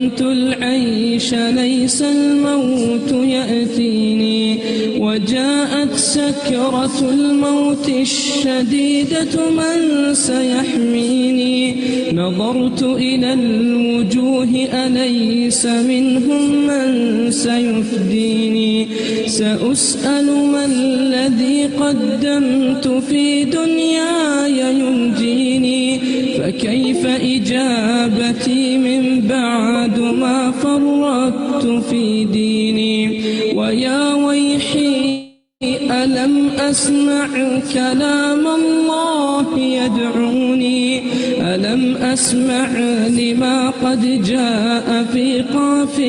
العيش ليس الموت يأتيني وجاءت سكرة الموت الشديدة من سيحميني نظرت إلى الوجوه أليس منهم من سيفديني سأسأل ما الذي قدمت في دنياي ينجيني فكيف إجابتي من بعد ما فرطت في ديني ويا ويحي ألم أسمع كلام الله يدعوني ألم أسمع لما قد جاء في قاف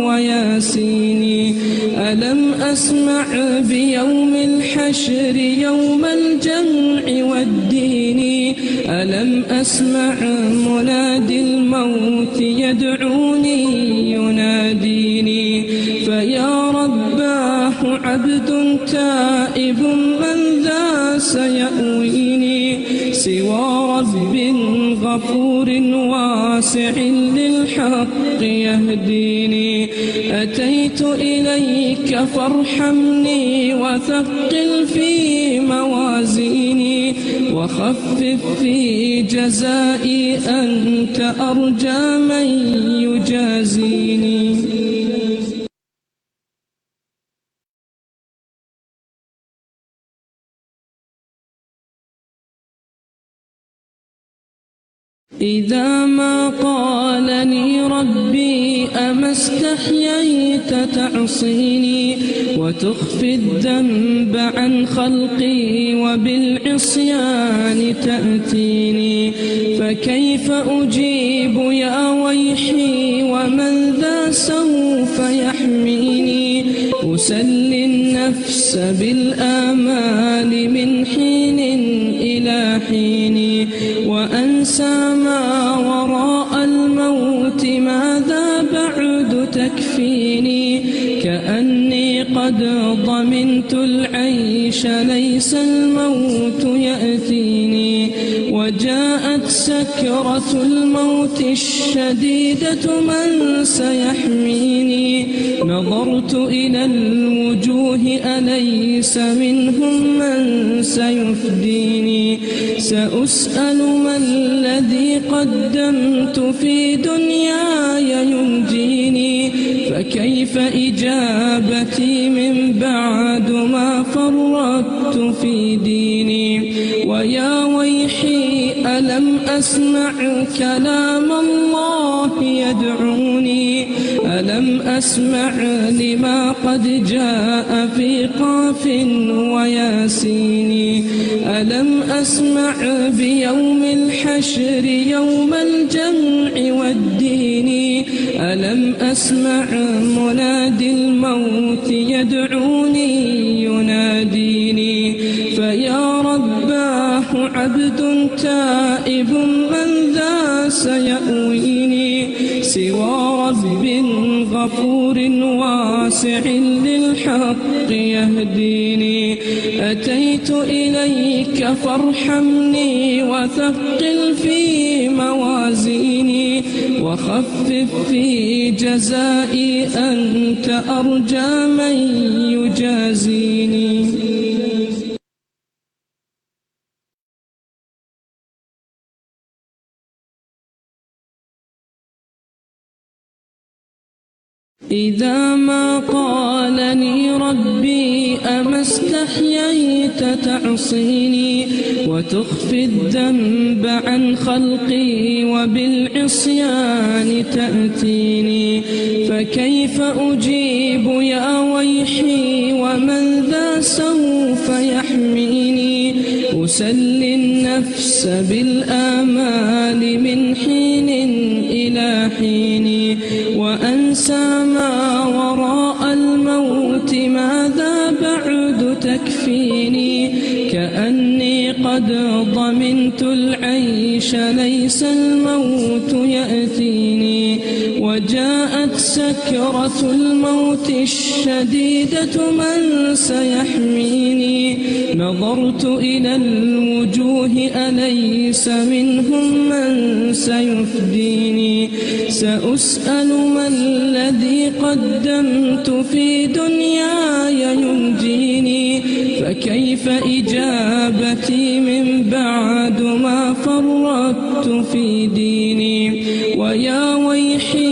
وياسين ألم أسمع بيوم الحشر يوم الجمع والدين ألم أسمع منادي الموت يدعوني يناديني فيا رباه عبد تائب من ذا سيأويني سوى رب غفور واسع للحق يهديني أتيت إليك فارحمني وثقل في موازيني وخفف في جزائي أنت أرجى من يجازيني إذا ما قالني ربي أما استحييت تعصيني وتخفي الذنب عن خلقي وبالعصيان تأتيني فكيف أجيب يا ويحي ومن ذا سوف يحميني أسلي النفس بالآمال من حين إلى حين وأنسى ما وراء الموت ماذا بعد تكفيني كأني قد ضمنت العيش ليس الموت يأتيني وجاءت سكرة الموت الشديدة من سيحميني نظرت إلى الوجوه أليس منهم من سيفديني سأسأل ما الذي قدمت في دنياي ينجيني فكيف إجابتي من بعد ما فرطت في ديني ويا ويحي ألم أسمع كلام الله يدعوني ألم أسمع لما قد جاء في قاف وياسين ألم أسمع بيوم الحشر يوم الجمع والدين ألم أسمع منادي الموت يدعوني يناديني فيا رباه عبد تائب من ذا سيأويني سوى رب غفور واسع للحق يهديني أتيت إليك فارحمني وثقل في موازيني وخفف في جزائي أنت أرجى من يجازيني إذا ما قالني ربي أما استحييت تعصيني وتخفي الذنب عن خلقي وبالعصيان تأتيني فكيف أجيب يا ويحي ومن ذا سوف يحميني أسلي النفس بالآمال من حين إلى حين وأنسى ما وراء الموت ماذا بعد تكفيني كأني قد ضمنت العيش ليس الموت يأتيني وجاءت سكرة الموت الشديدة من سيحميني نظرت إلى الوجوه أليس منهم من سيفديني سأسأل ما الذي قدمت في دنياي ينجيني فكيف إجابتي من بعد ما فرطت في ديني ويا ويحي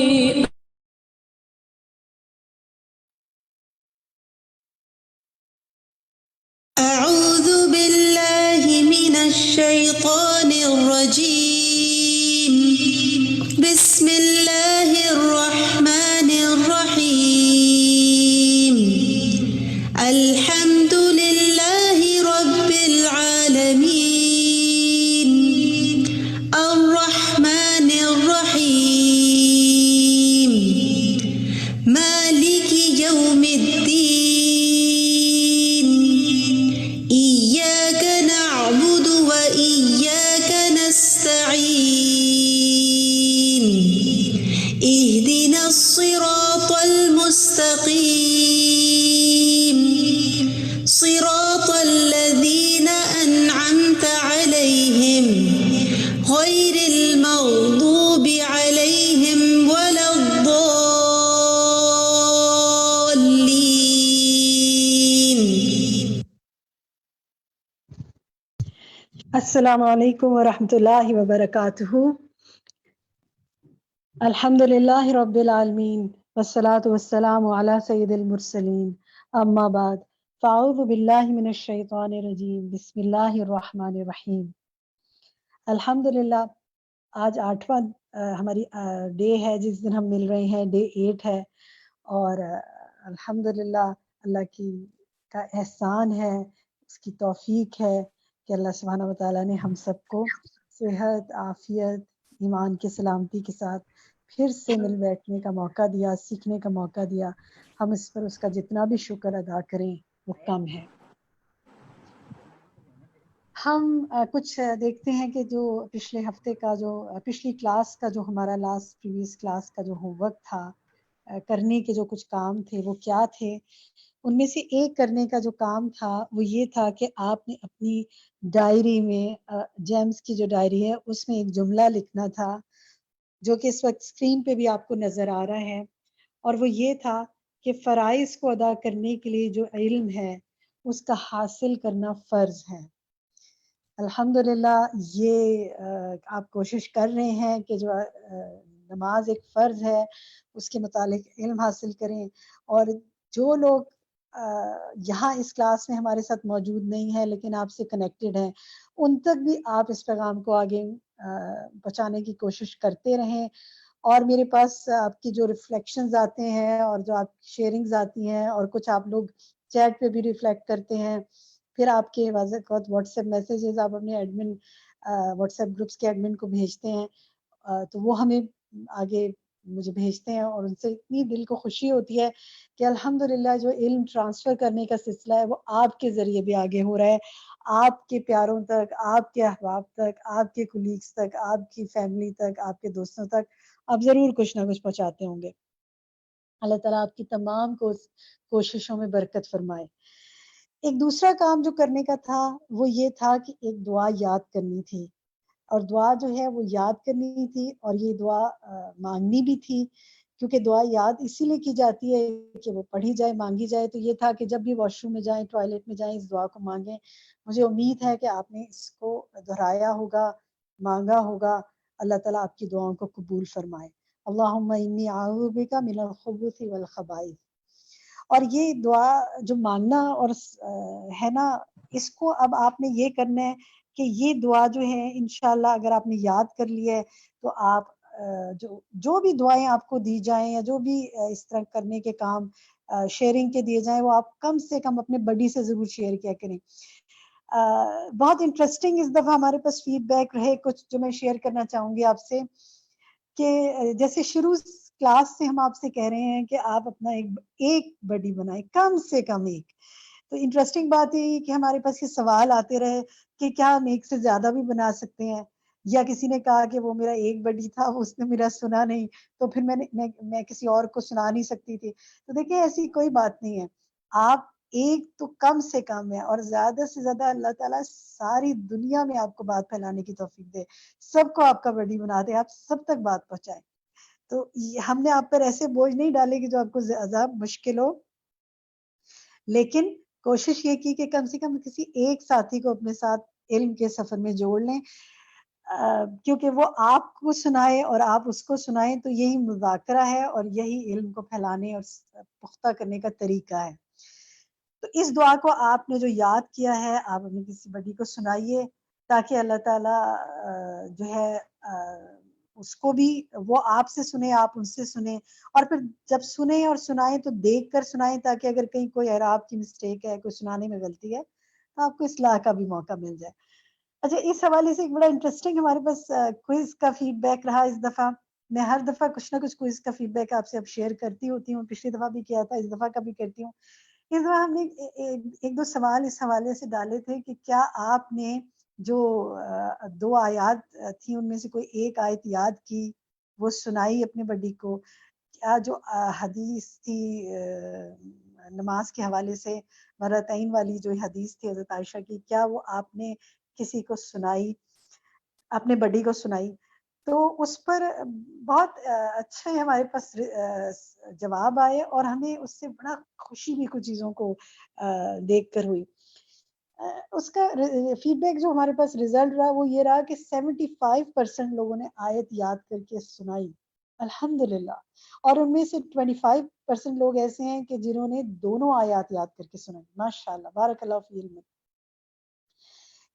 أعوذ بالله من الشيطان الرجيم بسم الله الرحمن الرحيم الحمد لله رب العالمين الرحمن الرحيم مالك يوم الدين إياك نعبد وإياك نستعين اهدنا الصراط المستقيم صراط الذين أنعمت عليهم غير المغضوب عليهم ولا الضالين. السلام علیکم ورحمۃ اللہ وبرکاتہ. الحمد للہ رب العالمین والصلاة والسلام علی سید المرسلین اما بعد فاعوذ باللہ من الشیطان الرجیم بسم اللہ الرحمن الرحیم. الحمد للہ آج 8واں ہماری ڈے ہے جس دن ہم مل رہے ہیں. ڈے 8 ہے اور الحمد للہ اللہ کا احسان ہے, اس کی توفیق ہے کہ اللہ سبحانہ و تعالیٰ نے ہم سب کو صحت, عافیت, ایمان کی سلامتی کے ساتھ پھر سے مل بیٹھنے کا موقع دیا, سیکھنے کا موقع دیا. ہم اس پر اس کا جتنا بھی شکر ادا کریں وہ کم ہے. ہم کچھ دیکھتے ہیں کہ جو پچھلے ہفتے کا جو پچھلی کلاس کا جو ہمارا پریویس کلاس کا جو ہوم ورک تھا, کرنے کے جو کچھ کام تھے وہ کیا تھے. ان میں سے ایک کرنے کا جو کام تھا وہ یہ تھا کہ آپ نے اپنی ڈائری میں, جیمز کی جو ڈائری ہے اس میں ایک جملہ لکھنا تھا جو کہ اس وقت اسکرین پہ بھی آپ کو نظر آ رہا ہے, اور وہ یہ تھا کہ فرائض کو ادا کرنے کے لیے جو علم ہے اس کا حاصل کرنا فرض ہے. الحمدللہ یہ آپ کوشش کر رہے ہیں کہ جو نماز ایک فرض ہے اس کے متعلق علم حاصل کریں, اور جو لوگ یہاں اس کلاس میں ہمارے ساتھ موجود نہیں ہیں لیکن آپ سے کنیکٹڈ ہیں ان تک بھی آپ اس پیغام کو آگے پہنچانے کی کوشش کرتے رہیں. اور میرے پاس آپ کی جو ریفلیکشنز آتے ہیں اور جو آپ شیئرنگز آتی ہیں اور کچھ آپ لوگ چیٹ پہ بھی ریفلیکٹ کرتے ہیں, پھر آپ کے واٹس ایپ میسیجز آپ اپنے ایڈمن واٹس ایپ گروپس کے ایڈمن کو بھیجتے ہیں, تو وہ ہمیں آگے مجھے بھیجتے ہیں اور ان سے اتنی دل کو خوشی ہوتی ہے کہ الحمدللہ جو علم ٹرانسفر کرنے کا سلسلہ ہے وہ آپ کے ذریعے بھی آگے ہو رہا ہے. آپ کے پیاروں تک, آپ کے احباب تک, آپ کے کولیگز تک, آپ کی فیملی تک, آپ کے دوستوں تک آپ ضرور کچھ نہ کچھ پہنچاتے ہوں گے. اللہ تعالیٰ آپ کی تمام کوششوں میں برکت فرمائے. ایک دوسرا کام جو کرنے کا تھا وہ یہ تھا کہ ایک دعا یاد کرنی تھی, اور دعا جو ہے وہ یاد کرنی تھی اور یہ دعا مانگنی بھی تھی, کیونکہ دعا یاد اسی لیے کی جاتی ہے کہ وہ پڑھی جائے, مانگی جائے. تو یہ تھا کہ جب بھی واش روم میں جائیں, ٹوائلٹ میں جائیں, اس دعا کو مانگیں. مجھے امید ہے کہ آپ نے اس کو دہرایا ہوگا, مانگا ہوگا. اللہ تعالیٰ آپ کی دعاؤں کو قبول فرمائے. اللہم انی اعوذ بک من الخبث والخبائث. اور یہ دعا جو مانگنا اور ہے نا, اس کو اب آپ نے یہ کرنا ہے کہ یہ دعا جو ہے انشاءاللہ اگر آپ نے یاد کر لی ہے تو آپ جو بھی دعائیں آپ کو دی جائیں یا جو بھی اس طرح کرنے کے کام شیئرنگ کے دیے جائیں وہ آپ کم سے کم اپنے بڈی سے ضرور شیئر کیا کریں. بہت انٹرسٹنگ اس دفعہ ہمارے پاس فیڈ بیک رہے کچھ جو میں شیئر کرنا چاہوں گی آپ سے, کہ جیسے شروع کلاس سے ہم آپ سے کہہ رہے ہیں کہ آپ اپنا ایک بڈی بنائیں, کم سے کم ایک. تو انٹرسٹنگ بات یہ کہ ہمارے پاس یہ سوال آتے رہے کہ کیا ہم ایک سے زیادہ بھی بنا سکتے ہیں, یا کسی نے کہا کہ وہ میرا ایک بڈی تھا اس نے میرا سنا نہیں تو پھر میں کسی اور کو سنا نہیں سکتی تھی. تو دیکھیں ایسی کوئی بات نہیں ہے. آپ ایک تو کم سے کم ہے، اور زیادہ سے زیادہ اللہ تعالیٰ ساری دنیا میں آپ کو بات پھیلانے کی توفیق دے، سب کو آپ کا بڈی بنا دے، آپ سب تک بات پہنچائیں. تو ہم نے آپ پر ایسے بوجھ نہیں ڈالے کہ جو آپ کو عذاب مشکل ہو، لیکن کوشش یہ کی کہ کم سے کم کسی ایک ساتھی کو اپنے ساتھ علم کے سفر میں جوڑ لیں، کیونکہ وہ آپ کو سنائے اور آپ اس کو سنائیں تو یہی مذاکرہ ہے اور یہی علم کو پھیلانے اور پختہ کرنے کا طریقہ ہے. تو اس دعا کو آپ نے جو یاد کیا ہے آپ اپنی کسی بڑی کو سنائیے، تاکہ اللہ تعالیٰ جو ہے اس کو بھی وہ آپ سے سنے، آپ ان سے سنیں، اور پھر جب سنیں اور سنائیں تو دیکھ کر سنائیں، تاکہ اگر کہیں کوئی اعراب کی مسٹیک ہے، کوئی سنانے میں غلطی ہے تو آپ کو اصلاح کا بھی موقع مل جائے. اچھا، اس حوالے سے ایک بڑا انٹرسٹنگ ہمارے پاس کوئز کا فیڈ بیک رہا اس دفعہ. میں ہر دفعہ کچھ نہ کچھ کوئز کا فیڈ بیک آپ سے اب شیئر کرتی ہوتی ہوں، پچھلی دفعہ بھی کیا تھا، اس دفعہ کا بھی کرتی ہوں. اس دفعہ ہم نے ایک دو سوال اس حوالے سے ڈالے تھے کہ کیا آپ نے جو دو آیات تھی ان میں سے کوئی ایک آیت یاد کی، وہ سنائی اپنے بڈی کو. کیا جو حدیث تھی نماز کے حوالے سے مرتين والی جو حدیث تھی حضرت عائشہ کی، کیا وہ آپ نے کسی کو سنائی، اپنے بڈی کو سنائی؟ تو اس پر بہت اچھے ہمارے پاس جواب آئے، اور ہمیں اس سے بڑا خوشی بھی کچھ چیزوں کو دیکھ کر ہوئی. اس کا فیڈ بیک جو ہمارے پاس ریزلٹ رہا وہ یہ رہا کہ 75% لوگوں نے آیت یاد کر کے سنائی، الحمدللہ. اور ان میں سے 25% لوگ ایسے ہیں کہ جنہوں نے دونوں آیات یاد کر کے سنائی. ماشاءاللہ، بارک اللہ فی علمک.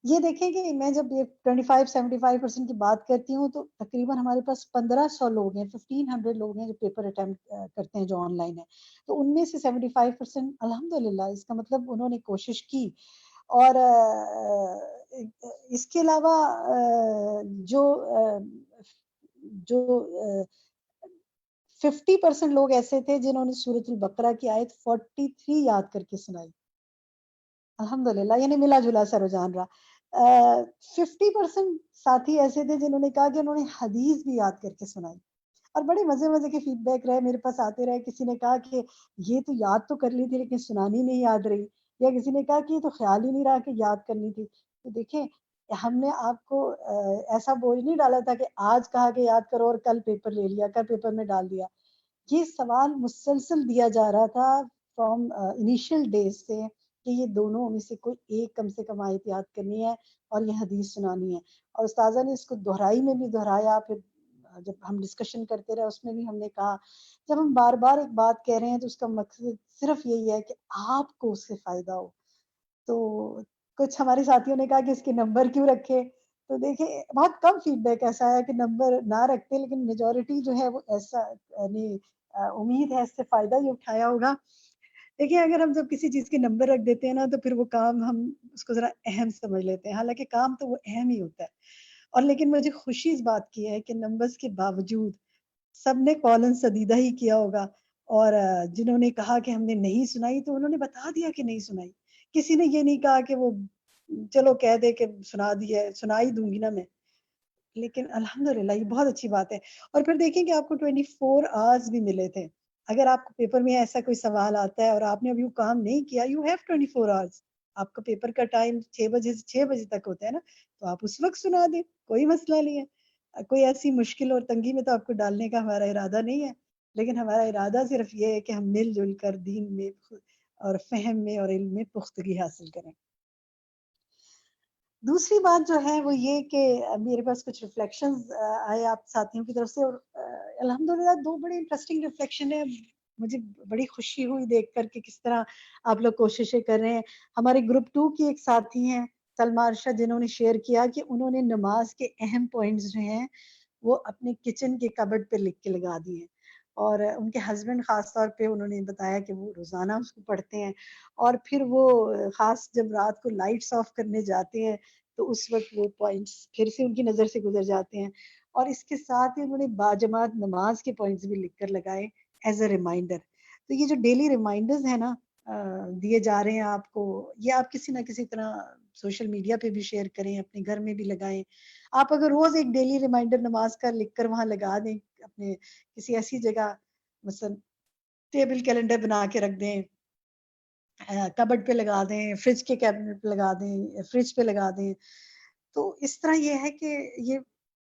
یہ دیکھیں کہ میں جب یہ 25-75% کی بات کرتی ہوں تو تقریباً ہمارے پاس 1500 لوگ ہیں، 1500 لوگ ہیں جو پیپر اٹیمپٹ کرتے ہیں جو آن لائن ہے. تو ان میں سے 75% الحمدللہ، اس کا مطلب انہوں نے کوشش کی. اور اس کے علاوہ جو 50% لوگ ایسے تھے جنہوں نے سورۃ البقرہ کی آیت 43 یاد کر کے سنائی. الحمدللہ، یعنی ملا جلا سا رجحان رہا. 50% ساتھی ایسے تھے جنہوں نے کہا کہ انہوں نے حدیث بھی یاد کر کے سنائی. اور بڑے مزے مزے کے فیڈ بیک رہے میرے پاس آتے رہے. کسی نے کہا کہ یہ تو یاد تو کر لی تھی لیکن سنانی نہیں یاد رہی، یا کسی نے کہا کہ یہ تو خیال ہی نہیں رہا کہ یاد کرنی تھی. تو دیکھیں ہم نے آپ کو ایسا بوجھ نہیں ڈالا تھا کہ آج کہا کہ یاد کرو اور کل پیپر لے لیا، کل پیپر میں ڈال دیا. یہ سوال مسلسل دیا جا رہا تھا فرام انیشیل ڈیز سے کہ یہ دونوں میں سے کوئی ایک کم سے کم آیت یاد کرنی ہے اور یہ حدیث سنانی ہے. اور استاذہ نے اس کو دہرائی میں بھی دہرایا. پھر جب ہم ڈسکشن کرتے رہے اس میں بھی ہم نے کہا جب ہم بار بار ایک بات کہہ رہے ہیں تو اس کا مقصد صرف یہی ہے کہ آپ کو اس سے فائدہ ہو. تو کچھ ہمارے ساتھیوں نے کہا کہ اس کے نمبر کیوں رکھے. تو دیکھیں بہت کم فیڈ بیک ایسا ہے کہ نمبر نہ رکھتے، لیکن میجورٹی جو ہے وہ ایسا، یعنی امید ہے اس سے فائدہ ہی اٹھایا ہوگا. دیکھیں اگر ہم جب کسی چیز کے نمبر رکھ دیتے ہیں نا تو پھر وہ کام ہم اس کو ذرا اہم سمجھ لیتے ہیں، حالانکہ کام تو وہ اہم ہی ہوتا ہے. اور لیکن مجھے خوشی اس بات کی ہے کہ نمبرز کے باوجود سب نے کالن سدیدہ ہی کیا ہوگا. اور جنہوں نے کہا کہ ہم نے نہیں سنائی تو انہوں نے بتا دیا کہ نہیں سنائی. کسی نے یہ نہیں کہا کہ وہ چلو کہہ دے کہ سنا دیا ہے، سنا ہی دوں گی نا میں. لیکن الحمدللہ یہ بہت اچھی بات ہے. اور پھر دیکھیں کہ آپ کو 24 آورز بھی ملے تھے. اگر آپ کو پیپر میں ایسا کوئی سوال آتا ہے اور آپ نے ابھی وہ کام نہیں کیا، یو ہیو 24 آورز. آپ کا پیپر کا ٹائم 6 بجے سے 6 بجے تک ہوتا ہے نا، تو آپ اس وقت سنا دیں، کوئی مسئلہ نہیں ہے. کوئی ایسی مشکل اور تنگی میں تو آپ کو ڈالنے کا ہمارا ارادہ نہیں ہے، لیکن ہمارا ارادہ صرف یہ ہے کہ ہم مل جل کر دین میں اور فہم میں اور علم میں پختگی حاصل کریں. دوسری بات جو ہے وہ یہ کہ میرے پاس کچھ ریفلیکشنز آئے آپ ساتھیوں کی طرف سے، اور الحمدللہ 2 بڑے انٹرسٹنگ ریفلیکشن ہے. مجھے بڑی خوشی ہوئی دیکھ کر کہ کس طرح آپ لوگ کوششیں کر رہے ہیں. ہمارے گروپ 2 کی ایک ساتھی ہیں سلمہ ارشد، جنہوں نے شیئر کیا کہ انہوں نے نماز کے اہم پوائنٹس جو ہیں وہ اپنے کچن کے کبڈ پہ لکھ کے لگا دیے ہیں. اور ان کے ہسبینڈ خاص طور پہ انہوں نے بتایا کہ وہ روزانہ اس کو پڑھتے ہیں. اور پھر وہ خاص جب رات کو لائٹس آف کرنے جاتے ہیں تو اس وقت وہ پوائنٹس پھر سے ان کی نظر سے گزر جاتے ہیں. اور اس کے ساتھ ہی انہوں نے باجماعت نماز کے پوائنٹس بھی لکھ کر لگائے ایز اے ریمائنڈر. تو یہ جو ڈیلی ریمائنڈرز ہیں نا، دیے جا رہے ہیں آپ کو، یہ آپ کسی نہ کسی طرح سوشل میڈیا پہ بھی شیئر کریں، اپنے گھر میں بھی لگائیں. آپ اگر روز ایک ڈیلی ریمائنڈر نماز کا لکھ کر وہاں لگا دیں، اپنے کسی ایسی جگہ مثلا ٹیبل کیلنڈر بنا کے رکھ دیں، کبڈ پہ لگا دیں، فریج کے کیبنٹ پہ لگا دیں، فریج پہ لگا دیں، تو اس طرح یہ ہے کہ یہ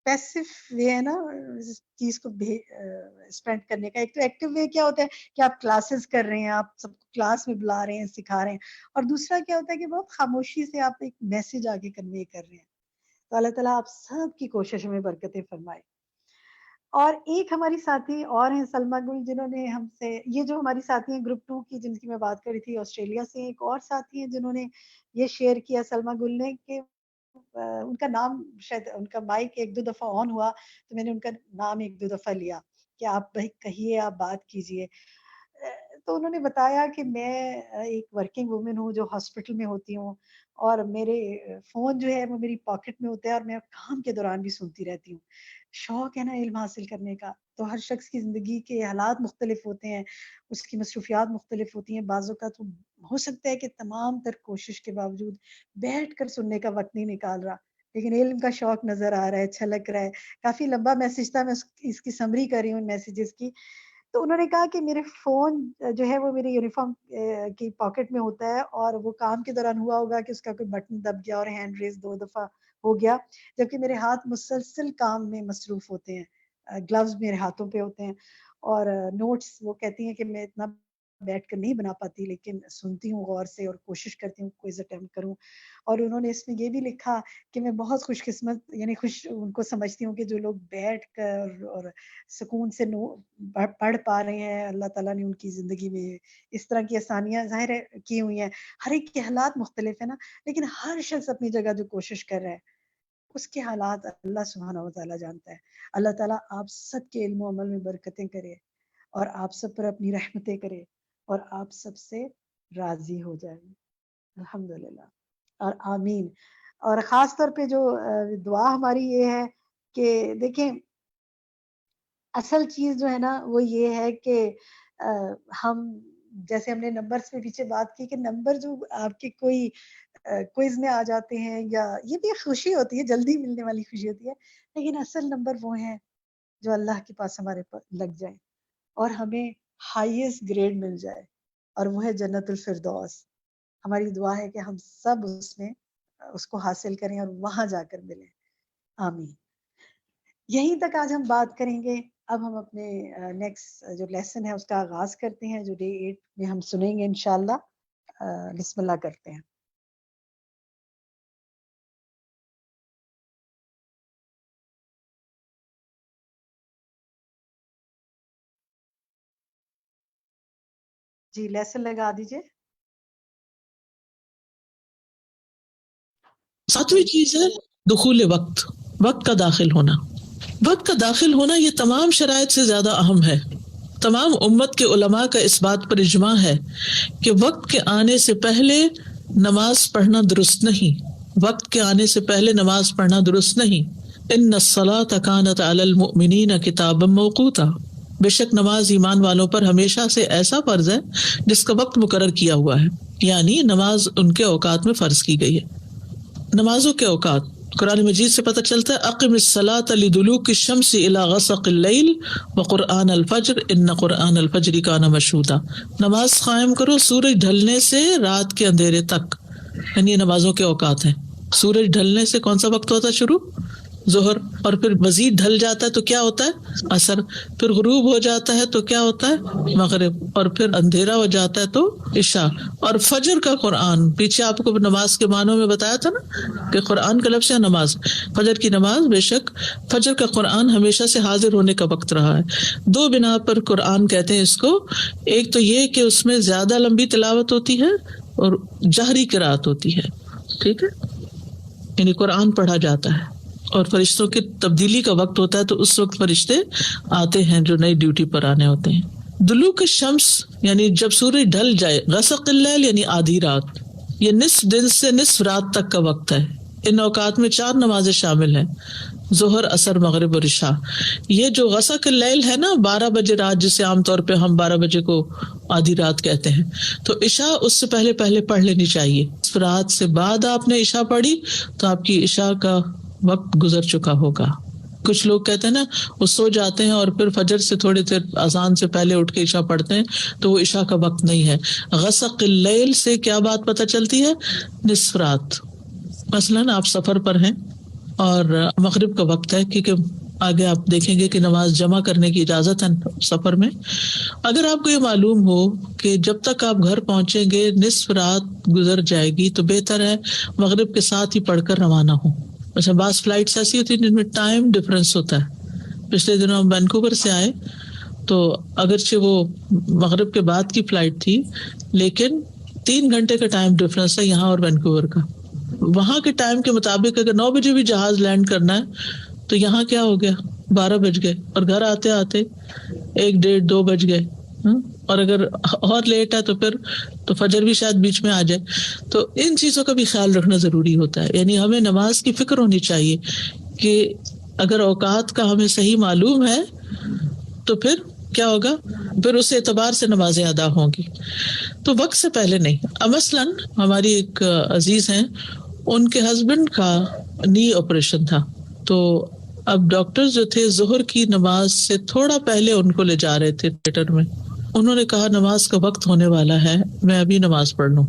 پیسو وے ہے نا اس چیز کو اسپینڈ کرنے کا. ایک تو ایکٹیو وے کیا ہوتا ہے کہ آپ کلاسز کر رہے ہیں، آپ سب کلاس میں بلا رہے ہیں، سکھا رہے ہیں، اور دوسرا کیا ہوتا ہے کہ بہت خاموشی سے آپ ایک میسج آگے کنوے کر رہے ہیں. تو اللہ تعالیٰ آپ سب کی کوششوں میں برکتیں فرمائے. اور ایک ہماری ساتھی اور ہیں سلمہ گل، جنہوں نے ہم سے، یہ جو ہماری ساتھی ہیں گروپ 2 کی جن کی میں بات کری تھی آسٹریلیا سے، ایک اور ساتھی ہیں جنہوں نے یہ شیئر کیا سلمہ گل نے کہ ان کا نام شاید ان کا مائک ایک دو دفعہ آن ہوا تو میں نے ان کا نام ایک دو دفعہ لیا کہ آپ کہیے، آپ بات کیجئے. تو انہوں نے بتایا کہ میں ایک ورکنگ وومن ہوں جو ہاسپٹل میں ہوتی ہوں، اور میرے فون جو ہے وہ میری پاکٹ میں ہوتا ہے، اور میں کام کے دوران بھی سنتی رہتی ہوں. شوق ہے نا علم حاصل کرنے کا. تو ہر شخص کی زندگی کے حالات مختلف ہوتے ہیں، اس کی مصروفیات مختلف ہوتی ہیں. بعض اوقات ہو سکتا ہے کہ تمام تر کوشش کے باوجود بیٹھ کر سننے کا وقت نہیں نکال رہا، لیکن علم کا شوق نظر آ رہا ہے، چھلک رہا ہے. کافی لمبا میسج تھا، میں اس کی سمری کر رہی ہوں میسیجز کی. تو انہوں نے کہا کہ میرے فون جو ہے وہ میری یونیفارم کی پاکٹ میں ہوتا ہے، اور وہ کام کے دوران ہوا ہوگا کہ اس کا کوئی بٹن دب گیا اور ہینڈ ریز 2 دفعہ ہو گیا، جبکہ میرے ہاتھ مسلسل کام میں مصروف ہوتے ہیں. گلوز میرے ہاتھوں پہ ہوتے ہیں، اور نوٹس وہ کہتی ہیں کہ میں اتنا بیٹھ کر نہیں بنا پاتی، لیکن سنتی ہوں غور سے اور کوشش کرتی ہوں کوئی اٹیمپٹ کروں. اور انہوں نے اس میں یہ بھی لکھا کہ میں بہت خوش قسمت، یعنی خوش ان کو سمجھتی ہوں کہ جو لوگ بیٹھ کر اور سکون سے پڑھ پا رہے ہیں. اللہ تعالیٰ نے ان کی زندگی میں اس طرح کی آسانیاں ظاہر کی ہوئی ہیں. ہر ایک کے حالات مختلف ہیں نا، لیکن ہر شخص اپنی جگہ جو کوشش کر رہا ہے اس کے حالات اللہ سبحانہ و تعالیٰ جانتا ہے. اللہ تعالیٰ آپ سب کے علم و عمل میں برکتیں کرے، اور آپ سب پر اپنی رحمتیں کرے، اور آپ سب سے راضی ہو جائے. الحمدللہ اور آمین. اور خاص طور پہ جو دعا ہماری یہ ہے کہ دیکھیں اصل چیز جو ہے نا وہ یہ ہے کہ ہم جیسے ہم نے نمبرز پہ پیچھے بات کی کہ نمبر جو آپ کے کوئی کوئز میں آ جاتے ہیں، یا یہ بھی خوشی ہوتی ہے، جلدی ملنے والی خوشی ہوتی ہے، لیکن اصل نمبر وہ ہیں جو اللہ کے پاس ہمارے لگ جائیں اور ہمیں ہائیسٹ گریڈ مل جائے، اور وہ ہے جنت الفردوس. ہماری دعا ہے کہ ہم سب اس میں اس کو حاصل کریں اور وہاں جا کر ملیں. آمین. یہیں تک آج ہم بات کریں گے. اب ہم اپنے نیکسٹ جو لیسن ہے اس کا آغاز کرتے ہیں، جو ڈے 8 میں ہم سنیں گے انشاءاللہ. بسم اللہ کرتے ہیں. جی لیسن لگا دیجئے. ساتویں چیز ہے دخول وقت، وقت کا داخل ہونا. وقت کا داخل ہونا یہ تمام شرائط سے زیادہ اہم ہے. تمام امت کے علماء کا اس بات پر اجماع ہے کہ وقت کے آنے سے پہلے نماز پڑھنا درست نہیں. وقت کے آنے سے پہلے نماز پڑھنا درست نہیں. ان الصلاۃ کانت علی المؤمنین کتابا موقوتا. بے شک نماز ایمان والوں پر ہمیشہ سے ایسا فرض ہے جس کا وقت مقرر کیا ہوا ہے، یعنی نماز ان کے اوقات میں فرض کی گئی ہے. نمازوں کے اوقات قرآن مجید سے پتہ چلتا ہے اقم الصلاۃ لدلوک الشمس الی غسق اللیل وقرآن الفجر ان قرآن الفجر کان مشہودا. نماز قائم کرو سورج ڈھلنے سے رات کے اندھیرے تک، یعنی یہ نمازوں کے اوقات ہیں. سورج ڈھلنے سے کون سا وقت ہوتا ہے شروع؟ ظہر. اور پھر مزید ڈھل جاتا ہے تو کیا ہوتا ہے؟ عصر. پھر غروب ہو جاتا ہے تو کیا ہوتا ہے؟ مغرب. اور پھر اندھیرا ہو جاتا ہے تو عشاء. اور فجر کا قرآن پیچھے آپ کو نماز کے معنوں میں بتایا تھا نا کہ قرآن کا لفظ ہے نماز، فجر کی نماز. بے شک فجر کا قرآن ہمیشہ سے حاضر ہونے کا وقت رہا ہے. 2 بنا پر قرآن کہتے ہیں اس کو. ایک تو یہ کہ اس میں زیادہ لمبی تلاوت ہوتی ہے اور جہری قرات ہوتی ہے، ٹھیک ہے، یعنی قرآن پڑھا جاتا ہے. اور فرشتوں کی تبدیلی کا وقت ہوتا ہے تو اس وقت فرشتے آتے ہیں جو نئی ڈیوٹی پر آنے ہوتے ہیں. دلوک الشمس یعنی جب سورج ڈھل جائے. غسق اللیل یعنی آدھی رات، یہ نصف دن سے نصف رات تک کا وقت ہے. ان اوقات میں 4 نمازیں شامل ہیں. ظہر اثر مغرب اور عشاء. یہ جو غسق اللیل ہے نا 12 بجے رات، جسے عام طور پہ ہم 12 بجے کو آدھی رات کہتے ہیں، تو عشاء اس سے پہلے پڑھ لینی چاہیے. رات سے بعد آپ نے عشاء پڑھی تو آپ کی عشاء کا وقت گزر چکا ہوگا. کچھ لوگ کہتے ہیں نا وہ سو جاتے ہیں اور پھر فجر سے تھوڑی دیر اذان سے پہلے اٹھ کے عشاء پڑھتے ہیں، تو وہ عشاء کا وقت نہیں ہے. غسق اللیل سے کیا بات پتہ چلتی ہے؟ نصف رات. مثلاً آپ سفر پر ہیں اور مغرب کا وقت ہے، کیونکہ آگے آپ دیکھیں گے کہ نماز جمع کرنے کی اجازت ہے سفر میں. اگر آپ کو یہ معلوم ہو کہ جب تک آپ گھر پہنچیں گے نصف رات گزر جائے گی، تو بہتر ہے مغرب کے ساتھ ہی پڑھ کر روانہ ہو. اچھا، بعض فلائٹس ایسی ہوتی ہیں جن میں ٹائم ڈفرینس ہوتا ہے. پچھلے دنوں ہم وینکوور سے آئے تو اگرچہ وہ مغرب کے بعد کی فلائٹ تھی، لیکن 3 گھنٹے کا ٹائم ڈفرینس ہے یہاں اور وینکوور کا. وہاں کے ٹائم کے مطابق اگر 9 بجے بھی جہاز لینڈ کرنا ہے تو یہاں کیا ہو گیا 12 بج گئے، اور گھر آتے آتے 1, 1:30, 2 بج گئے. اور اگر اور لیٹ ہے تو پھر تو فجر بھی شاید بیچ میں آ جائے. تو ان چیزوں کا بھی خیال رکھنا ضروری ہوتا ہے. یعنی ہمیں نماز کی فکر ہونی چاہیے کہ اگر اوقات کا ہمیں صحیح معلوم ہے تو پھر کیا ہوگا، پھر اس اعتبار سے نمازیں ادا ہوں گی. تو وقت سے پہلے نہیں. مثلاً ہماری ایک عزیز ہیں، ان کے ہسبینڈ کا نی آپریشن تھا، تو اب ڈاکٹر جو تھے ظہر کی نماز سے تھوڑا پہلے ان کو لے جا رہے تھے تھیٹر میں. انہوں نے کہا نماز کا وقت ہونے والا ہے، میں ابھی نماز پڑھ لوں.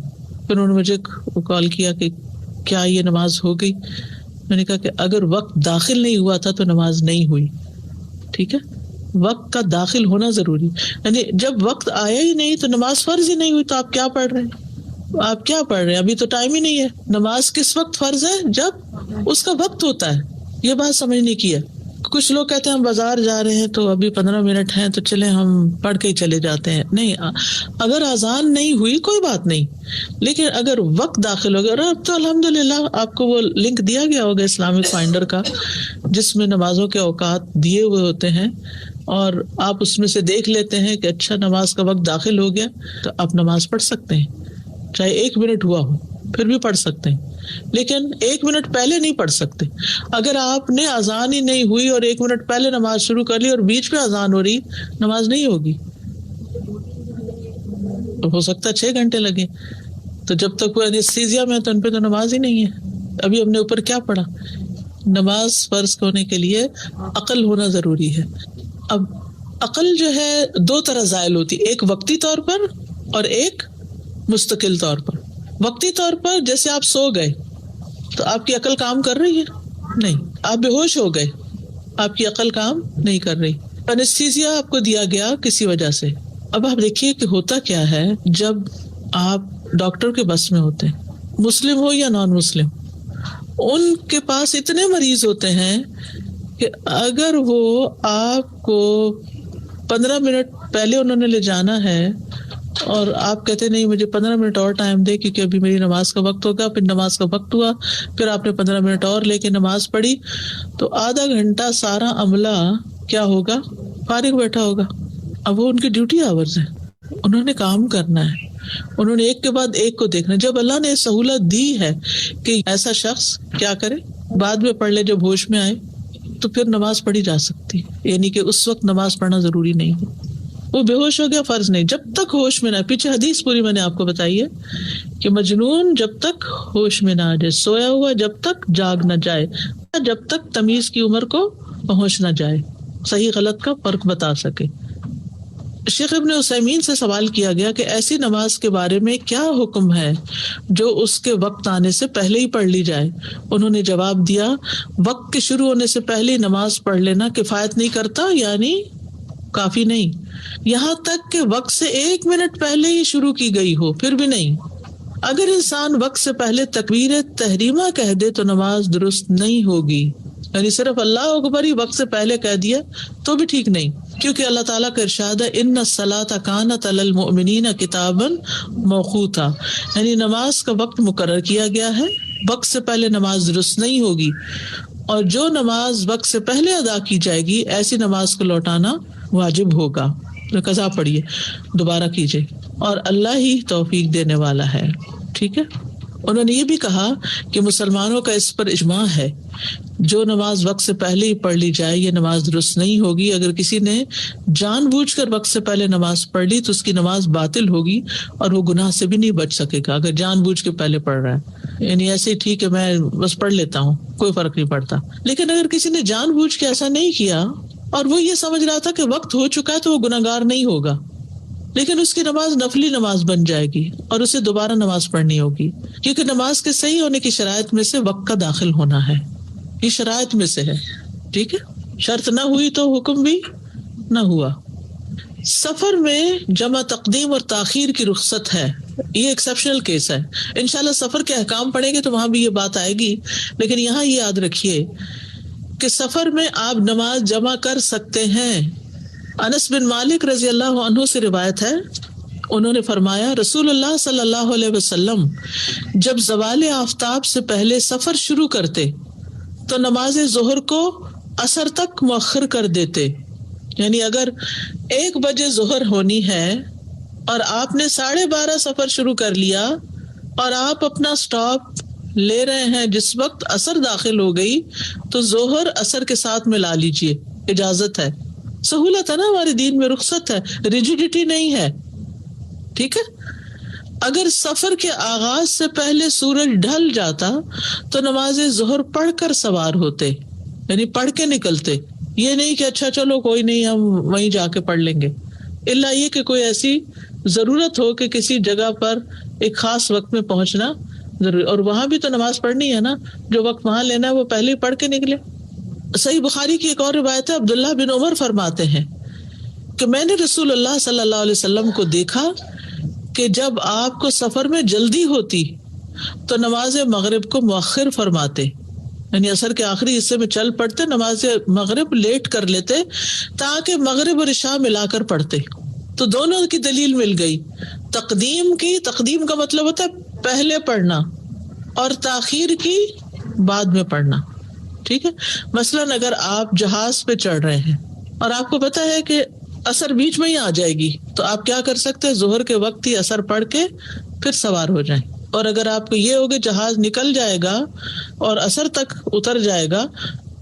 پھر انہوں نے مجھے کال کیا کہ کیا یہ نماز ہو گئی؟ میں نے کہا کہ اگر وقت داخل نہیں ہوا تھا تو نماز نہیں ہوئی. ٹھیک ہے، وقت کا داخل ہونا ضروری. یعنی جب وقت آیا ہی نہیں تو نماز فرض ہی نہیں ہوئی، تو آپ کیا پڑھ رہے ہیں؟ آپ کیا پڑھ رہے ہیں؟ ابھی تو ٹائم ہی نہیں ہے. نماز کس وقت فرض ہے؟ جب اس کا وقت ہوتا ہے. یہ بات سمجھنے کی ہے. کچھ لوگ کہتے ہیں ہم بازار جا رہے ہیں تو ابھی 15 منٹ ہیں تو چلیں ہم پڑھ کے ہی چلے جاتے ہیں. نہیں، اگر اذان نہیں ہوئی کوئی بات نہیں، لیکن اگر وقت داخل ہو گیا، اور اب تو الحمدللہ آپ کو وہ لنک دیا گیا ہوگا اسلامک فائنڈر کا، جس میں نمازوں کے اوقات دیے ہوئے ہوتے ہیں، اور آپ اس میں سے دیکھ لیتے ہیں کہ اچھا نماز کا وقت داخل ہو گیا، تو آپ نماز پڑھ سکتے ہیں. چاہے 1 منٹ ہوا ہو پھر بھی پڑھ سکتے ہیں، لیکن 1 منٹ پہلے نہیں پڑھ سکتے. اگر آپ نے اذان ہی نہیں ہوئی اور 1 منٹ پہلے نماز شروع کر لی اور بیچ میں اذان ہو رہی، نماز نہیں ہوگی. ہو سکتا ہے 6 گھنٹے لگے. تو جب تک وہ انیستھیزیا میں تو ان پہ تو نماز ہی نہیں ہے. ابھی ہم نے اوپر کیا پڑھا؟ نماز فرض ہونے کے لیے عقل ہونا ضروری ہے. اب عقل جو ہے 2 طرح زائل ہوتی، ایک وقتی طور پر اور ایک مستقل طور پر. وقتی طور پر جیسے آپ سو گئے تو آپ کی عقل کام کر رہی ہے؟ نہیں. آپ بے ہوش ہو گئے، آپ کی عقل کام نہیں کر رہی. انیستھیزیا آپ کو دیا گیا کسی وجہ سے. اب آپ دیکھیے کہ ہوتا کیا ہے جب آپ ڈاکٹر کے بس میں ہوتے ہیں، مسلم ہو یا نان مسلم، ان کے پاس اتنے مریض ہوتے ہیں کہ اگر وہ آپ کو 15 منٹ پہلے انہوں نے لے جانا ہے اور آپ کہتے نہیں مجھے 15 منٹ اور ٹائم دے کیونکہ ابھی میری نماز کا وقت ہوگا، پھر نماز کا وقت ہوا، پھر آپ نے 15 منٹ اور لے کے نماز پڑھی، تو آدھا گھنٹہ سارا عملہ کیا ہوگا؟ فارغ بیٹھا ہوگا. اب وہ ان کی ڈیوٹی آورز ہے، انہوں نے کام کرنا ہے، انہوں نے ایک کے بعد ایک کو دیکھنا. جب اللہ نے سہولت دی ہے کہ ایسا شخص کیا کرے، بعد میں پڑھ لے جب ہوش میں آئے، تو پھر نماز پڑھی جا سکتی. یعنی کہ اس وقت نماز پڑھنا ضروری نہیں ہے. وہ بے ہوش ہو گیا فرض نہیں، جب تک ہوش میں نہ. پیچھے حدیث پوری میں نے آپ کو بتائی ہے کہ مجنون جب تک ہوش میں نہ آ جائے، سویا ہوا جب تک جاگ نہ جائے، جب تک تمیز کی عمر کو پہنچ نہ جائے، صحیح غلط کا فرق بتا سکے. شیخ ابن عثیمین سے سوال کیا گیا کہ ایسی نماز کے بارے میں کیا حکم ہے جو اس کے وقت آنے سے پہلے ہی پڑھ لی جائے. انہوں نے جواب دیا وقت کے شروع ہونے سے پہلے ہی نماز پڑھ لینا کفایت نہیں کرتا، یعنی کافی نہیں. یہاں تک کہ وقت سے 1 منٹ پہلے ہی شروع کی گئی ہو پھر بھی نہیں. اگر انسان وقت سے پہلے تکبیر تحریمہ کہہ دے تو نماز درست نہیں ہوگی. یعنی صرف اللہ اکبر ہی وقت سے پہلے کہہ دیا تو بھی ٹھیک نہیں، کیونکہ اللہ تعالیٰ کا ارشاد ہے ان الصلاۃ کانت علی المؤمنین کتابا موقوتا، یعنی نماز کا وقت مقرر کیا گیا ہے. وقت سے پہلے نماز درست نہیں ہوگی، اور جو نماز وقت سے پہلے ادا کی جائے گی ایسی نماز کو لوٹانا واجب ہوگا. قضا پڑھیے، دوبارہ کیجیے، اور اللہ ہی توفیق دینے والا ہے. ٹھیک ہے. انہوں نے یہ بھی کہا کہ مسلمانوں کا اس پر اجماع ہے جو نماز وقت سے پہلے ہی پڑھ لی جائے یہ نماز درست نہیں ہوگی. اگر کسی نے جان بوجھ کر وقت سے پہلے نماز پڑھ لی تو اس کی نماز باطل ہوگی اور وہ گناہ سے بھی نہیں بچ سکے گا اگر جان بوجھ کے پہلے پڑھ رہا ہے. یعنی ایسے ہی ٹھیک ہے میں بس پڑھ لیتا ہوں کوئی فرق نہیں پڑتا. لیکن اگر کسی نے جان بوجھ کے ایسا نہیں کیا اور وہ یہ سمجھ رہا تھا کہ وقت ہو چکا ہے تو وہ گناہگار نہیں ہوگا, لیکن اس کی نماز نفلی نماز بن جائے گی اور اسے دوبارہ نماز پڑھنی ہوگی, کیونکہ نماز کے صحیح ہونے کی شرائط میں سے وقت کا داخل ہونا ہے. یہ شرائط میں سے ہے, ٹھیک ہے. شرط نہ ہوئی تو حکم بھی نہ ہوا. سفر میں جمع تقدیم اور تاخیر کی رخصت ہے, یہ ایکسیپشنل کیس ہے. انشاءاللہ سفر کے احکام پڑھیں گے تو وہاں بھی یہ بات آئے گی, لیکن یہاں یہ یاد رکھیے کہ سفر میں آپ نماز جمع کر سکتے ہیں. انس بن مالک رضی اللہ عنہ سے روایت ہے, انہوں نے فرمایا رسول اللہ صلی اللہ علیہ وسلم جب زوال آفتاب سے پہلے سفر شروع کرتے تو نماز ظہر کو عصر تک مؤخر کر دیتے. یعنی اگر 1 بجے ظہر ہونی ہے اور آپ نے 12:30 سفر شروع کر لیا اور آپ اپنا سٹاپ لے رہے ہیں جس وقت عصر داخل ہو گئی تو ظہر عصر کے ساتھ ملا لیجئے, اجازت ہے. سہولت ہے نا ہمارے دین میں, رخصت ہے, ریجیڈیٹی نہیں ہے, ٹھیک ہے. اگر سفر کے آغاز سے پہلے سورج ڈھل جاتا تو نماز ظہر پڑھ کر سوار ہوتے, یعنی پڑھ کے نکلتے. یہ نہیں کہ اچھا چلو کوئی نہیں ہم وہیں جا کے پڑھ لیں گے, الا یہ کہ کوئی ایسی ضرورت ہو کہ کسی جگہ پر ایک خاص وقت میں پہنچنا ضروری, اور وہاں بھی تو نماز پڑھنی ہے نا, جو وقت وہاں لینا ہے وہ پہلے ہی پڑھ کے نکلے. صحیح بخاری کی ایک اور روایت ہے, عبداللہ بن عمر فرماتے ہیں کہ میں نے رسول اللہ صلی اللہ علیہ وسلم کو دیکھا کہ جب آپ کو سفر میں جلدی ہوتی تو نماز مغرب کو مؤخر فرماتے, یعنی عصر کے آخری حصے میں چل پڑتے, نماز مغرب لیٹ کر لیتے تاکہ مغرب اور عشاء ملا کر پڑھتے. تو دونوں کی دلیل مل گئی. تقدیم کی, تقدیم کا مطلب ہوتا ہے پہلے پڑھنا, اور تاخیر کی بعد میں پڑھنا, ٹھیک ہے. مثلاً اگر آپ جہاز پہ چڑھ رہے ہیں اور آپ کو پتا ہے کہ عصر بیچ میں ہی آ جائے گی تو آپ کیا کر سکتے ہیں, ظہر کے وقت ہی عصر پڑھ کے پھر سوار ہو جائیں. اور اگر آپ کو یہ ہوگا جہاز نکل جائے گا اور عصر تک اتر جائے گا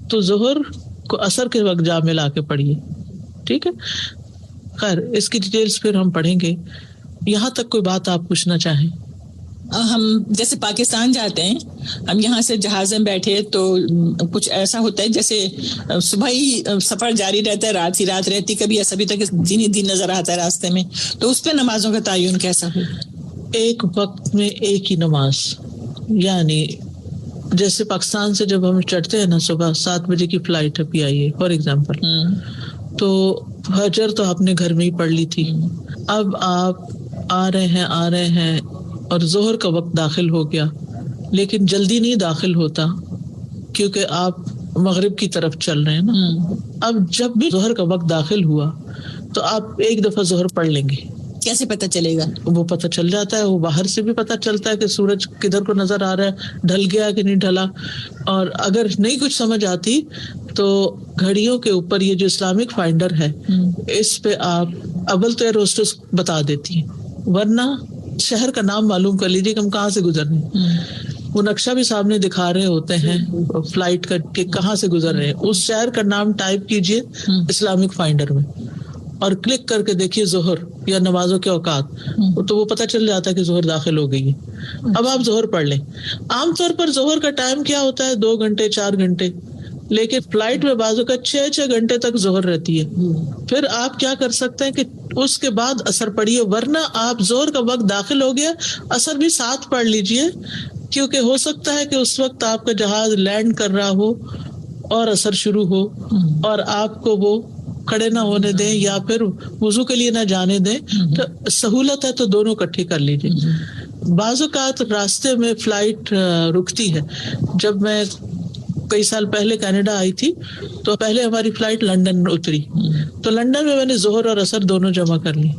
تو ظہر کو عصر کے وقت جا ملا کے پڑھیے, ٹھیک ہے. خیر اس کی ڈیٹیلز پھر ہم پڑھیں گے. یہاں تک کوئی بات آپ پوچھنا چاہیں؟ ہم جیسے پاکستان جاتے ہیں, ہم یہاں سے جہاز میں بیٹھے تو کچھ ایسا ہوتا ہے جیسے صبح ہی سفر جاری رہتا ہے, رات ہی رات رہتی, کبھی ایسا بھی تک دن ہی دن نظر آتا ہے راستے میں, تو اس پہ نمازوں کا تعین کیسا ہو؟ ایک وقت میں ایک ہی نماز, یعنی جیسے پاکستان سے جب ہم چڑھتے ہیں نا صبح 7 بجے کی فلائٹ ہے PIA فار ایگزامپل, تو فجر تو آپ نے گھر میں ہی پڑھ لی تھی. اب آپ آ رہے ہیں اور ظہر کا وقت داخل ہو گیا, لیکن جلدی نہیں داخل ہوتا کیونکہ آپ مغرب کی طرف چل رہے ہیں نا. اب جب بھی ظہر کا وقت داخل ہوا تو آپ ایک دفعہ ظہر پڑھ لیں گے. کیسے پتہ چلے گا؟ وہ پتہ چل جاتا ہے, وہ باہر سے بھی پتہ چلتا ہے کہ سورج کدھر کو نظر آ رہا ہے, ڈھل گیا کہ نہیں ڈھلا. اور اگر نہیں کچھ سمجھ آتی تو گھڑیوں کے اوپر یہ جو اسلامک فائنڈر ہے اس پہ آپ اول تو ایئر ہوسٹس بتا دیتی ہیں, ورنہ شہر کا نام معلوم کر لیجیے کہ ہم کہاں سے گزرنے. وہ نقشہ بھی سامنے دکھا رہے ہوتے ہیں فلائٹ کا کہ کہاں سے گزر رہے ہیں. اس شہر کا نام ٹائپ کیجیے اسلامک فائنڈر میں اور کلک کر کے دیکھیے ظہر یا نمازوں کے اوقات, تو وہ پتہ چل جاتا ہے کہ ظہر داخل ہو گئی ہے. اب آپ ظہر پڑھ لیں. عام طور پر ظہر کا ٹائم کیا ہوتا ہے 2 گھنٹے 4 گھنٹے, لیکن فلائٹ میں بعض اوقات 6 گھنٹے تک ظہر رہتی ہے. پھر آپ کیا کر سکتے ہیں کہ اس کے بعد عصر پڑھیے, ورنہ آپ ظہر کا وقت داخل ہو گیا عصر بھی ساتھ پڑھ لیجئے, کیونکہ ہو سکتا ہے کہ اس وقت آپ کا جہاز لینڈ کر رہا ہو اور عصر شروع ہو اور آپ کو وہ کھڑے نہ ہونے دیں یا پھر وضو کے لیے نہ جانے دیں. تو سہولت ہے تو دونوں اکٹھی کر لیجیے. بعض اوقات راستے میں فلائٹ رکتی ہے. جب میں کئی سال پہلے کینیڈا آئی تھی تو پہلے ہماری فلائٹ لندن اتری, تو لندن میں نے ظہر اور عصر دونوں جمع کر لی.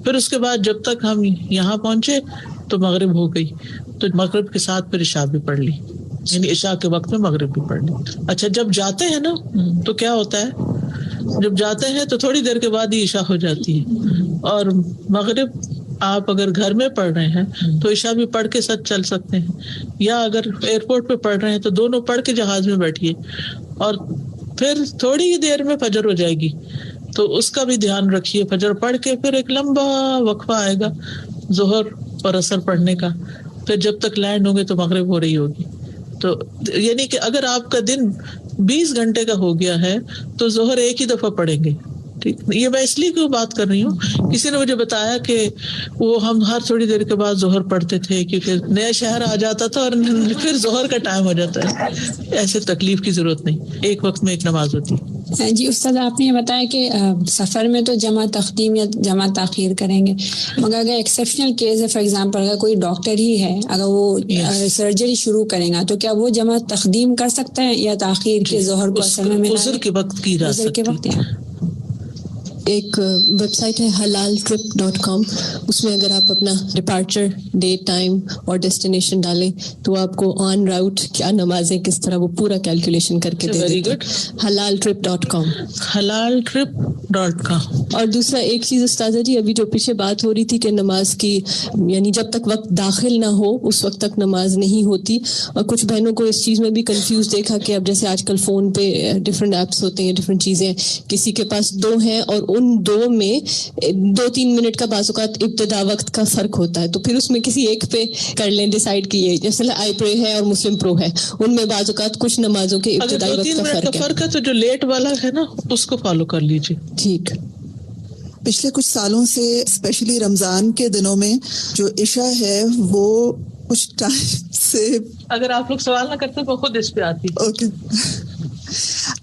پھر اس کے بعد جب تک ہم یہاں پہنچے تو مغرب ہو گئی, تو مغرب کے ساتھ پھر عشاء بھی پڑھ لی, یعنی عشاء کے وقت میں مغرب بھی پڑھ لی. اچھا جب جاتے ہیں نا تو کیا ہوتا ہے, جب جاتے ہیں تو تھوڑی دیر کے بعد ہی عشاء ہو جاتی ہے اور مغرب آپ اگر گھر میں پڑھ رہے ہیں تو عشاء بھی پڑھ کے ساتھ چل سکتے ہیں، یا اگر ایئرپورٹ پہ پڑھ رہے ہیں تو دونوں پڑھ کے جہاز میں بیٹھیے، اور پھر تھوڑی ہی دیر میں فجر ہو جائے گی تو اس کا بھی دھیان رکھیے. فجر پڑھ کے پھر ایک لمبا وقفہ آئے گا ظہر اور عصر پڑھنے کا، پھر جب تک لینڈ ہوں گے تو مغرب ہو رہی ہوگی. تو یعنی کہ اگر آپ کا دن 20 گھنٹے کا ہو گیا ہے تو ظہر ایک ہی دفعہ پڑھیں گے. ٹھیک، یہ میں اس لیے کیوں بات کر رہی ہوں، کسی نے مجھے بتایا کہ وہ ہم ہر تھوڑی دیر کے بعد ظہر پڑھتے تھے کیونکہ نیا شہر آ جاتا تھا اور پھر ظہر کا ٹائم ہو جاتا ہے. ایسے تکلیف کی ضرورت نہیں، ایک وقت میں ایک نماز ہوتی ہے. جی استاد، آپ نے یہ بتایا کہ سفر میں تو جمع تقدیم یا جمع تاخیر کریں گے، مگر اگر ایکسیپشنل کیس ہے، فار ایگزامپل اگر کوئی ڈاکٹر ہی ہے، اگر وہ سرجری شروع کریں گا تو کیا وہ جمع تقدیم کر سکتا ہے یا تاخیر کے ظہر کو اصل میں ملا عذر کے وقت کی جا سکتی ہے. ایک ویب سائٹ ہے halaltrip.com، اس میں اگر آپ اپنا ڈپارچر ڈیٹ ٹائم اور ڈیسٹینیشن ڈالیں تو آپ کو آن راؤٹ کیا نمازیں کس طرح وہ پورا کیلکولیشن کر کے دے دیتے ہیں. halaltrip.com. halaltrip.com. اور دوسرا ایک چیز استاذہ جی، ابھی جو پیچھے بات ہو رہی تھی کہ نماز کی یعنی جب تک وقت داخل نہ ہو اس وقت تک نماز نہیں ہوتی، اور کچھ بہنوں کو اس چیز میں بھی کنفیوز دیکھا کہ اب جیسے آج کل فون پہ ڈفرینٹ ایپس ہوتے ہیں، ڈفرینٹ چیزیں، کسی کے پاس 2 ہیں اور ان 2 میں 2-3 منٹ کا بعض اوقات ابتدا وقت کا فرق ہوتا ہے، تو پھر اس میں کسی ایک پہ کر لیں ڈیسائیڈ کیے، جیسے آئی پرے ہے اور مسلم پرو ہے، ان میں بعض اوقات کچھ نمازوں کے ابتدائی وقت کا فرق ہے تو جو لیٹ والا ہے نا اس کو فالو کر لیجیے. ٹھیک. پچھلے کچھ سالوں سے اسپیشلی رمضان کے دنوں میں جو عشاء ہے وہ کچھ ٹائم سے، اگر آپ لوگ سوال نہ کرتے تو خود اس پہ آتی. اوکے.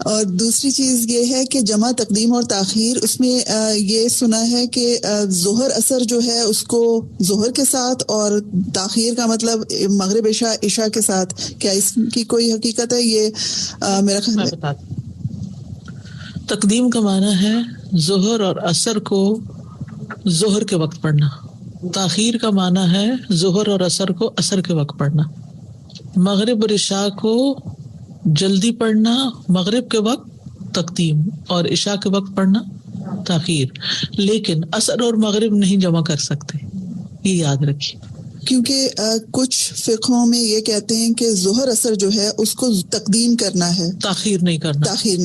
اور دوسری چیز یہ ہے کہ جمع تقدیم اور تاخیر، اس میں یہ سنا ہے کہ ظہر اثر جو ہے اس کو ظہر کے ساتھ اور تاخیر کا مطلب مغرب عشاء کے ساتھ، کیا اس کی کوئی حقیقت ہے؟ یہ میرا خیال ہے. بتا دوں، تقدیم کا معنی ہے ظہر اور عصر کو ظہر کے وقت پڑھنا، تاخیر کا معنی ہے ظہر اور عصر کو عصر کے وقت پڑھنا. مغرب اور عشاء کو جلدی پڑھنا مغرب کے وقت تقدیم اور عشاء کے وقت پڑھنا تاخیر. لیکن عصر اور مغرب نہیں جمع کر سکتے، یہ یاد رکھیے. کیونکہ کچھ فقہوں میں یہ کہتے ہیں کہ ظہر اثر جو ہے اس کو تقدیم کرنا ہے، تاخیر نہیں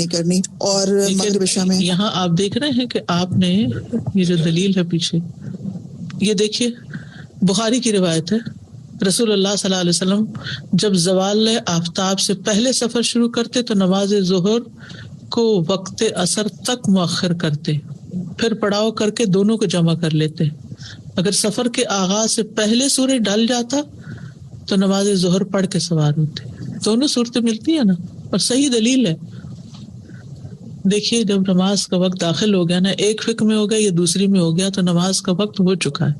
کرنی. اور مغرب عشاء میں یہاں آپ دیکھ رہے ہیں کہ آپ نے یہ جو دلیل ہے پیچھے، یہ دیکھیے بخاری کی روایت ہے، رسول اللہ صلی اللہ علیہ وسلم جب زوال آفتاب سے پہلے سفر شروع کرتے تو نماز ظہر کو وقت عصر تک مؤخر کرتے، پھر پڑاؤ کر کے دونوں کو جمع کر لیتے. اگر سفر کے آغاز سے پہلے سورج ڈل جاتا تو نماز ظہر پڑھ کے سوار ہوتے. دونوں صورتیں ملتی ہیں نا، اور صحیح دلیل ہے. دیکھیے جب نماز کا وقت داخل ہو گیا نا، ایک فقہ میں ہو گیا یا دوسری میں ہو گیا تو نماز کا وقت ہو چکا ہے،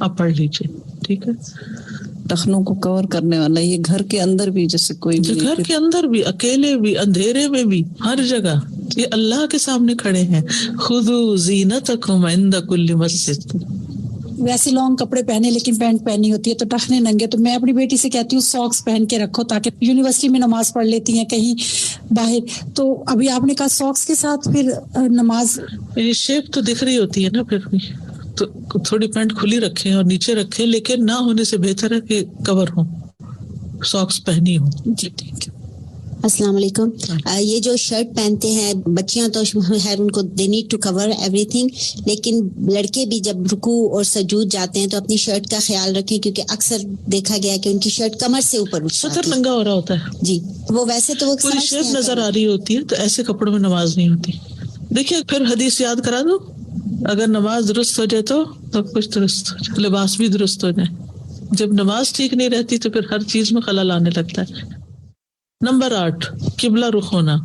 آپ پڑھ لیجیے. ٹھیک ہے. ٹخنوں کو کور کرنے والا، یہ گھر کے اندر بھی، جیسے کوئی بھی گھر کے اندر بھی، اکیلے بھی، اندھیرے میں بھی، ہر جگہ یہ اللہ کے سامنے کھڑے ہیں. خذوا زینتکم عند کل مسجد. ویسے لانگ کپڑے پہنے لیکن پینٹ پہنی ہوتی ہے تو ٹخنے ننگے، تو میں اپنی بیٹی سے کہتی ہوں ساکس پہن کے رکھو تاکہ یونیورسٹی میں نماز پڑھ لیتی ہیں کہیں باہر. تو ابھی آپ نے کہا ساکس کے ساتھ پھر نماز، یہ شیپ تو دکھ رہی ہوتی ہے نا، پھر بھی تو تھوڑی پینٹ کھلی رکھیں اور نیچے رکھیں، لیکن نہ ہونے سے بہتر ہے کہ کور ہو، ساکس پہنی ہو. جی ٹھیک ہے. السلام علیکم. یہ جو شرٹ پہنتے ہیں بچیاں تو ہے ان کو دے نیڈ ٹو کور ایوری تھنگ، لیکن لڑکے بھی جب رکوع اور سجود جاتے ہیں تو اپنی شرٹ کا خیال رکھیں، کیونکہ اکثر دیکھا گیا کہ ان کی شرٹ کمر سے اوپر سطر ننگا ہو رہا ہوتا ہے. جی وہ ویسے تو وہ پوری شیپ نظر آ رہی ہوتی ہے، تو ایسے کپڑوں میں نماز نہیں ہوتی. دیکھیے پھر حدیث یاد کرا دو، اگر نماز درست ہو جائے تو سب کچھ درست ہو جائے، لباس بھی درست ہو جائے. جب نماز ٹھیک نہیں رہتی تو پھر ہر چیز میں خلل آنے لگتا ہے. نمبر 8، قبلہ رخ ہونا.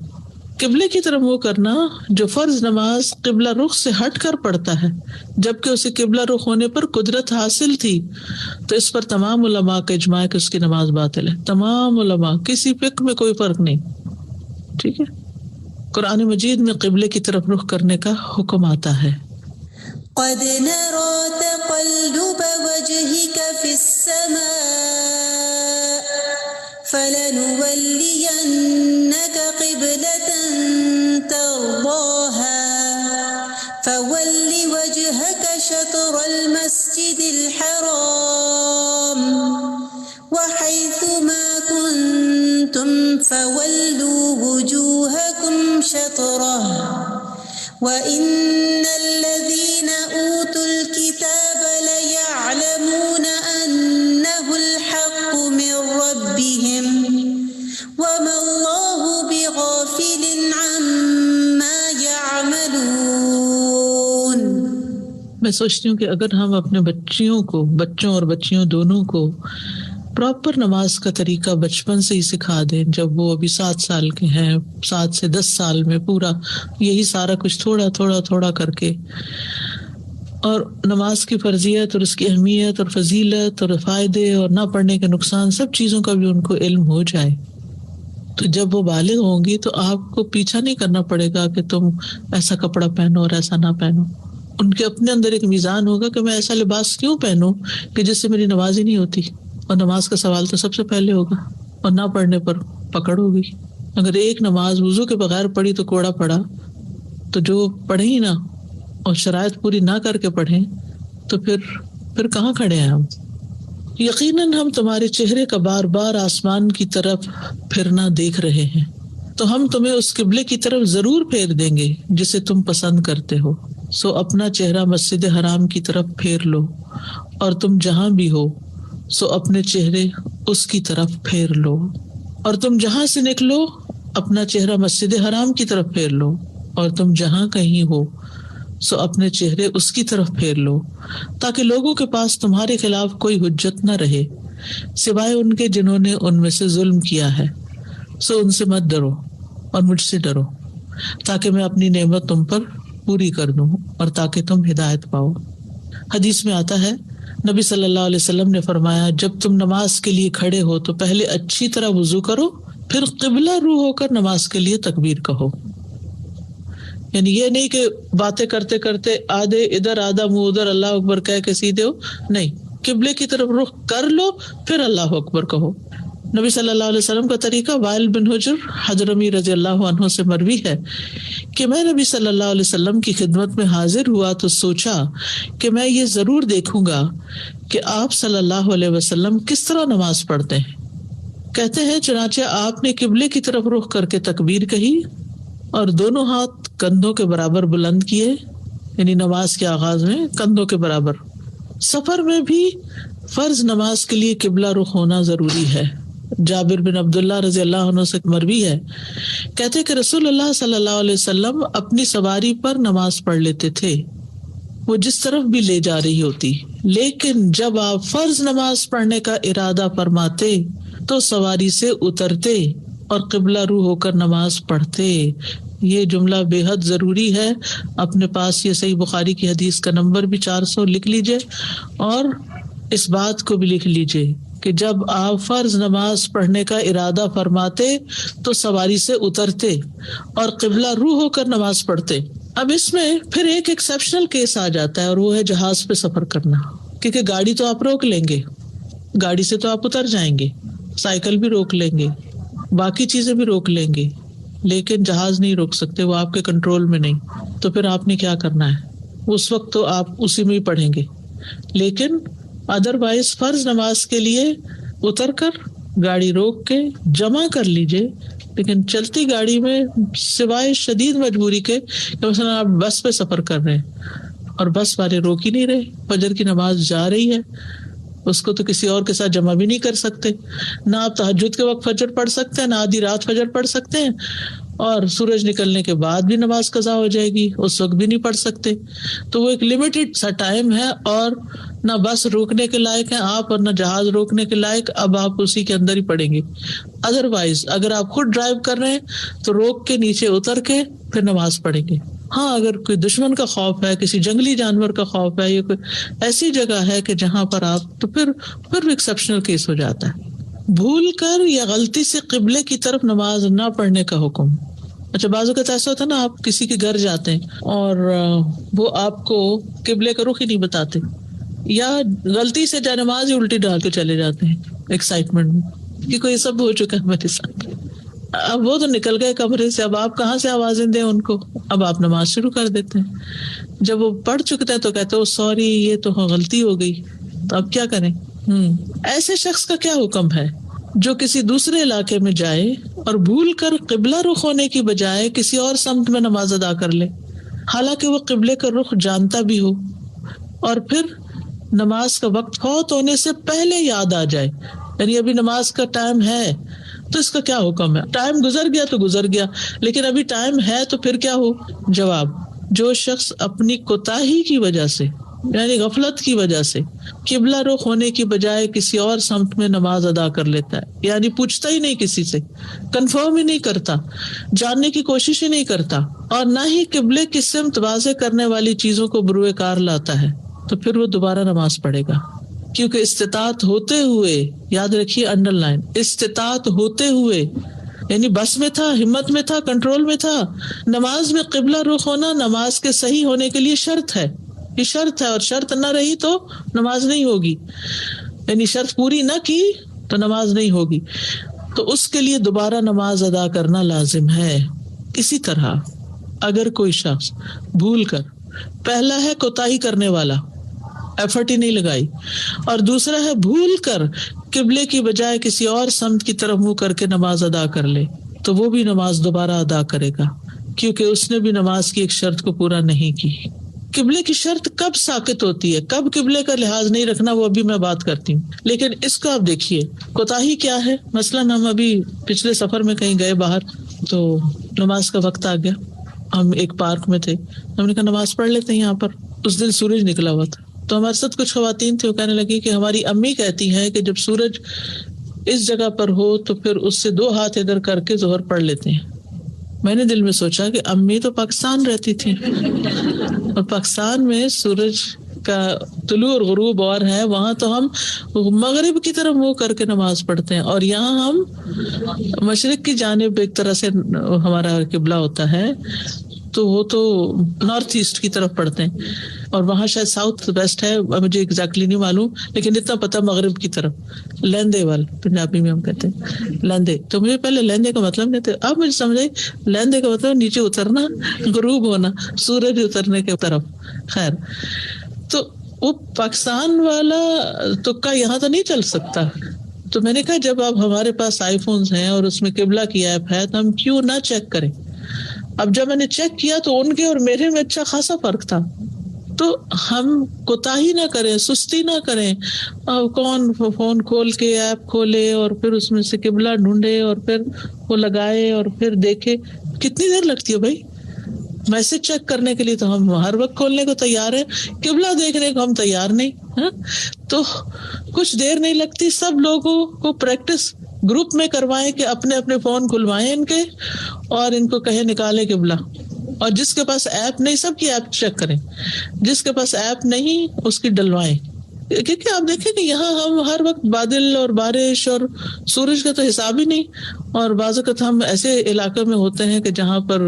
قبلے کی طرف منہ کرنا جو فرض نماز قبلہ رخ سے ہٹ کر پڑتا ہے جبکہ اسے قبلہ رخ ہونے پر قدرت حاصل تھی، تو اس پر تمام علماء کا اجماع ہے کہ اس کی نماز باطل ہے. تمام علماء، کسی فقہ میں کوئی فرق نہیں. ٹھیک ہے. قرآن مجید میں قبلے کی طرف رخ کرنے کا حکم آتا ہے. قد نرى تقلب وجهك في السماء فلنولينك قبلة ترضاها فول وجهك شطر المسجد الحرام وحيث ما كنتم فولوا وجوهكم شطره وإن الذين أوتوا الكتاب ليعلمون أنه الحق من ربهم وما الله بغافل عما يعملون. میں سوچتی ہوں کہ اگر ہم اپنے بچوں اور بچیوں دونوں کو پراپر نماز کا طریقہ بچپن سے ہی سکھا دیں، جب وہ ابھی 7 سال کے ہیں، 7 سے 10 سال میں پورا یہی سارا کچھ تھوڑا تھوڑا تھوڑا کر کے، اور نماز کی فرضیت اور اس کی اہمیت اور فضیلت اور فائدے اور نہ پڑھنے کے نقصان سب چیزوں کا بھی ان کو علم ہو جائے، تو جب وہ بالغ ہوں گی تو آپ کو پیچھا نہیں کرنا پڑے گا کہ تم ایسا کپڑا پہنو اور ایسا نہ پہنو. ان کے اپنے اندر ایک میزان ہوگا کہ میں ایسا لباس کیوں پہنوں کہ جس سے میری نماز ہی نہیں ہوتی، اور نماز کا سوال تو سب سے پہلے ہوگا، اور نہ پڑھنے پر پکڑ ہوگی. اگر ایک نماز وضو کے بغیر پڑھی تو کوڑا پڑا، تو جو پڑھیں ہی نہ اور شرائط پوری نہ کر کے پڑھیں تو پھر کہاں کھڑے ہیں ہم. یقیناً ہم تمہارے چہرے کا بار بار آسمان کی طرف پھرنا دیکھ رہے ہیں، تو ہم تمہیں اس قبلے کی طرف ضرور پھیر دیں گے جسے تم پسند کرتے ہو، سو اپنا چہرہ مسجد حرام کی طرف پھیر لو، اور تم جہاں بھی ہو سو اپنے چہرے اس کی طرف پھیر لو، اور تم جہاں سے نکلو اپنا چہرہ مسجد حرام کی طرف پھیر لو، اور تم جہاں کہیں ہو سو اپنے چہرے اس کی طرف پھیر لو، تاکہ لوگوں کے پاس تمہارے خلاف کوئی حجت نہ رہے سوائے ان کے جنہوں نے ان میں سے ظلم کیا ہے، سو ان سے مت ڈرو اور مجھ سے ڈرو، تاکہ میں اپنی نعمت تم پر پوری کر دوں اور تاکہ تم ہدایت پاؤ. حدیث میں آتا ہے نبی صلی اللہ علیہ وسلم نے فرمایا، جب تم نماز کے لیے کھڑے ہو تو پہلے اچھی طرح وضو کرو، پھر قبلہ رو ہو کر نماز کے لیے تکبیر کہو. یعنی یہ نہیں کہ باتیں کرتے کرتے آدھے ادھر آدھا منہ ادھر اللہ اکبر کہہ کے سیدھے ہو، نہیں، قبلے کی طرف رخ کر لو پھر اللہ اکبر کہو. نبی صلی اللہ علیہ وسلم کا طریقہ وائل بن حجر حضرمی رضی اللہ عنہ سے مروی ہے کہ میں نبی صلی اللہ علیہ وسلم کی خدمت میں حاضر ہوا تو سوچا کہ میں یہ ضرور دیکھوں گا کہ آپ صلی اللہ علیہ وسلم کس طرح نماز پڑھتے ہیں. کہتے ہیں چنانچہ آپ نے قبلے کی طرف رخ کر کے تکبیر کہی اور دونوں ہاتھ کندھوں کے برابر بلند کیے، یعنی نماز کے آغاز میں کندھوں کے برابر. سفر میں بھی فرض نماز کے لیے قبلہ رخ ہونا ضروری ہے. جابر بن عبداللہ رضی اللہ عنہ سے مروی ہے، کہتے کہ رسول اللہ صلی اللہ علیہ وسلم اپنی سواری پر نماز پڑھ لیتے تھے، وہ جس طرف بھی لے جا رہی ہوتی، لیکن جب آپ فرض نماز پڑھنے کا ارادہ فرماتے تو سواری سے اترتے اور قبلہ رو ہو کر نماز پڑھتے. یہ جملہ بے حد ضروری ہے. اپنے پاس یہ صحیح بخاری کی حدیث کا نمبر بھی 400 لکھ لیجئے، اور اس بات کو بھی لکھ لیجئے کہ جب آپ فرض نماز پڑھنے کا ارادہ فرماتے تو سواری سے اترتے اور قبلہ رو ہو کر نماز پڑھتے. اب اس میں پھر ایک ایکسیپشنل کیس آ جاتا ہے، اور وہ ہے جہاز پہ سفر کرنا، کیونکہ گاڑی تو آپ روک لیں گے، گاڑی سے تو آپ اتر جائیں گے، سائیکل بھی روک لیں گے، باقی چیزیں بھی روک لیں گے، لیکن جہاز نہیں روک سکتے، وہ آپ کے کنٹرول میں نہیں. تو پھر آپ نے کیا کرنا ہے؟ اس وقت تو آپ اسی میں ہی پڑھیں گے، لیکن ادروائز فرض نماز کے لیے اتر کر گاڑی روک کے جمع کر لیجئے. لیکن چلتی گاڑی میں سوائے شدید مجبوری کے کہ مثلا آپ بس پہ سفر کر رہے ہیں اور بس والے روک ہی نہیں رہے، فجر کی نماز جا رہی ہے، اس کو تو کسی اور کے ساتھ جمع بھی نہیں کر سکتے، نہ آپ تہجد کے وقت فجر پڑھ سکتے ہیں، نہ آدھی رات فجر پڑھ سکتے ہیں، اور سورج نکلنے کے بعد بھی نماز قضا ہو جائے گی، اس وقت بھی نہیں پڑھ سکتے. تو وہ ایک لمیٹڈ سا ٹائم ہے، اور نہ بس روکنے کے لائق ہے آپ اور نہ جہاز روکنے کے لائق. اب آپ اسی کے اندر ہی پڑھیں گے. ادروائز اگر آپ خود ڈرائیو کر رہے ہیں تو روک کے نیچے اتر کے پھر نماز پڑھیں گے. ہاں اگر کوئی دشمن کا خوف ہے، کسی جنگلی جانور کا خوف ہے، یا کوئی ایسی جگہ ہے کہ جہاں پر آپ، تو پھر ایکسیپشنل کیس ہو جاتا ہے. بھول کر یا غلطی سے قبلے کی طرف نماز نہ پڑھنے کا حکم. اچھا، بعض اوقات ایسا ہوتا ہے نا، آپ کسی کے گھر جاتے ہیں اور وہ آپ کو قبلے کا رخ ہی نہیں بتاتے، یا غلطی سے جا نماز ہی الٹی ڈال کے چلے جاتے ہیں ایکسائٹمنٹ میں، کہ کوئی سب ہو چکا ہے میرے ساتھ. اب وہ تو نکل گئے کمرے سے، اب آپ کہاں سے آوازیں دیں ان کو؟ اب آپ نماز شروع کر دیتے ہیں. جب وہ پڑھ چکتے ہیں تو کہتے ہو سوری یہ تو غلطی ہو گئی. تو اب کیا کریں؟ ایسے شخص کا کیا حکم ہے جو کسی دوسرے علاقے میں جائے اور بھول کر قبلہ رخ ہونے کی بجائے کسی اور سمت میں نماز ادا کر لے، حالانکہ وہ قبلے کا رخ جانتا بھی ہو، اور پھر نماز کا وقت فوت ہونے سے پہلے یاد آ جائے، یعنی ابھی نماز کا ٹائم ہے تو اس کا کیا حکم ہے؟ ٹائم گزر گیا تو گزر گیا، لیکن ابھی ٹائم ہے تو پھر کیا ہو؟ جواب: جو شخص اپنی کوتاہی کی وجہ سے یعنی غفلت کی وجہ سے قبلہ رخ ہونے کی بجائے کسی اور سمت میں نماز ادا کر لیتا ہے، یعنی پوچھتا ہی نہیں کسی سے، کنفرم ہی نہیں کرتا، جاننے کی کوشش ہی نہیں کرتا، اور نہ ہی قبلے کی سمت واضح کرنے والی چیزوں کو بروئے کار لاتا ہے، تو پھر وہ دوبارہ نماز پڑھے گا. کیونکہ استطاعت ہوتے ہوئے، یاد رکھیے انڈر لائن، استطاعت ہوتے ہوئے یعنی بس میں تھا، ہمت میں تھا، کنٹرول میں تھا. نماز میں قبلہ رخ ہونا نماز کے صحیح ہونے کے لیے شرط ہے، یہ شرط ہے، اور شرط نہ رہی تو نماز نہیں ہوگی، یعنی شرط پوری نہ کی تو نماز نہیں ہوگی، تو اس کے لیے دوبارہ نماز ادا کرنا لازم ہے. اسی طرح اگر کوئی شخص بھول کر، پہلا ہے کوتاہی کرنے والا، ایفرٹ ہی نہیں لگائی، اور دوسرا ہے بھول کر قبلے کی بجائے کسی اور سمت کی طرف منہ کر کے نماز ادا کر لے، تو وہ بھی نماز دوبارہ ادا کرے گا، کیونکہ اس نے بھی نماز کی ایک شرط کو پورا نہیں کی. قبلے کی شرط کب ساقط ہوتی ہے، کب قبلے کا لحاظ نہیں رکھنا، وہ ابھی میں بات کرتی ہوں، لیکن اس کو آپ دیکھیے کوتاہی کیا ہے. مثلاً ہم ابھی پچھلے سفر میں کہیں گئے باہر، تو نماز کا وقت آ گیا، ہم ایک پارک میں تھے، ہم نے کہا نماز پڑھ لیتے ہیں یہاں پر. اس دن سورج نکلا ہوا تھا، تو ہمارے ساتھ کچھ خواتین تھیں، وہ کہنے لگی کہ ہماری امی کہتی ہیں کہ جب سورج اس جگہ پر ہو تو پھر اس سے 2 ہاتھ ادھر کر کے ظہر پڑھ لیتے ہیں. میں نے دل میں سوچا کہ امی تو پاکستان رہتی تھی، اور پاکستان میں سورج کا طلوع اور غروب اور ہے، وہاں تو ہم مغرب کی طرف منہ کر کے نماز پڑھتے ہیں، اور یہاں ہم مشرق کی جانب ایک طرح سے ہمارا قبلہ ہوتا ہے، تو وہ تو نارتھ ایسٹ کی طرف پڑھتے ہیں، اور وہاں شاید ساؤتھ ویسٹ ہے، مجھے ایگزیکٹلی نہیں معلوم، لیکن اتنا پتہ مغرب کی طرف، لیندے وال پنجابی میں ہم کہتے ہیں لیندے. تو مجھے پہلے لیندے کا مطلب نہیں تھا، اب مجھے سمجھے لیندے کا مطلب نیچے اترنا، غروب ہونا، سورج اترنے کے طرف. خیر، تو وہ پاکستان والا تکا یہاں تو نہیں چل سکتا. تو میں نے کہا جب اب ہمارے پاس آئی فونز ہیں اور اس میں قبلہ کی ایپ ہے تو ہم کیوں نہ چیک کریں. اب جب میں نے چیک کیا تو ان کے اور میرے میں اچھا خاصا فرق تھا. تو ہم کوتاہی نہ کریں، سستی نہ کریں. کون فون کھول کے ایپ کھولے اور پھر اس میں سے قبلہ ڈھونڈے اور پھر وہ لگائے اور پھر دیکھے، کتنی دیر لگتی ہے بھائی. میسج چیک کرنے کے لیے تو ہم ہر وقت کھولنے کو تیار ہیں، قبلہ دیکھنے کو ہم تیار نہیں. تو کچھ دیر نہیں لگتی. سب لوگوں کو پریکٹس گروپ میں کروائیں کہ اپنے اپنے فون کھلوائیں ان کے، اور ان کو کہیں نکالے قبلہ. اور جس کے پاس ایپ نہیں، سب کی ایپ چیک کریں، جس کے پاس ایپ نہیں اس کی ڈلوائیں. کیونکہ آپ دیکھیں کہ یہاں ہم ہر وقت بادل اور بارش اور سورج کا تو حساب ہی نہیں، اور بعض اوقات ہم ایسے علاقے میں ہوتے ہیں کہ جہاں پر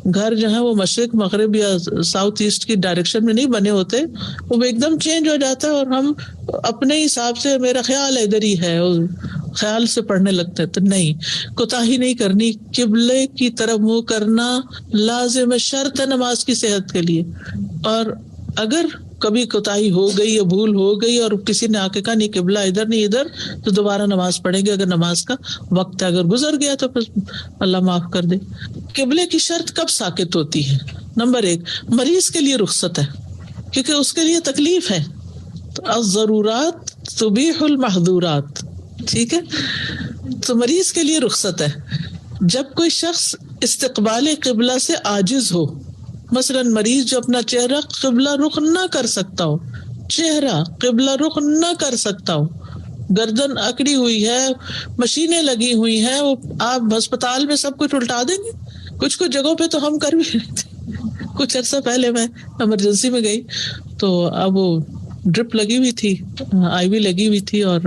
گھر جو ہے وہ مشرق مغرب یا ساؤتھ ایسٹ کی ڈائریکشن میں نہیں بنے ہوتے، وہ ایک دم چینج ہو جاتا ہے، اور ہم اپنے حساب سے میرا خیال ہے ادھر ہی ہے، خیال سے پڑھنے لگتے ہیں. تو نہیں، کوتاہی نہیں کرنی، قبلے کی طرف منہ کرنا لازم شرط ہے نماز کی صحت کے لیے. اور اگر کبھی کوتاہی ہو گئی یا بھول ہو گئی اور کسی نے آ کے کہا نہیں قبلہ ادھر نہیں ادھر، تو دوبارہ نماز پڑھیں گے اگر نماز کا وقت ہے. اگر گزر گیا تو پھر اللہ معاف کر دے. قبلے کی شرط کب ساقط ہوتی ہے؟ نمبر 1، مریض کے لیے رخصت ہے، کیونکہ اس کے لیے تکلیف ہے. تو الضرورات تبیح المحظورات، ٹھیک ہے، تو مریض کے لیے رخصت ہے. جب کوئی شخص استقبال قبلہ سے عاجز ہو، مثلا مریض جو اپنا چہرہ قبلہ رخ نہ کر سکتا ہو، چہرہ قبلہ رخ نہ کر سکتا ہو، گردن اکڑی ہوئی ہے، مشینیں لگی ہوئی ہیں، وہ آپ ہسپتال میں سب کچھ الٹا دیں گے. کچھ جگہوں پہ تو ہم کر بھی رہے تھے. کچھ عرصہ پہلے میں ایمرجنسی میں گئی تو اب وہ ڈرپ لگی ہوئی تھی، آئی وی لگی ہوئی تھی، اور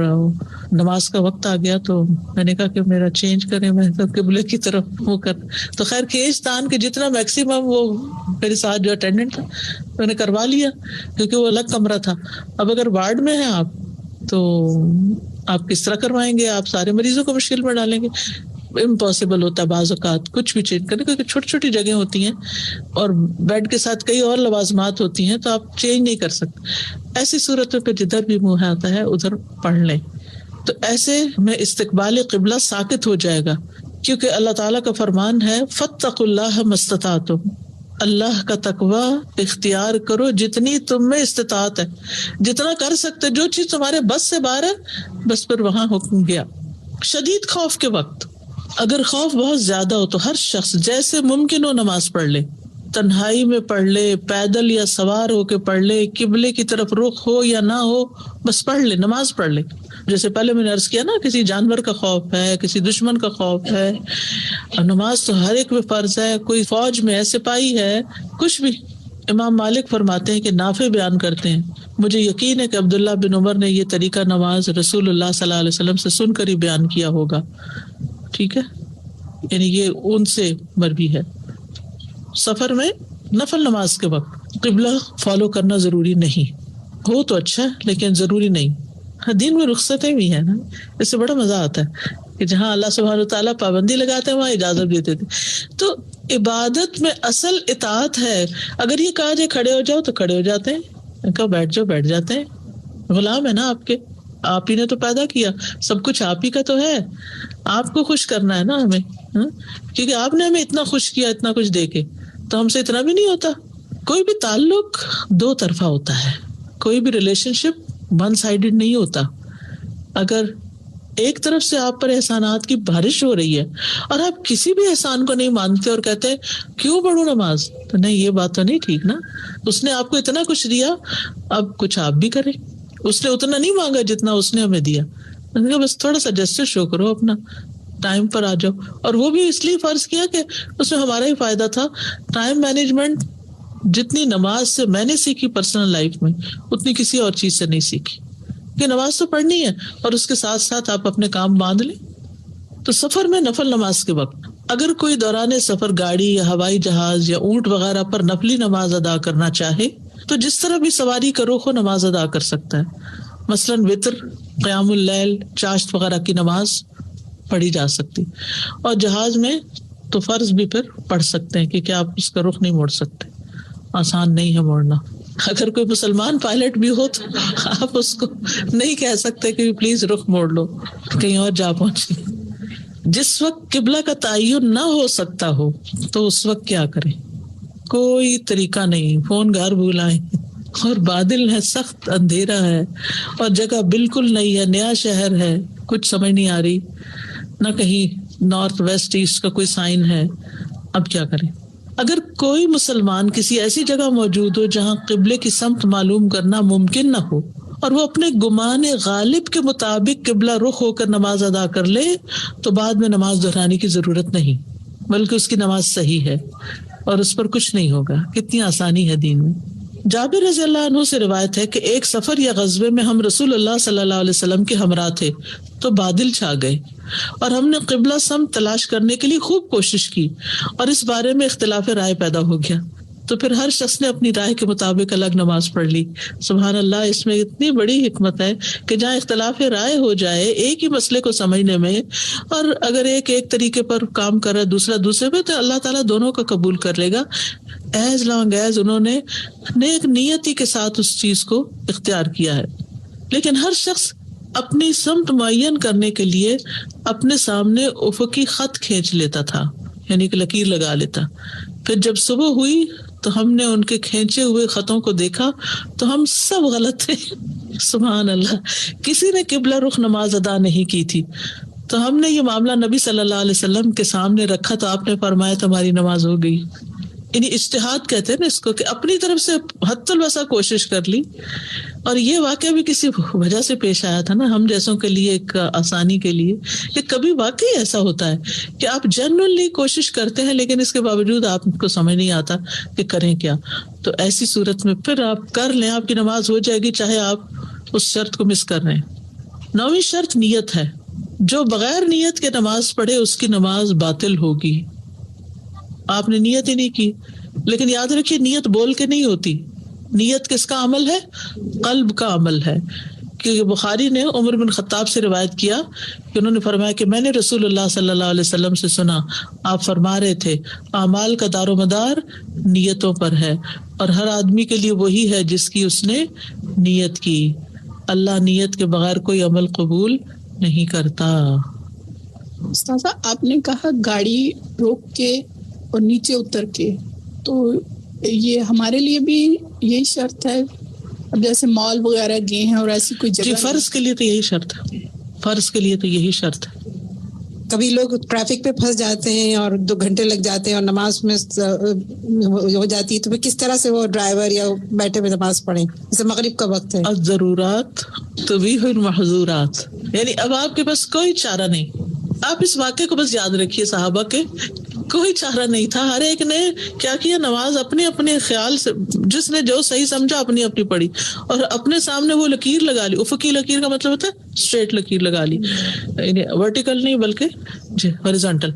نماز کا وقت آ گیا تو میں نے کہا کہ میرا چینج کریں، میں قبلے کی طرف وہ کر. تو خیر کھینچ تان کے جتنا میکسیمم وہ میرے ساتھ جو اٹینڈنٹ تھا میں نے کروا لیا، کیونکہ وہ الگ کمرہ تھا. اب اگر وارڈ میں ہیں آپ تو آپ کس طرح کروائیں گے؟ آپ سارے مریضوں کو مشکل میں ڈالیں گے. امپاسبل ہوتا ہے بعض اوقات کچھ بھی چینج کرنے، کیونکہ چھوٹی چھوٹی جگہ ہوتی ہیں اور بیڈ کے ساتھ کئی اور لوازمات ہوتی ہیں تو آپ چینج نہیں کر سکتے. ایسی صورت میں جدھر بھی منہ آتا ہے ادھر پڑھ لیں. تو ایسے میں استقبال قبلہ ساکت ہو جائے گا، کیونکہ اللہ تعالیٰ کا فرمان ہے فاتقوا اللہ ما استطعتم، اللہ کا تقوی اختیار کرو جتنی تم میں استطاعت ہے، جتنا کر سکتے، جو چیز تمہارے بس سے باہر ہے بس پھر وہاں حکم گیا. شدید خوف کے وقت اگر خوف بہت زیادہ ہو تو ہر شخص جیسے ممکن ہو نماز پڑھ لے، تنہائی میں پڑھ لے، پیدل یا سوار ہو کے پڑھ لے، قبلے کی طرف رخ ہو یا نہ ہو، بس پڑھ لے، نماز پڑھ لے. جیسے پہلے میں نے عرض کیا نا، کسی جانور کا خوف ہے، کسی دشمن کا خوف ہے، اور نماز تو ہر ایک میں فرض ہے. کوئی فوج میں ہے، سپاہی ہے، کچھ بھی. امام مالک فرماتے ہیں کہ نافع بیان کرتے ہیں مجھے یقین ہے کہ عبداللہ بن عمر نے یہ طریقہ نماز رسول اللہ صلی اللہ علیہ وسلم سے سن کر ہی بیان کیا ہوگا. ٹھیک ہے، یعنی یہ ان سے مروی ہے. سفر میں نفل نماز کے وقت قبلہ فالو کرنا ضروری نہیں ہو تو اچھا ہے، لیکن ضروری نہیں. دین میں رخصتیں بھی ہیں نا، اس سے بڑا مزہ آتا ہے کہ جہاں اللہ سبحانہ وتعالیٰ پابندی لگاتے ہیں وہاں اجازت دیتے تھے. تو عبادت میں اصل اطاعت ہے. اگر یہ کہا جائے کھڑے ہو جاؤ تو کھڑے ہو جاتے ہیں، کہا بیٹھ جاؤ بیٹھ جاتے ہیں. غلام ہے نا آپ کے، آپ ہی نے تو پیدا کیا، سب کچھ آپ ہی کا تو ہے. آپ کو خوش کرنا ہے نا ہمیں، کیونکہ آپ نے ہمیں اتنا خوش کیا اتنا کچھ دے کے، تو ہم سے اتنا بھی نہیں ہوتا. کوئی بھی تعلق دو طرفہ ہوتا ہے، کوئی بھی ریلیشن شپ ون سائیڈڈ نہیں ہوتا. اگر ایک طرف سے آپ پر احسانات کی بارش ہو رہی ہے اور آپ کسی بھی احسان کو نہیں مانتے اور کہتے ہیں کیوں پڑھوں نماز، تو نہیں، یہ بات تو نہیں ٹھیک نا. اس نے آپ کو اتنا کچھ دیا، اب کچھ آپ بھی کریں. اس نے اتنا نہیں مانگا جتنا اس نے ہمیں دیا، بس تھوڑا سا جسٹس شو کرو، اپنا ٹائم پر آ جاؤ. اور وہ بھی اس لیے فرض کیا کہ اس میں ہمارا ہی فائدہ تھا. ٹائم مینجمنٹ جتنی نماز سے میں نے سیکھی پرسنل لائف میں، اتنی کسی اور چیز سے نہیں سیکھی. کہ نماز تو پڑھنی ہے اور اس کے ساتھ ساتھ آپ اپنے کام باندھ لیں. تو سفر میں نفل نماز کے وقت اگر کوئی دوران سفر گاڑی یا ہوائی جہاز یا اونٹ وغیرہ پر نفلی نماز ادا کرنا چاہے تو جس طرح بھی سواری کا رخ ہو نماز ادا کر سکتا ہے. مثلاً وتر، قیام اللیل، چاشت وغیرہ کی نماز پڑھی جا سکتی. اور جہاز میں تو فرض بھی پھر پڑھ سکتے ہیں کیونکہ آپ اس کا رخ نہیں موڑ سکتے، آسان نہیں ہے موڑنا. اگر کوئی مسلمان پائلٹ بھی ہو تو آپ اس کو نہیں کہہ سکتے کہ پلیز رخ موڑ لو، کہیں اور جا پہنچے. جس وقت قبلہ کا تعین نہ ہو سکتا ہو تو اس وقت کیا کریں؟ کوئی طریقہ نہیں. فون گھر بھولائیں، اور بادل ہے، سخت اندھیرا ہے، اور جگہ بالکل نہیں ہے، نیا شہر ہے، کچھ سمجھ نہیں آ رہی، نہ کہیں نارتھ ویسٹ ایسٹ کا کوئی سائن ہے. اب کیا کریں؟ اگر کوئی مسلمان کسی ایسی جگہ موجود ہو جہاں قبلے کی سمت معلوم کرنا ممکن نہ ہو اور وہ اپنے گمان غالب کے مطابق قبلہ رخ ہو کر نماز ادا کر لے تو بعد میں نماز دہرانے کی ضرورت نہیں، بلکہ اس کی نماز صحیح ہے اور اس پر کچھ نہیں ہوگا. کتنی آسانی ہے دین میں. جابر رضی اللہ عنہ سے روایت ہے کہ ایک سفر یا غزوے میں ہم رسول اللہ صلی اللہ علیہ وسلم کے ہمراہ تھے تو بادل چھا گئے اور ہم نے قبلہ سمت تلاش کرنے کے لیے خوب کوشش کی اور اس بارے میں اختلاف رائے پیدا ہو گیا. تو پھر ہر شخص نے اپنی رائے کے مطابق الگ نماز پڑھ لی. سبحان اللہ، اس میں اتنی بڑی حکمت ہے کہ جہاں اختلاف رائے ہو جائے ایک ہی مسئلے کو سمجھنے میں، اور اگر ایک طریقے پر کام کرے دوسرا دوسرے پہ، تو اللہ تعالیٰ دونوں کا قبول کر لے گا ایز لانگ ایز انہوں نے نیک نیتی کے ساتھ اس چیز کو اختیار کیا ہے. لیکن ہر شخص اپنی سمت معین کرنے کے لیے اپنے سامنے افقی خط کھینچ لیتا تھا، یعنی کہ لکیر لگا لیتا. پھر جب صبح ہوئی تو ہم نے ان کے کھینچے ہوئے خطوں کو دیکھا تو ہم سب غلط تھے. سبحان اللہ، کسی نے قبلہ رخ نماز ادا نہیں کی تھی. تو ہم نے یہ معاملہ نبی صلی اللہ علیہ وسلم کے سامنے رکھا تو آپ نے فرمایا تمہاری نماز ہو گئی. یعنی اجتہاد کہتے ہیں نا اس کو، کہ اپنی طرف سے حد الوسع کوشش کر لی. اور یہ واقعہ بھی کسی وجہ سے پیش آیا تھا نا، ہم جیسوں کے لیے ایک آسانی کے لیے. کہ کبھی واقعی ایسا ہوتا ہے کہ آپ جنرلی کوشش کرتے ہیں لیکن اس کے باوجود آپ کو سمجھ نہیں آتا کہ کریں کیا. تو ایسی صورت میں پھر آپ کر لیں، آپ کی نماز ہو جائے گی چاہے آپ اس شرط کو مس کر رہے ہیں. 9ویں شرط نیت ہے. جو بغیر نیت کے نماز پڑھے اس کی نماز باطل ہوگی. آپ نے نیت ہی نہیں کی. لیکن یاد رکھیے نیت بول کے نہیں ہوتی، نیت کس کا عمل ہے؟ قلب کا عمل ہے. کہ بخاری نے عمر بن خطاب سے روایت کیا کہ انہوں نے فرمایا کہ میں نے رسول اللہ صلی اللہ علیہ وسلم سے سنا، آپ فرما رہے تھے اعمال کا دار و مدار نیتوں پر ہے، اور ہر آدمی کے لیے وہی ہے جس کی اس نے نیت کی، اللہ نیت کے بغیر کوئی عمل قبول نہیں کرتا۔ استاذہ آپ نے کہا گاڑی روک کے اور نیچے اتر کے، تو یہ ہمارے لیے بھی یہی شرط ہے؟ اب جیسے مال وغیرہ گئے ہیں اور ایسی کوئی جگہ، جی فرض کے لیے تو یہی شرط ہے، فرض کے لیے تو یہی شرط ہے۔ کبھی لوگ ٹریفک پہ پھنس جاتے ہیں اور 2 گھنٹے لگ جاتے ہیں اور نماز میں ہو جاتی ہے، تو پھر کس طرح سے وہ ڈرائیور یا بیٹھے ہوئے نماز پڑھیں؟ جیسے مغرب کا وقت ہے۔ الضرورات تبیح المحظورات، یعنی اب آپ کے پاس کوئی چارہ نہیں۔ آپ اس واقعے کو بس یاد رکھیے، صحابہ کے کوئی چارہ نہیں تھا، ہر ایک نے کیا کیا، نماز اپنے اپنے خیال سے، جس نے جو صحیح سمجھا اپنی اپنی پڑھی، اور اپنے سامنے وہ لکیر لگا لی۔ افقی لکیر کا مطلب ہوتا ہے اسٹریٹ لکیر لگا لی، یعنی ورٹیکل نہیں بلکہ جی ہاریزونٹل۔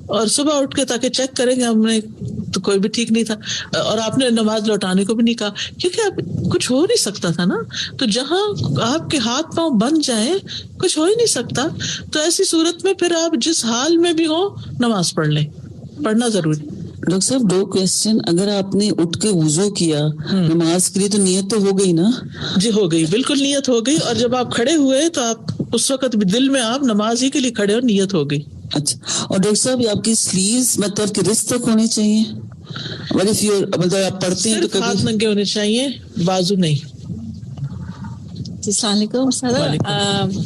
اور صبح اٹھ کے تاکہ چیک کریں گے ہم نے، تو کوئی بھی ٹھیک نہیں تھا، اور آپ نے نماز لوٹانے کو بھی نہیں کہا، کیونکہ اب کچھ ہو نہیں سکتا تھا نا۔ تو جہاں آپ کے ہاتھ پاؤں بن جائیں کچھ ہو ہی نہیں سکتا، تو ایسی صورت میں پھر آپ جس حال میں بھی ہو نماز پڑھ لیں، پڑھنا ضروری۔ ڈاکٹر صاحب 2 کوسچن، اگر آپ نے اٹھ کے وضو کیا نماز کے لیے تو نیت تو ہو گئی نا؟ جی ہو گئی، بالکل نیت ہو گئی، اور جب آپ کھڑے ہوئے تو آپ اس وقت بھی دل میں آپ نماز ہی کے لیے کھڑے ہو، نیت ہو گئی۔ اچھا، اور ڈاکٹر صاحب یہ آپ کی سلیوز مطلب کہ رسٹ تک ہونی چاہیے؟ مطلب آپ پڑھتے ہیں تو صرف ہاتھ ننگے ہونے چاہیے، بازو نہیں۔ السلام علیکم۔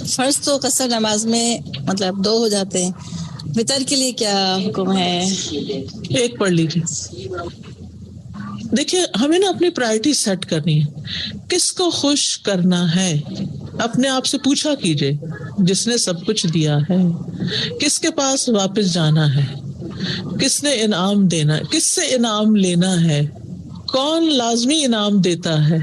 فرض تو قصر نماز میں مطلب 2 ہو جاتے ہیں، وتر کے لیے کیا حکم ہے؟ 1 پڑھ لیجیے۔ دیکھیے ہمیں نا اپنی پرائرٹی سیٹ کرنی ہے، کس کو خوش کرنا ہے اپنے آپ سے پوچھا کیجئے، جس نے سب کچھ دیا ہے، کس کے پاس واپس جانا ہے، کس نے انعام دینا، کس سے انعام لینا ہے، کون لازمی انعام دیتا ہے۔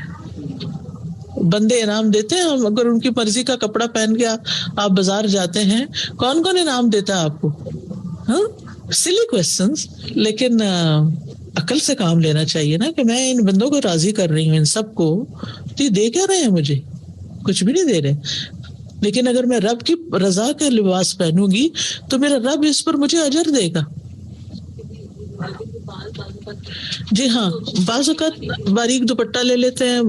بندے انعام دیتے ہیں، ہم اگر ان کی مرضی کا کپڑا پہن کے آپ بازار جاتے ہیں، کون کون انعام دیتا ہے آپ کو؟ سلی کوسچنز، لیکن عقل سے کام لینا چاہیے نا، کہ میں ان بندوں کو راضی کر رہی ہوں، ان سب کو، تو یہ دے کیا رہے ہیں مجھے؟ کچھ بھی نہیں دے رہے، لیکن اگر میں رب کی رضا کا لباس پہنوں گی تو میرا رب اس پر مجھے اجر دے گا۔ جی ہاں، بعض اوقات باریک دوپٹہ لے لیتے ہیں،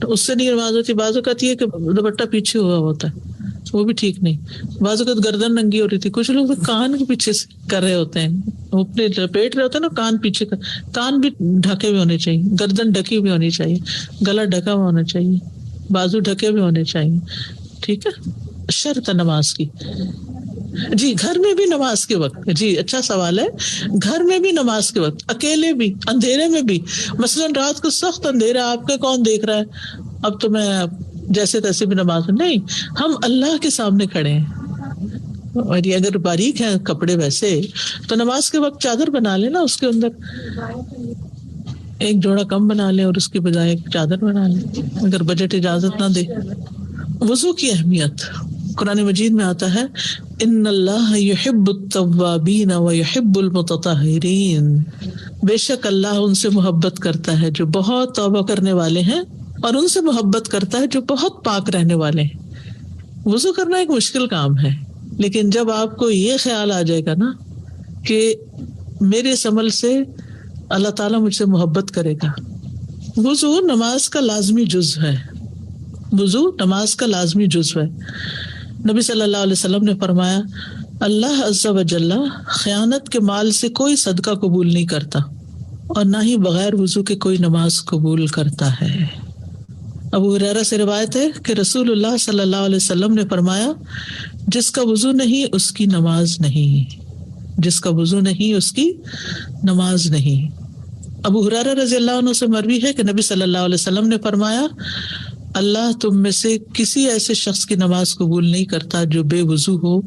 اس سے نہیں نماز ہوتی۔ بعض اوقات یہ کہ دوپٹہ پیچھے ہوا ہوتا ہے، وہ بھی ٹھیک نہیں۔ بعض اوقات گردن ننگی ہو رہی تھی، کچھ لوگ کان کے پیچھے سے کر رہے ہوتے ہیں، وہ اپنے لپیٹ رہے ہوتے ہیں نا، کان پیچھے کا، کان بھی ڈھکے ہوئے ہونے چاہیے، گردن ڈھکی ہوئی ہونی چاہیے، گلا ڈھکا ہوا ہونا چاہیے، بازو ڈھکے ہوئے ہونے چاہیے، ٹھیک ہے، شرط نماز کی۔ جی گھر میں بھی نماز کے وقت، جی اچھا سوال ہے، گھر میں بھی نماز کے وقت، اکیلے بھی، اندھیرے میں بھی، مثلاً رات کو سخت اندھیرا، آپ کے کون دیکھ رہا ہے، اب تو میں جیسے تیسے بھی نماز نہیں، ہم اللہ کے سامنے کھڑے ہیں، اور یہ اگر باریک ہیں کپڑے ویسے تو نماز کے وقت چادر بنا لیں نا، اس کے اندر ایک جوڑا کم بنا لیں اور اس کی بجائے ایک چادر بنا لیں، اگر بجٹ اجازت نہ دے۔ وضو کی اہمیت قرآن مجید میں آتا ہے، ان اللہ یحب التوابین ویحب المتطہرین، بے شک اللہ ان سے محبت کرتا ہے جو بہت توبہ کرنے والے ہیں، اور ان سے محبت کرتا ہے جو بہت پاک رہنے والے ہیں۔ وضو کرنا ایک مشکل کام ہے، لیکن جب آپ کو یہ خیال آ جائے گا نا کہ میرے اس عمل سے اللہ تعالیٰ مجھ سے محبت کرے گا۔ وضو نماز کا لازمی جزو ہے، وضو نماز کا لازمی جزو ہے۔ نبی صلی اللہ علیہ وسلم نے فرمایا، اللہ عز و جل خیانت کے مال سے کوئی صدقہ قبول نہیں کرتا، اور نہ ہی بغیر وضو کے کوئی نماز قبول کرتا ہے۔ ابو ہریرہ سے روایت ہے کہ رسول اللہ صلی اللہ علیہ وسلم نے فرمایا، جس کا وضو نہیں اس کی نماز نہیں، جس کا وضو نہیں اس کی نماز نہیں۔ ابو ہریرہ رضی اللہ عنہ سے مروی ہے کہ نبی صلی اللہ علیہ وسلم نے فرمایا، اللہ تم میں سے کسی ایسے شخص کی نماز قبول نہیں کرتا جو بے وضو ہو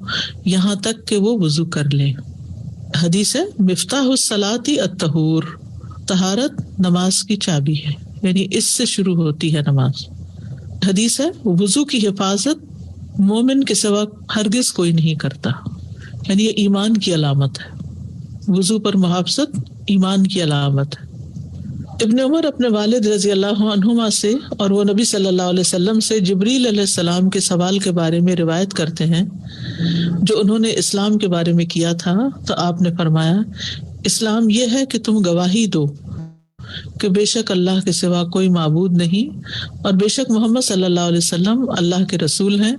یہاں تک کہ وہ وضو کر لے۔ حدیث ہے، مفتاح الصلاۃ الطہور، طہارت نماز کی چابی ہے، یعنی اس سے شروع ہوتی ہے نماز۔ حدیث ہے، وضو کی حفاظت مومن کے سوا ہرگز کوئی نہیں کرتا، یعنی یہ ایمان کی علامت ہے، وضو پر محافظت ایمان کی علامت ہے۔ ابن عمر اپنے والد رضی اللہ عنہما سے اور وہ نبی صلی اللہ علیہ وسلم سے جبریل علیہ السلام کے سوال کے بارے میں روایت کرتے ہیں جو انہوں نے اسلام کے بارے میں کیا تھا. تو آپ نے فرمایا اسلام یہ ہے کہ تم گواہی دو کہ بے شک اللہ کے سوا کوئی معبود نہیں اور بے شک محمد صلی اللہ علیہ وسلم اللہ کے رسول ہیں،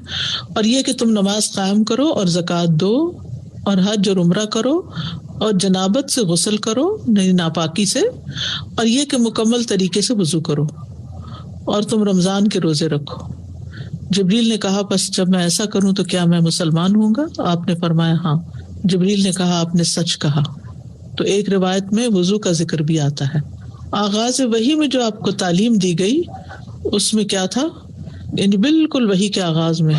اور یہ کہ تم نماز قائم کرو اور زکوٰۃ دو اور حج اور عمرہ کرو اور جنابت سے غسل کرو ناپاکی سے، اور یہ کہ مکمل طریقے سے وضو کرو، اور تم رمضان کے روزے رکھو. جبریل نے کہا بس جب میں ایسا کروں تو کیا میں مسلمان ہوں گا؟ آپ نے فرمایا ہاں. جبریل نے کہا آپ نے سچ کہا. تو ایک روایت میں وضو کا ذکر بھی آتا ہے. آغاز وحی میں جو آپ کو تعلیم دی گئی اس میں کیا تھا؟ یعنی بالکل وحی کے آغاز میں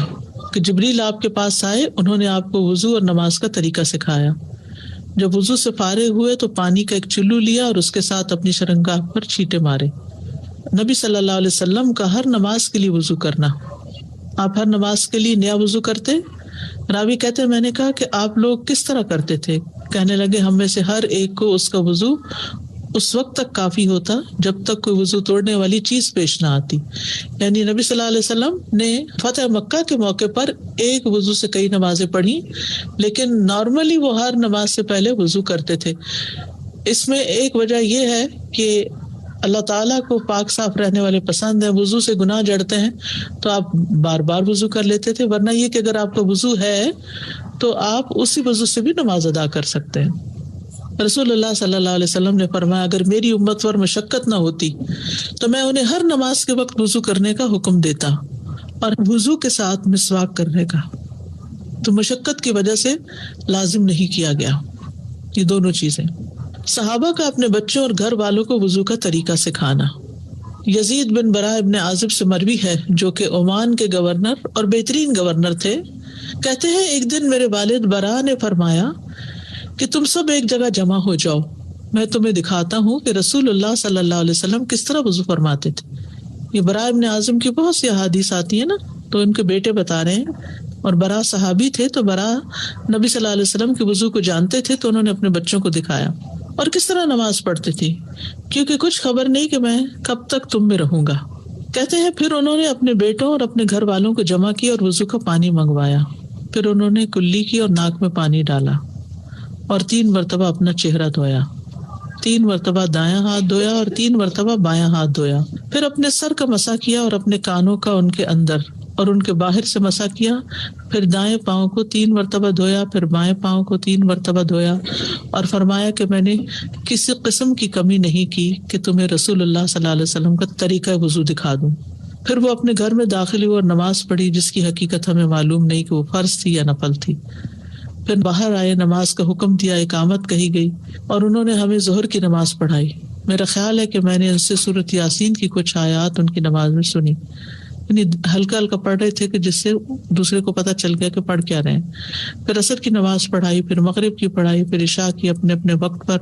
کہ جبریل آپ کے پاس آئے، انہوں نے آپ کو وضو اور نماز کا طریقہ سکھایا. جب وضو سے فارغ ہوئے تو پانی کا ایک چلو لیا اور اس کے ساتھ اپنی شرنگاہ پر چھینٹے مارے. نبی صلی اللہ علیہ وسلم کا ہر نماز کے لیے وضو کرنا. آپ ہر نماز کے لیے نیا وضو کرتے؟ راوی کہتے ہیں میں نے کہا کہ آپ لوگ کس طرح کرتے تھے؟ کہنے لگے ہم میں سے ہر ایک کو اس کا وضو اس وقت تک کافی ہوتا جب تک کوئی وضو توڑنے والی چیز پیش نہ آتی. یعنی نبی صلی اللہ علیہ وسلم نے فتح مکہ کے موقع پر ایک وضو سے کئی نمازیں پڑھی، لیکن نارملی وہ ہر نماز سے پہلے وضو کرتے تھے. اس میں ایک وجہ یہ ہے کہ اللہ تعالیٰ کو پاک صاف رہنے والے پسند ہیں. وضو سے گناہ جڑتے ہیں تو آپ بار بار وضو کر لیتے تھے، ورنہ یہ کہ اگر آپ کا وضو ہے تو آپ اسی وضو سے بھی نماز ادا کر سکتے ہیں. رسول اللہ صلی اللہ علیہ وسلم نے فرمایا اگر میری امت پر مشقت نہ ہوتی تو میں انہیں ہر نماز کے وقت وضو کرنے کا حکم دیتا اور وضو کے ساتھ مسواک کرنے کا. تو مشقت کی وجہ سے لازم نہیں کیا گیا یہ دونوں چیزیں. صحابہ کا اپنے بچوں اور گھر والوں کو وضو کا طریقہ سکھانا. یزید بن براء ابن عازب سے مروی ہے جو کہ عمان کے گورنر اور بہترین گورنر تھے. کہتے ہیں ایک دن میرے والد براء نے فرمایا کہ تم سب ایک جگہ جمع ہو جاؤ، میں تمہیں دکھاتا ہوں کہ رسول اللہ صلی اللہ علیہ وسلم کس طرح وضو فرماتے تھے. یہ براء ابن عازب کی بہت سی احادیث آتی ہیں نا، تو ان کے بیٹے بتا رہے ہیں، اور براء صحابی تھے تو براء نبی صلی اللہ علیہ وسلم کے وضو کو جانتے تھے تو انہوں نے اپنے بچوں کو دکھایا. اور کس طرح نماز پڑھتے تھے کیونکہ کچھ خبر نہیں کہ میں کب تک تم میں رہوں گا. کہتے ہیں پھر انہوں نے اپنے بیٹوں اور اپنے گھر والوں کو جمع کیا اور وضو کا پانی منگوایا. پھر انہوں نے کلی کی اور ناک میں پانی ڈالا اور 3 مرتبہ اپنا چہرہ دھویا، 3 مرتبہ دایاں ہاتھ دھویا اور 3 مرتبہ بایاں ہاتھ دھویا. پھر اپنے سر کا مسح کیا اور اپنے کانوں کا ان کے اندر اور ان کے باہر سے مسح کیا. پھر دائیں پاؤں کو 3 مرتبہ دھویا، پھر بائیں پاؤں کو 3 مرتبہ دھویا اور فرمایا کہ میں نے کسی قسم کی کمی نہیں کی کہ تمہیں رسول اللہ صلی اللہ علیہ وسلم کا طریقہ وضو دکھا دوں. پھر وہ اپنے گھر میں داخل ہوئے اور نماز پڑھی جس کی حقیقت ہمیں معلوم نہیں کہ وہ فرض تھی یا نفل تھی. پھر باہر آئے، نماز کا حکم دیا، اقامت کہی گئی اور انہوں نے ہمیں ظہر کی نماز پڑھائی. میرا خیال ہے کہ میں نے ان سے سورۃ یاسین کی کچھ آیات ان کی نماز میں سنی، یعنی ہلکا ہلکا پڑھ رہے تھے کہ جس سے دوسرے کو پتہ چل گیا کہ پڑھ کیا رہے ہیں. پھر عصر کی نماز پڑھائی، پھر مغرب کی پڑھائی، پھر عشاء کی اپنے اپنے وقت پر،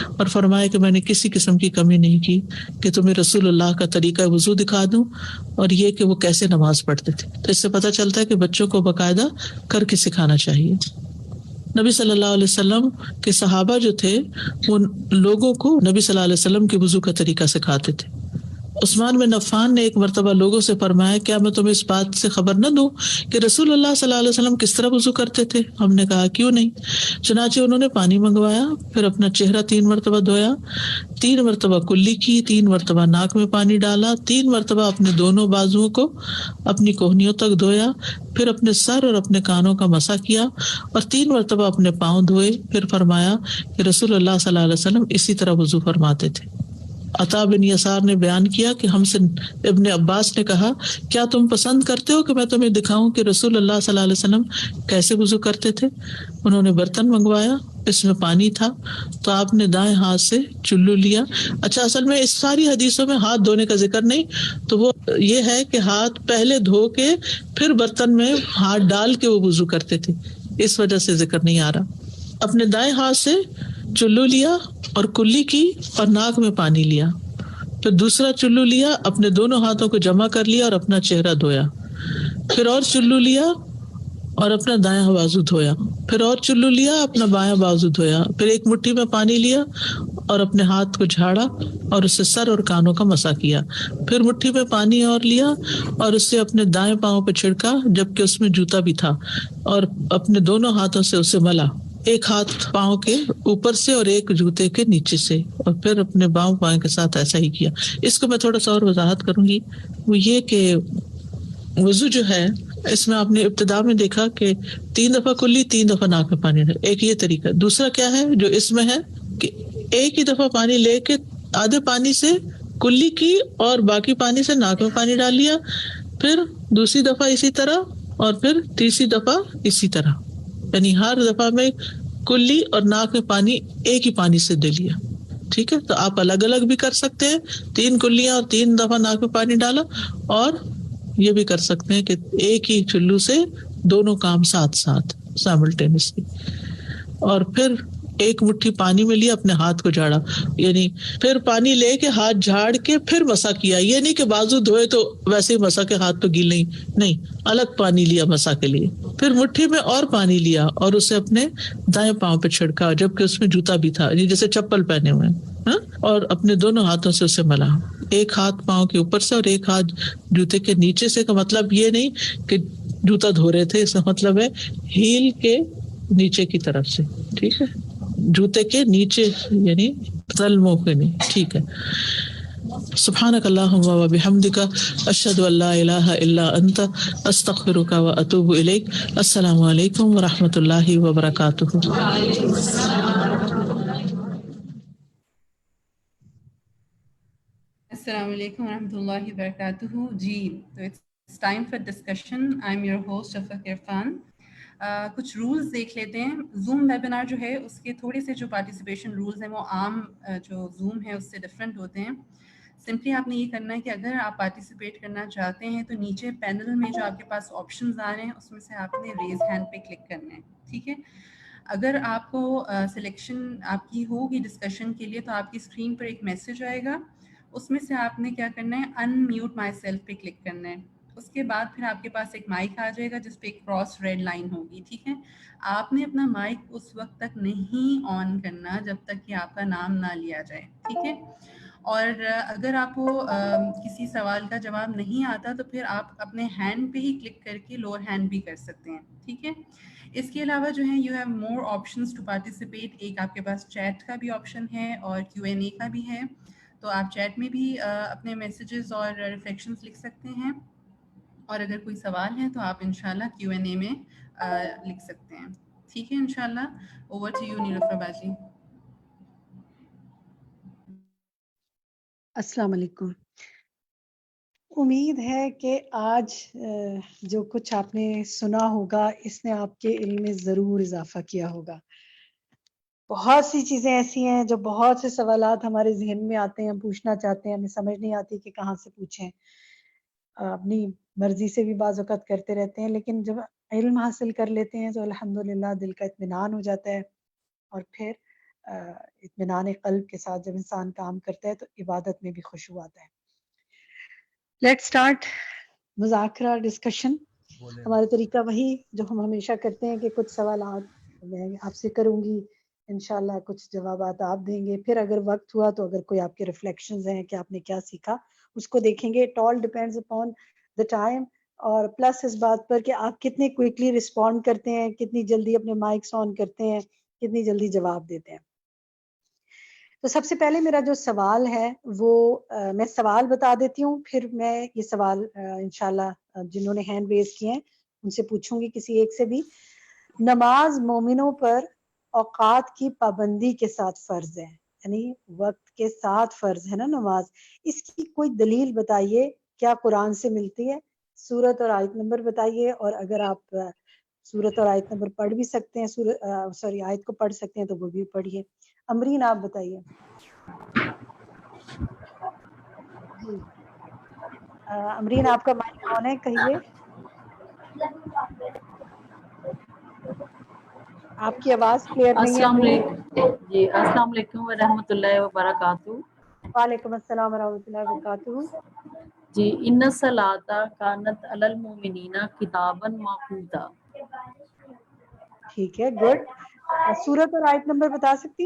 اور فرمایا کہ میں نے کسی قسم کی کمی نہیں کی کہ تمہیں رسول اللہ کا طریقہ وضو دکھا دوں اور یہ کہ وہ کیسے نماز پڑھتے تھے. تو اس سے پتہ چلتا ہے کہ بچوں کو باقاعدہ کر کے سکھانا چاہیے. نبی صلی اللہ علیہ وسلم کے صحابہ جو تھے وہ لوگوں کو نبی صلی اللہ علیہ وسلم کے وضو کا طریقہ سکھاتے تھے. عثمان بن عفان نے ایک مرتبہ لوگوں سے فرمایا کیا میں تمہیں اس بات سے خبر نہ دوں کہ رسول اللہ صلی اللہ علیہ وسلم کس طرح وضو کرتے تھے؟ ہم نے کہا کیوں نہیں. چنانچہ انہوں نے پانی منگوایا، پھر اپنا چہرہ 3 مرتبہ دھویا، 3 مرتبہ کلی کی، 3 مرتبہ ناک میں پانی ڈالا، 3 مرتبہ اپنے دونوں بازوؤں کو اپنی کوہنیوں تک دھویا، پھر اپنے سر اور اپنے کانوں کا مسح کیا اور 3 مرتبہ اپنے پاؤں دھوئے. پھر فرمایا کہ رسول اللہ صلی اللہ علیہ وسلم اسی طرح وضو فرماتے تھے. عطا بن یسار نے بیان کیا کہ ہم سے ابن عباس نے کہا کیا تم پسند کرتے ہو کہ میں تمہیں دکھاؤں کہ رسول اللہ صلی اللہ علیہ وسلم کیسے وضو کرتے تھے؟ انہوں نے برتن منگوایا، اس میں پانی تھا تو آپ نے دائیں ہاتھ سے چلو لیا. اچھا، اصل میں اس ساری حدیثوں میں ہاتھ دھونے کا ذکر نہیں، تو وہ یہ ہے کہ ہاتھ پہلے دھو کے پھر برتن میں ہاتھ ڈال کے وہ وضو کرتے تھے، اس وجہ سے ذکر نہیں آ رہا. اپنے دائیں ہاتھ سے چلو لیا اور کلی کی اور ناک میں پانی لیا، پھر دوسرا چلو لیا، اپنے دونوں ہاتھوں کو جمع کر لیا اور اپنا چہرہ دھویا، پھر اور چلو لیا اور اپنا دایاں بازو دھویا، پھر اور چلو لیا، اپنا بایاں بازو دھویا، پھر ایک مٹھی میں پانی لیا اور اپنے ہاتھ کو جھاڑا اور اس سے سر اور کانوں کا مسح کیا. پھر مٹھی میں پانی اور لیا اور اسے اپنے دائیں پاؤں پہ چھڑکا جبکہ اس میں جوتا بھی تھا, اور اپنے دونوں ہاتھوں سے اسے ملا, ایک ہاتھ پاؤں کے اوپر سے اور ایک جوتے کے نیچے سے, اور پھر اپنے باؤں پاؤں کے ساتھ ایسا ہی کیا. اس کو میں تھوڑا سا اور وضاحت کروں گی. وہ یہ کہ وضو جو ہے اس میں آپ نے ابتدا میں دیکھا کہ 3 دفعہ کلی 3 دفعہ ناک میں پانی ڈال, ایک یہ طریقہ. دوسرا کیا ہے جو اس میں ہے کہ ایک ہی دفعہ پانی لے کے آدھے پانی سے کلی کی اور باقی پانی سے ناک میں پانی ڈال لیا, پھر دوسری دفعہ اسی طرح اور پھر تیسری دفعہ اسی طرح, یعنی ہر دفعہ میں کلی اور ناک میں پانی ایک ہی پانی سے دے لیا. ٹھیک ہے, تو آپ الگ الگ بھی کر سکتے ہیں, 3 کلیاں اور 3 دفعہ ناک میں پانی ڈالا, اور یہ بھی کر سکتے ہیں کہ ایک ہی چلو سے دونوں کام ساتھ ساتھ سائملٹینیسلی. اور پھر ایک مٹھی پانی میں لیا, اپنے ہاتھ کو جھاڑا, یعنی پھر پانی لے کے ہاتھ جھاڑ کے پھر مسح کیا. یہ نہیں کہ بازو دھوئے تو ویسے ہی مسح کے ہاتھ تو گیلے ہی نہیں, الگ پانی لیا مسح کے لیے. پھر مٹھی میں اور پانی لیا اور اسے اپنے دائیں پاؤں پہ چھڑکا جبکہ اس میں جوتا بھی تھا, جیسے چپل پہنے ہوئے ہیں, اور اپنے دونوں ہاتھوں سے اسے ملا, ایک ہاتھ پاؤں کے اوپر سے اور ایک ہاتھ جوتے کے نیچے سے. کا مطلب یہ نہیں کہ جوتا دھو رہے تھے, اس کا مطلب ہے ہیل کے نیچے کی طرف سے. ٹھیک ہے, جوتے کے نیچے یعنی تلموں کے نہیں. ٹھیک ہے. سبحانک اللہم و بحمدک اشہد ان لا الہ الا انت استغفرک و اتوب الیک. السلام علیکم و رحمۃ اللہ وبرکاتہ. السلام علیکم ورحمۃ اللہ وبرکاتہ. جی, تو it's time for discussion. I am your host Shafaq Irfan. کچھ رولز دیکھ لیتے ہیں. زوم ویبینار جو ہے اس کے تھوڑے سے جو پارٹیسپیشن رولز ہیں وہ عام جو زوم ہے اس سے ڈفرینٹ ہوتے ہیں. سمپلی آپ نے یہ کرنا ہے کہ اگر آپ پارٹیسپیٹ کرنا چاہتے ہیں تو نیچے پینل میں جو آپ کے پاس آپشنز آ رہے ہیں اس میں سے آپ نے ریز ہینڈ پہ کلک کرنا ہے. ٹھیک ہے, اگر آپ کو سلیکشن آپ کی ہوگی ڈسکشن کے لیے تو آپ کی اسکرین پر ایک میسج آئے گا, اس میں سے آپ نے کیا کرنا ہے ان میوٹ مائی سیلف پہ کلک کرنا ہے. اس کے بعد پھر آپ کے پاس ایک مائک آ جائے گا جس پہ ایک کراس ریڈ لائن ہوگی. ٹھیک ہے, آپ نے اپنا مائک اس وقت تک نہیں آن کرنا جب تک کہ آپ کا نام نہ لیا جائے. ٹھیک ہے, اور اگر آپ کو کسی سوال کا جواب نہیں آتا تو پھر آپ اپنے ہینڈ پہ ہی کلک کر کے لوور ہینڈ بھی کر سکتے ہیں. ٹھیک ہے, اس کے علاوہ جو ہے you have more options to participate. ایک آپ کے پاس چیٹ کا بھی آپشن ہے اور Q&A کا بھی ہے, تو آپ چیٹ میں بھی اپنے میسیجز اور ریفلیکشنز لکھ سکتے ہیں, اور اگر کوئی سوال ہے تو آپ انشاءاللہ Q&A میں لکھ سکتے ہیں. ٹھیک ہے, انشاءاللہ. اوور ٹو یو نیلوفر باجی. السلام علیکم. امید ہے کہ آج جو کچھ آپ نے سنا ہوگا اس نے آپ کے علم میں ضرور اضافہ کیا ہوگا. بہت سی چیزیں ایسی ہیں جو بہت سے سوالات ہمارے ذہن میں آتے ہیں, ہم پوچھنا چاہتے ہیں, ہمیں سمجھ نہیں آتی کہ کہاں سے پوچھیں. اپنی مرضی سے بھی بعض اوقات کرتے رہتے ہیں, لیکن جب علم حاصل کر لیتے ہیں تو الحمدللہ دل کا اطمینان ہو جاتا ہے, اور پھر اطمینان قلب کے ساتھ جب انسان کام کرتا ہے تو عبادت میں بھی خشوع آتا ہے. لیٹس اسٹارٹ مذاکرہ ڈسکشن. ہمارا طریقہ وہی جو ہم ہمیشہ کرتے ہیں کہ کچھ سوالات میں آپ سے کروں گی, انشاءاللہ کچھ جوابات آپ دیں گے. پھر اگر وقت ہوا تو اگر کوئی آپ کے ریفلیکشنز ہیں کہ آپ نے کیا سیکھا اس کو دیکھیں گے. It all depends upon the time, اور پلس اس بات پر کہ آپ کتنے کوئکلی رسپونڈ کرتے ہیں, کتنی جلدی اپنے مائکس آن کرتے ہیں, کتنی جلدی جواب دیتے ہیں. تو سب سے پہلے میرا جو سوال ہے وہ میں سوال بتا دیتی ہوں, پھر میں یہ سوال انشاءاللہ جنہوں نے ہینڈ ریز کیے ہیں ان سے پوچھوں گی, کسی ایک سے بھی. نماز مومنوں پر اوقات کی پابندی کے ساتھ فرض ہے, یعنی وقت کے ساتھ فرض ہے نا نماز. اس کی کوئی دلیل بتائیے, کیا قرآن سے ملتی ہے؟ سورت اور آیت نمبر بتائیے, اور اگر آپ سورت اور آیت نمبر پڑھ بھی سکتے ہیں, آیت کو پڑھ سکتے ہیں تو وہ بھی پڑھیے. امرین آپ بتائیے. جی امرین آپ کا مائک آن ہے, کہیے. آپ کی آواز کلیئر نہیں ہے السلام امرین. علیکم. جی السلام علیکم ورحمۃ اللہ وبرکاتہ. وعلیکم السلام ورحمۃ اللہ وبرکاتہ. جی, ان الصلاۃ کانت علی المؤمنین کتابا موقوتا. ٹھیک ہے, گڈ. سورت اور آیت نمبر بتا سکتی؟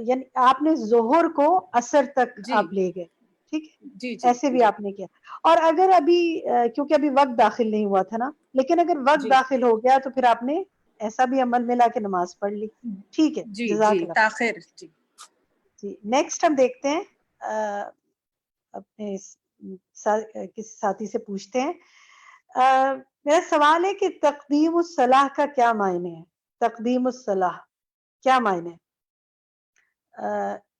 یعنی آپ نے ظہر کو عصر تک آپ لے گئے، ٹھیک ہے، ایسے بھی آپ نے کیا. اور اگر ابھی کیونکہ ابھی وقت داخل نہیں ہوا تھا نا، لیکن اگر وقت داخل ہو گیا تو پھر آپ نے ایسا بھی عمل میں لا کے نماز پڑھ لی. ٹھیک ہے، جزاک اللہ. تاخیر. جی نیکسٹ ہم دیکھتے ہیں اپنے کسی ساتھی سے پوچھتے ہیں. میرا سوال ہے کہ تقدیم الصلاح کا کیا معنی ہے؟ تقدیم الصلاح کیا معنی ہے؟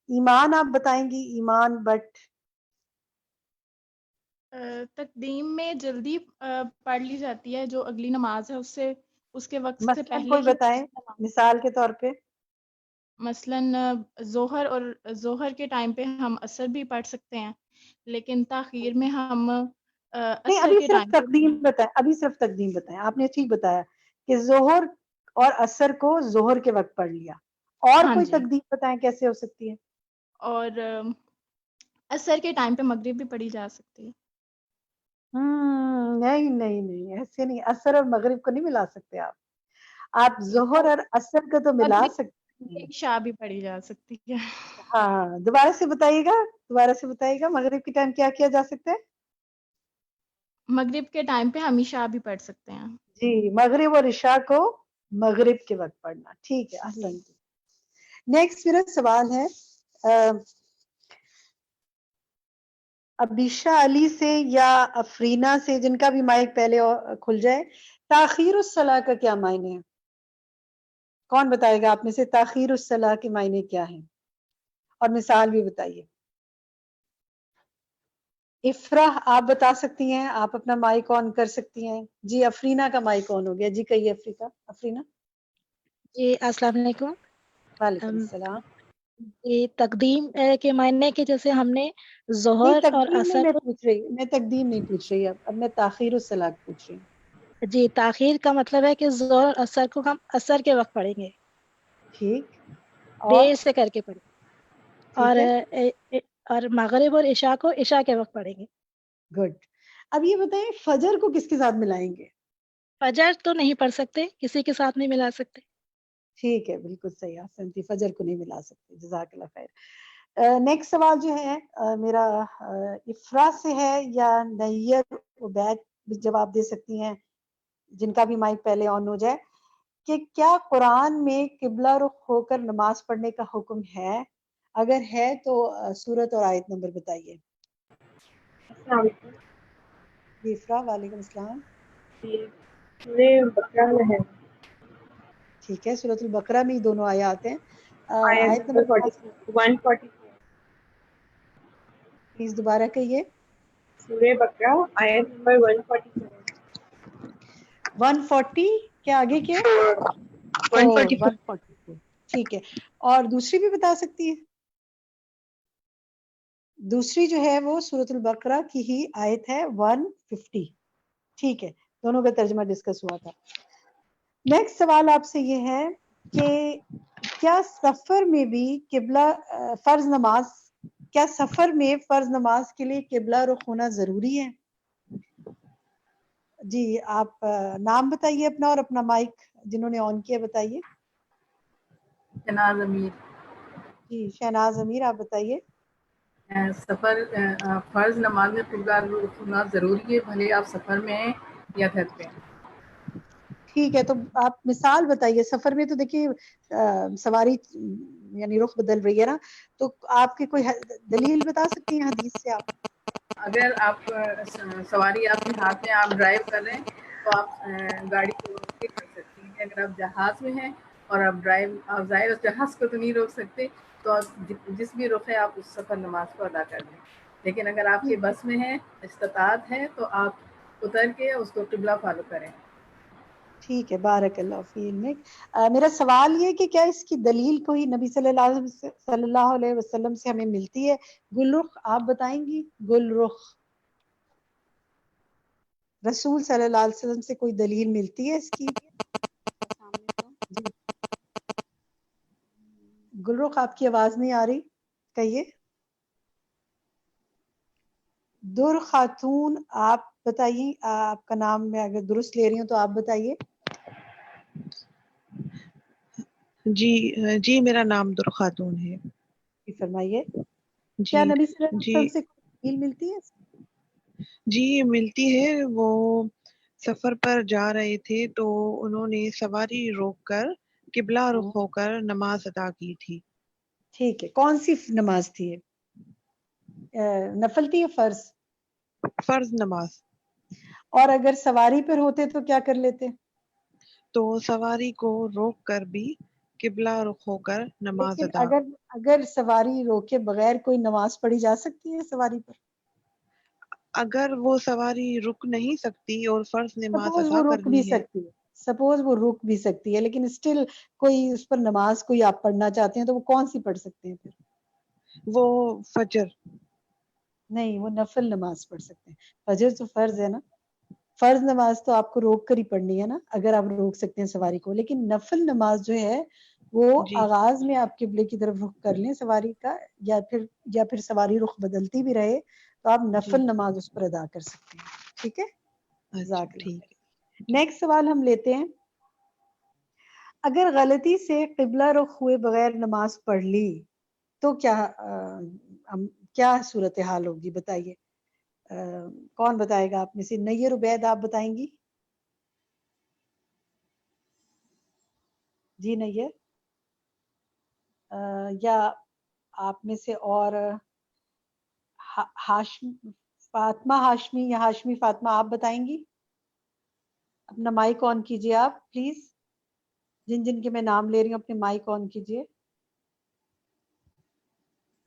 ایمان آپ بتائیں گی؟ ایمان بٹ تقدیم میں جلدی پڑھ لی جاتی ہے، جو اگلی نماز ہے اس کے وقت سے مثلاً پہلے کوئی ہی بتائیں مثال کے طور پہ. مثلاً ظہر کے ٹائم پہ ہم عصر بھی پڑھ سکتے ہیں، لیکن تاخیر میں ہم نہیں، عصر ابھی کے صرف ٹائم پہ تقدیم بتائیں، ابھی صرف تقدیم بتائیں. آپ نے ٹھیک بتایا کہ ظہر اور عصر کو ظہر کے وقت پڑھ لیا، اور ہاں کوئی جی، تقدیم بتائیں کیسے ہو سکتی ہے؟ اور عصر کے ٹائم پہ مغرب بھی پڑھی جا سکتی ہے. نہیں نہیں نہیں، ایسے نہیں، عصر اور مغرب کو نہیں ملا سکتے آپ ظہر اور عصر کو تو ملا مغرب سکتے ہیں. عشاء بھی پڑھی جا سکتی ہے. ہاں دوبارہ سے بتائیے گا مغرب کے ٹائم کیا کیا جا سکتا ہے؟ مغرب کے ٹائم پہ ہم عشاء بھی پڑھ سکتے ہیں. جی مغرب اور عشاء کو مغرب کے وقت پڑھنا. ٹھیک ہے، احسن. نیکسٹ میرا سوال ہے ابیشا علی سے یا افرینا سے، جن کا بھی مائک پہلے کھل جائے. تاخیر الصلاح کا کیا معنی ہے؟ کون بتائے گا آپ میں سے تاخیر الصلاح کے معنی کیا ہیں، اور مثال بھی بتائیے. افراح آپ بتا سکتی ہیں، آپ اپنا مائک آن کر سکتی ہیں. جی افرینا کا مائک آن ہو گیا. جی کہیے افرینا. جی السلام علیکم. وعلیکم السلام. یہ تقدیم کے معنی کہ جیسے ہم نے نہیں ظہر اور تقدیم نہیں عصر میں کو، پوچھ رہی، میں تقدیم نہیں پوچھ رہی، اب میں تاخیر الصلاح پوچھ رہی ہوں. جی تاخیر کا مطلب ہے کہ ظہر اور عصر کو ہم عصر کے وقت پڑھیں گے، ٹھیک، اور دیر سے کر کے پڑھیں گے، ٹھیک ہے، اور مغرب اور عشاء کو عشاء کے وقت پڑھیں گے. گڈ. اب یہ بتائیں فجر کو کس کے ساتھ ملائیں گے؟ فجر تو نہیں پڑھ سکتے، کسی کے ساتھ نہیں ملا سکتے. ٹھیک ہے، بالکل صحیح. آسنتی فجر کو نہیں ملا سکتے. جزاک اللہ خیر. نیکسٹ سوال جو ہے میرا افرا سے ہے یا نیت عبید بھی جواب دے سکتی ہیں، جن کا بھی مائک پہلے آن ہو جائے، کہ کیا قرآن میں قبلہ رخ ہو کر نماز پڑھنے کا حکم ہے؟ اگر ہے تو سورت اور آیت نمبر بتائیے. السلام علیکم. جی افرا. وعلیکم السلام. سورہ بقرہ میں ہے. ٹھیک ہے، سورۃ البقرہ میں ہی دونوں آیات ہیں. آیت آیت نمبر نمبر 144. پلیز دوبارہ کہیے. سورہ بقرہ آیت نمبر 147. 140 کیا آگے کیا؟ 144. 144. ٹھیک ہے، اور دوسری بھی بتا سکتی ہے؟ دوسری جو ہے وہ سورۃ البقرہ کی ہی آیت ہے 150. ٹھیک ہے، دونوں کا ترجمہ ڈسکس ہوا تھا. نیکسٹ سوال آپ سے یہ ہے کہ کیا سفر میں بھی قبلہ سفر میں فرض نماز کے لیے قبلہ رخ ہونا ضروری ہے؟ جی آپ نام بتائیے اپنا اور اپنا مائک جنہوں نے آن کیا بتائیے. شہناز امیر. جی شہناز امیر آپ بتائیے. سفر فرض نماز میں قبلہ رخ ہونا ضروری ہے، بھلے آپ سفر میں ہیں یا گھر پہ ہیں. ٹھیک ہے، تو آپ مثال بتائیے. سفر میں تو دیکھیے سواری یعنی رخ بدل رہی ہے نا، تو آپ کی کوئی دلیل بتا سکتی ہیں حدیث سے آپ؟ اگر آپ سواری آپ کے ہاتھ میں، آپ ڈرائیو کر رہے ہیں تو آپ گاڑی کو روک کے کر سکتی ہیں. اگر آپ جہاز میں ہیں اور آپ ظاہر جہاز کو تو نہیں روک سکتے، تو آپ جس بھی رخ ہے آپ اس سفر نماز کو ادا کر دیں. لیکن اگر آپ کے بس میں ہے، استطاعت ہے، تو آپ اتر کے اس کو قبلہ فالو کریں. ٹھیک ہے، بارک اللہ فی علمک. میرا سوال یہ کہ کیا اس کی دلیل کوئی نبی صلی اللہ علیہ وسلم سے ہمیں ملتی ہے؟ گل رخ آپ بتائیں گی. گل رخ رسول صلی اللہ علیہ وسلم سے کوئی دلیل ملتی ہے اس کی؟ جی گل رخ آپ کی آواز نہیں آ رہی، کہیے. در خاتون آپ بتائیے، آپ کا نام میں اگر درست لے رہی ہوں تو آپ بتائیے. جی میرا نام در خاتون ہے. جی فرمائیے. جی کیا نبی صلی اللہ علیہ جی وسلم سے کوئی ملتی ہے؟ جی ملتی ہے. وہ سفر پر جا رہے تھے تو انہوں نے سواری روک کر قبلہ رخ ہو کر نماز ادا کی تھی. ٹھیک ہے. کون سی نماز تھی یہ؟ نفل تھی یا فرض؟ فرض نماز. اور اگر سواری پر ہوتے تو کیا کر لیتے؟ تو سواری کو روک کر بھی قبلہ رخ ہو کر نماز لیکن ادا. اگر سواری روکے بغیر کوئی نماز پڑھی جا سکتی ہے سواری پر؟ اگر وہ سواری رک نہیں سکتی اور فرض نماز سپوز ادا وہ رک بھی کرنی ہے. سکتی ہے، سپوز وہ رک بھی سکتی ہے لیکن اسٹل کوئی اس پر نماز کوئی آپ پڑھنا چاہتے ہیں تو وہ کون سی پڑھ سکتے ہیں پھر؟ وہ فجر. نہیں، وہ نفل نماز پڑھ سکتے ہیں. فجر تو فرض ہے نا. فرض نماز تو آپ کو روک کر ہی پڑھنی ہے نا اگر آپ روک سکتے ہیں سواری کو. لیکن نفل نماز جو ہے وہ جی آغاز میں آپ قبلے کی طرف رخ کر لیں سواری کا، یا پھر سواری رخ بدلتی بھی رہے تو آپ جی نفل نماز اس پر ادا کر سکتے ہیں. ٹھیک ہے. اچھا ٹھیک ہے. نیکسٹ سوال ہم لیتے ہیں. اگر غلطی سے قبلہ رخ ہوئے بغیر نماز پڑھ لی تو کیا صورتحال ہوگی؟ بتائیے. کون بتائے گا آپ میں سے؟ نیر عبید آپ بتائیں گی؟ جی نیر. یا آپ میں سے اور فاطمہ ہاشمی یا ہاشمی فاطمہ آپ بتائیں گی؟ اپنا مائک آن کیجئے آپ پلیز. جن کے میں نام لے رہی ہوں اپنے مائک آن کیجئے.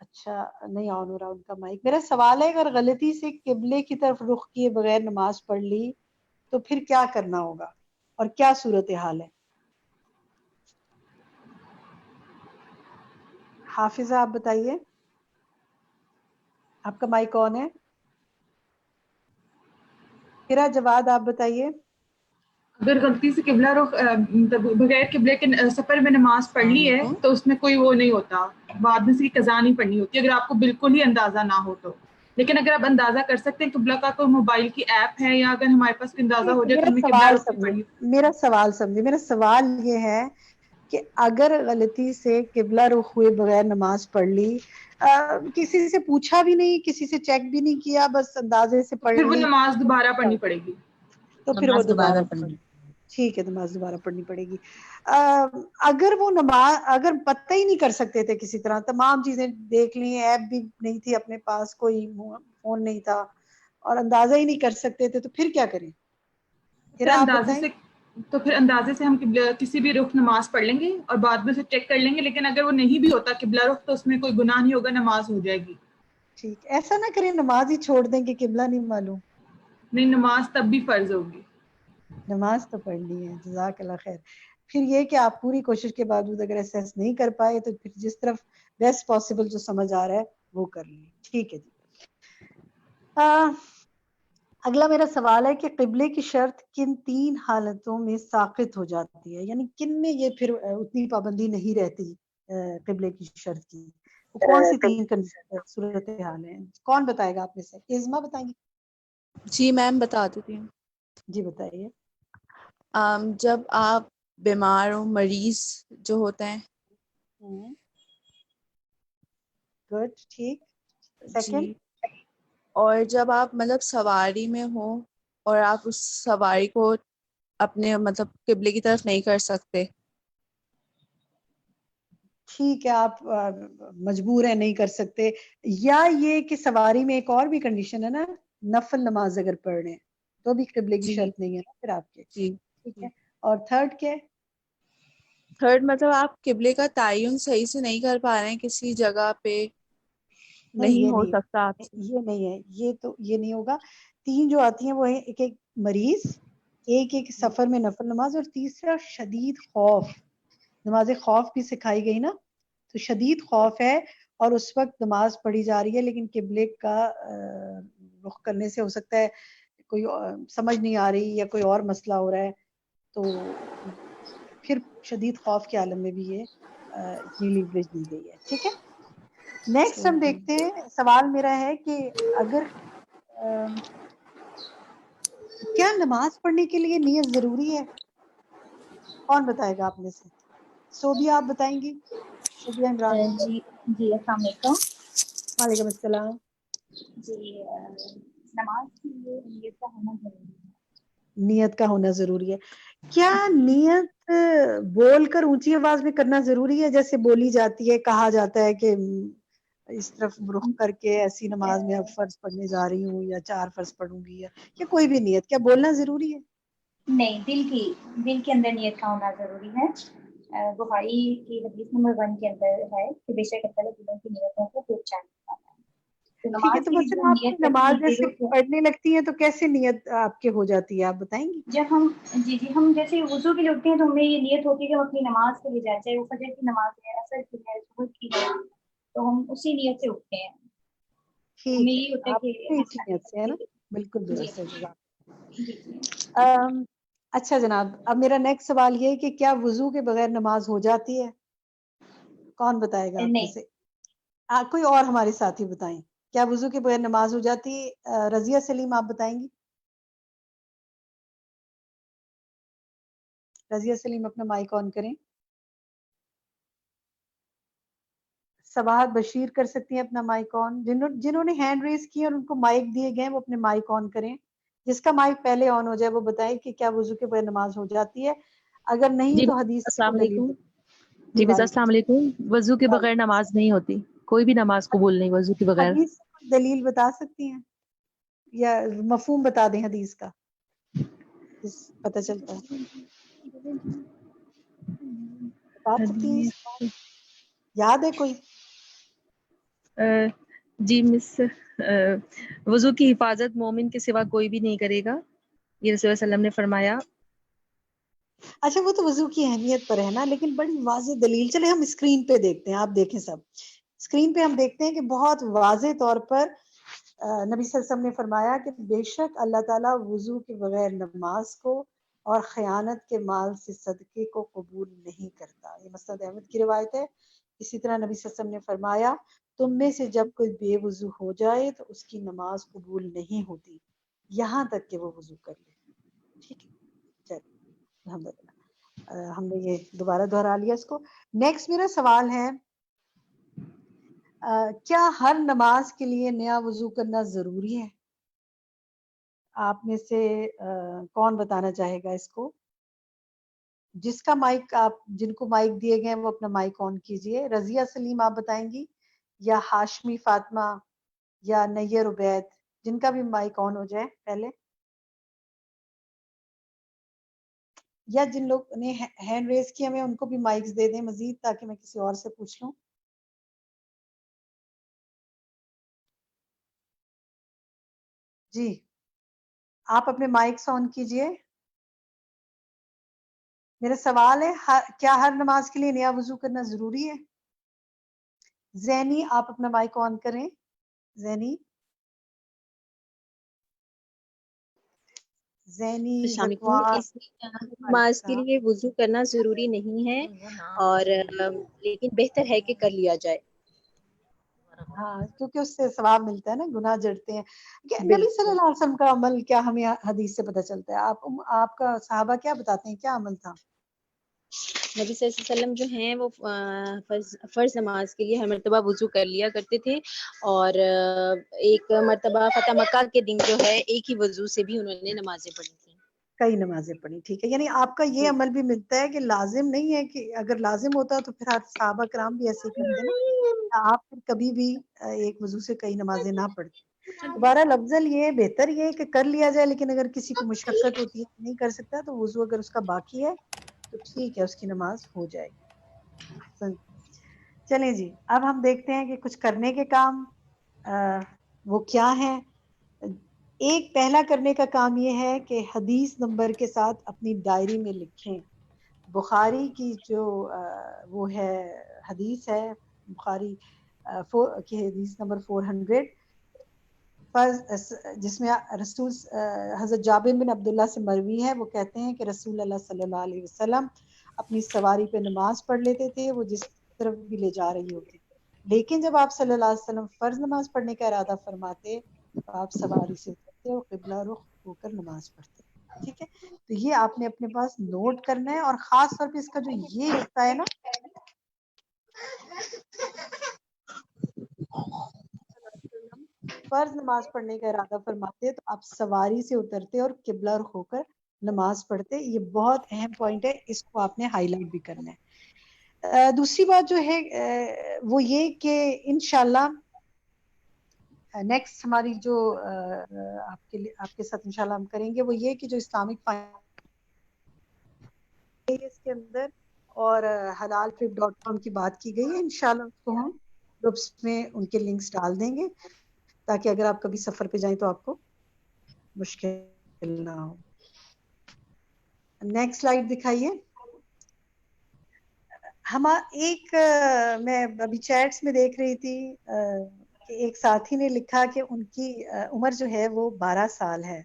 اچھا نہیں آن ہو رہا ان کا مائک. میرا سوال ہے اگر غلطی سے قبلے کی طرف رخ کیے بغیر نماز پڑھ لی تو پھر کیا کرنا ہوگا اور کیا صورتحال ہے؟ حافظہ آپ بتائیے. آپ کا مائک آن ہے. ہیرا جواد آپ بتائیے. اگر غلطی سے قبلہ رخ بغیر قبلے کے سفر میں نماز پڑھ لی ہے تو اس میں کوئی وہ نہیں ہوتا، بعد میں سے قضا نہیں پڑھنی ہوتی اگر آپ کو بالکل ہی اندازہ نہ ہو تو. لیکن اگر آپ اندازہ کر سکتے ہیں قبلہ کا کوئی موبائل کی ایپ ہے یا اگر ہمارے پاس اندازہ ہو جائے تو ہمیں قبلہ رخ کی پڑھنی. میرا سوال یہ ہے کہ اگر غلطی سے قبلہ رخ ہوئے بغیر نماز پڑھ لی، کسی سے پوچھا بھی نہیں، کسی سے چیک بھی نہیں کیا، بس اندازے سے پڑھ پھر وہ لی، نماز دوبارہ پڑھنی پڑے گی. تو پھر وہ دوبارہ پڑھنی. ٹھیک ہے، نماز دوبارہ پڑھنی پڑے گی. اگر وہ نماز اگر پتہ ہی نہیں کر سکتے تھے، کسی طرح تمام چیزیں دیکھ لی، ایپ بھی نہیں تھی اپنے پاس، کوئی فون نہیں تھا اور اندازہ ہی نہیں کر سکتے تھے، تو پھر کیا کریں؟ پھر اندازے سے ہم کسی بھی رخ نماز پڑھ لیں گے اور بعد میں سے چیک کر لیں گے. لیکن اگر وہ نہیں بھی ہوتا قبلہ رخ تو اس میں کوئی گناہ نہیں ہوگا، نماز ہو جائے گی. ٹھیک، ایسا نہ کریں نماز ہی چھوڑ دیں کہ قبلہ نہیں معلوم. نہیں، نماز تب بھی فرض ہوگی. نماز تو پڑھنی ہے. جزاک اللہ خیر. پھر یہ کہ آپ پوری کوشش کے باوجود اگر اسیس نہیں کر پائے تو پھر جس طرف بیسٹ پاسبل جو سمجھ آ رہا ہے وہ کر لیں. ٹھیک ہے جی. اگلا میرا سوال ہے کہ قبلے کی شرط کن 3 حالتوں میں ساقط ہو جاتی ہے؟ یعنی کن میں یہ پھر اتنی پابندی نہیں رہتی قبلے کی شرط کی؟ وہ کون سی 3 صورتحال ہیں؟ کون بتائے گا آپ میں سے؟ ازما بتائیں گی؟ جی میم بتا دیتی ہوں. جی بتائیے. جب آپ بیمار ہو، مریض جو ہوتے ہیں. گڈ. ٹھیک. سیکنڈ. جی. اور جب آپ مطلب سواری میں ہو اور آپ اس سواری کو اپنے مطلب قبلے کی طرف نہیں کر سکتے. ٹھیک ہے، آپ مجبور ہیں نہیں کر سکتے. یا یہ کہ سواری میں ایک اور بھی کنڈیشن ہے نا، نفل نماز اگر پڑھ رہے ہیں تو بھی قبلے کی جی شرط نہیں ہے نا پھر آپ کے. جی. ٹھیک ہے. اور تھرڈ کیا ہے؟ تھرڈ مطلب آپ قبلے کا تعین صحیح سے نہیں کر پا رہے ہیں کسی جگہ پہ، نہیں یہ ہو نہیں سکتا آپ سے. یہ نہیں ہے. یہ نہیں ہوگا. 3 جو آتی ہیں وہ ہے ایک مریض، ایک سفر میں نفل نماز، اور تیسرا شدید خوف. نماز خوف بھی سکھائی گئی نا، تو شدید خوف ہے اور اس وقت نماز پڑھی جا رہی ہے لیکن قبلے کا رخ کرنے سے ہو سکتا ہے کوئی سمجھ نہیں آ رہی یا کوئی اور مسئلہ ہو رہا ہے، تو پھر شدید خوف کے عالم میں بھی یہ اتنی لیوریج دی گئی ہے. ٹھیک ہے. نیکسٹ ہم دیکھتے ہیں. سوال میرا ہے کہ اگر کیا نماز پڑھنے کے لیے نیت ضروری ہے؟ کون بتائے گا آپ میں سے؟ صوبیہ آپ بتائیں گی؟ صوبیہ عمران. جی جی السلام علیکم. وعلیکم السلام. جی نماز کے لیے نیت کا ہونا ضروری ہے. نیت کا ہونا ضروری ہے. کیا نیت بول کر اونچی آواز میں کرنا ضروری ہے؟ جیسے بولی جاتی ہے، کہا جاتا ہے کہ اس طرف رخ کر کے ایسی نماز میں اب فرض پڑھنے جا رہی ہوں یا 4 فرض پڑھوں گی، یا کوئی بھی نیت، کیا بولنا ضروری ہے؟ نہیں، دل کے اندر نیت کا ہونا ضروری ہے. بخاری کی حدیث نمبر 1 کے اندر ہے کہ بے شک اللہ دلوں کی نیتوں کو پہچان پاتا ہے. تو ٹھیک ہے، نماز تو کے لیے مثلا جو آپ نیت کی نماز کرتی جیسے ہے، پڑھنے لگتی ہے تو کیسے نیت آپ کے ہو جاتی ہے، آپ بتائیں گی؟ جب ہم ہم جیسے وضو کے لیے اٹھتے ہیں تو ہمیں یہ نیت ہوتی ہے کہ ہم اپنی نماز کے لیے جائیں، چاہے وہ فجر کی نماز ہے، عصر کی ہے، صبح کی ہے، تو ہم اسی نیت سے اٹھتے ہیں. ہمیں ٹھیک ہے، یہ ہوتا ہے آپ کہ اسی نیت سے ہے نا، بالکل جی درست ہے. جی. اچھا جناب، اب میرا نیکسٹ سوال یہ ہے کہ کیا وضو کے بغیر نماز ہو جاتی ہے؟ کون بتائے گا آپ میں نہیں. سے؟ کوئی اور ہمارے ساتھی بتائیں، کیا وضو کے بغیر نماز ہو جاتی ہے؟ رضیہ سلیم آپ بتائیں گی؟ رضیہ سلیم اپنا مائک آن کریں. سباحت بشیر کر سکتی ہیں اپنا مائک آن. جنہوں نے ہینڈ ریز کی اور ان کو مائک دیے گئے وہ اپنے مائک آن کریں. جس کا مائک پہلے آن ہو جائے وہ بتائے کہ کیا وضو کے بغیر نماز ہو جاتی ہے. اگر نہیں جی تو حدیث سے السلام دلیل علیکم. دیں. جی بس السلام علیکم. وضو کے بغیر وعلیکم نماز السلام. نہیں ہوتی، کوئی بھی نماز قبول نہیں وضو کے بغیر. حدیث سے کوئی دلیل بتا سکتی ہیں یا مفہوم بتا دیں حدیث کا، پتہ چلتا ہے؟ بتا سکتی ہیں؟ یاد ہے کوئی؟ جی مس، وضو کی حفاظت مومن کے سوا کوئی بھی نہیں کرے گا، یہ رسول اللہ علیہ وسلم نے فرمایا. اچھا وہ تو وضو کی اہمیت پر ہے نا، لیکن بڑی واضح دلیل. چلے ہم اسکرین پہ دیکھتے ہیں، آپ دیکھیں سب اسکرین پہ. ہم دیکھتے ہیں کہ بہت واضح طور پر نبی صلی اللہ علیہ وسلم نے فرمایا کہ بے شک اللہ تعالیٰ وضو کے بغیر نماز کو اور خیانت کے مال سے صدقے کو قبول نہیں کرتا. یہ مسند احمد کی روایت ہے. اسی طرح نبی صلی اللہ علیہ وسلم نے فرمایا تم میں سے جب کوئی بے وضو ہو جائے تو اس کی نماز قبول نہیں ہوتی یہاں تک کہ وہ وضو کر لے. ٹھیک ہے، چلیے الحمدللہ ہم نے یہ دوبارہ دہرا لیا اس کو. نیکسٹ میرا سوال ہے، کیا ہر نماز کے لیے نیا وضو کرنا ضروری ہے؟ آپ میں سے کون بتانا چاہے گا اس کو؟ جس کا مائک، آپ جن کو مائک دیے گئے ہیں وہ اپنا مائک آن کیجئے. رضیہ سلیم آپ بتائیں گی، یا ہاشمی فاطمہ، یا نیر عبید، جن کا بھی مائک آن ہو جائے پہلے، یا جن لوگ نے ہینڈ ریز کیا میں ان کو بھی مائکس دے دیں مزید تاکہ میں کسی اور سے پوچھ لوں. جی آپ اپنے مائکس آن کیجئے. میرا سوال ہے کیا ہر نماز کے لیے نیا وضو کرنا ضروری ہے؟ زینی آپ اپنا مائک آن کریں. زینی السلام علیکم. ذکوان. اس نماز کے لیے وضو کرنا ضروری نہیں ہے، اور لیکن بہتر ہے کہ کر لیا جائے. ہاں کیونکہ اس سے ثواب ملتا ہے نا، گناہ جڑتے ہیں. نبی صلی بالکل. اللہ علیہ وسلم کا عمل کیا ہمیں حدیث سے پتہ چلتا ہے؟ آپ کا صحابہ کیا بتاتے ہیں، کیا عمل تھا؟ نبی صلی اللہ علیہ وسلم جو ہیں وہ فرض نماز کے لیے ہر مرتبہ وضو کر لیا کرتے تھے، اور ایک مرتبہ فتح مکہ کے دن جو ہے ایک ہی وضو سے بھی انہوں نے نمازیں پڑھی تھیں. کئی نمازیں پڑھی. ٹھیک ہے، یعنی آپ کا یہ عمل بھی ملتا ہے کہ لازم نہیں ہے، کہ اگر لازم ہوتا تو پھر صحابہ کرام بھی ایسے ہی کرتے نا، آپ پھر کبھی بھی ایک وضو سے کئی نمازیں نہ پڑھتے. دوبارہ لفظل یہ بہتر یہ کہ کر لیا جائے، لیکن اگر کسی کو مشقت ہوتی ہے نہیں کر سکتا تو وضو اگر اس کا باقی ہے تو ٹھیک ہے، اس کی نماز ہو جائے گی. چلیں جی، اب ہم دیکھتے ہیں کہ کچھ کرنے کے کام وہ کیا ہیں. ایک پہلا کرنے کا کام یہ ہے کہ حدیث نمبر کے ساتھ اپنی ڈائری میں لکھیں. بخاری کی جو وہ ہے حدیث ہے، بخاری کی حدیث نمبر 400، جس میں رسول حضرت جابر بن عبداللہ سے مروی ہے. وہ کہتے ہیں کہ رسول اللہ صلی اللہ علیہ وسلم اپنی سواری پہ نماز پڑھ لیتے تھے، وہ جس طرف بھی لے جا رہی ہوتی، لیکن جب آپ صلی اللہ علیہ وسلم فرض نماز پڑھنے کا ارادہ فرماتے تو آپ سواری سے اترتے اور قبلہ رخ ہو کر نماز پڑھتے. ٹھیک ہے، تو یہ آپ نے اپنے پاس نوٹ کرنا ہے. اور خاص طور پہ اس کا جو یہ حصہ ہے نا فرض نماز پڑھنے کا ارادہ فرماتے تو آپ سواری سے اترتے اور قبلہ رخ ہو کر نماز پڑھتے. یہ بہت اہم پوائنٹ ہے, اس کو آپ نے ہائی لائٹ بھی کرنا ہے. دوسری بات جو ہے وہ یہ کہ انشاءاللہ نیکسٹ ہماری جو آپ کے ساتھ انشاءاللہ ہم کریں گے وہ یہ کہ جو اسلامک اس کے اندر اور halaltrip.com کی بات کی گئی ہے, انشاءاللہ اس کو ہم گروپس میں ان کے لنکس ڈال دیں گے تاکہ اگر آپ کبھی سفر پہ جائیں تو آپ کو مشکل نہ ہو. نیکسٹ سلائیڈ دکھائیے. میں ابھی چیٹس میں دیکھ رہی تھی کہ ایک ساتھی نے لکھا کہ ان کی عمر جو ہے وہ 12 سال ہے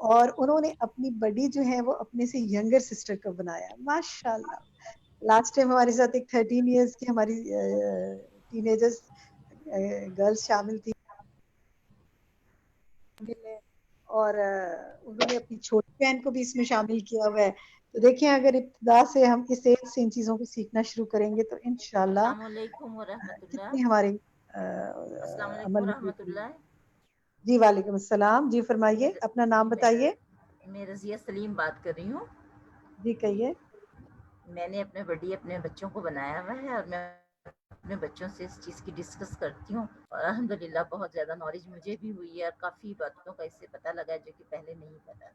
اور انہوں نے اپنی بڑی جو ہے وہ اپنے سے ینگر سسٹر کو بنایا. ماشاءاللہ. لاسٹ ٹائم ہمارے ساتھ ایک 13 ایئرز کی ہماری ٹین ایجرز گرلز شامل تھی اور انہوں نے اپنی چھوٹی بہن کو بھی اس میں شامل کیا ہوا ہے. تو دیکھیں اگر ابتدا سے ہم اس ایج سے ان چیزوں کو سیکھنا شروع کریں گے تو انشاءاللہ السلام علیکم ورحمۃ اللہ. جتنی ہمارے السلام علیکم عمل ورحمۃ اللہ. جی وعلیکم السلام. جی فرمائیے, اپنا نام بتائیے. میں رضیہ سلیم بات کر رہی ہوں. جی کہیے. میں نے اپنے بچوں کو بنایا ہوا ہے اور میں اپنے بچوں سے اس چیز کی ڈسکس کرتی ہوں اور الحمدللہ بہت زیادہ نالج مجھے بھی ہوئی ہے اور کافی باتوں کا اس سے پتہ لگا جو کہ پہلے نہیں پتا تھا.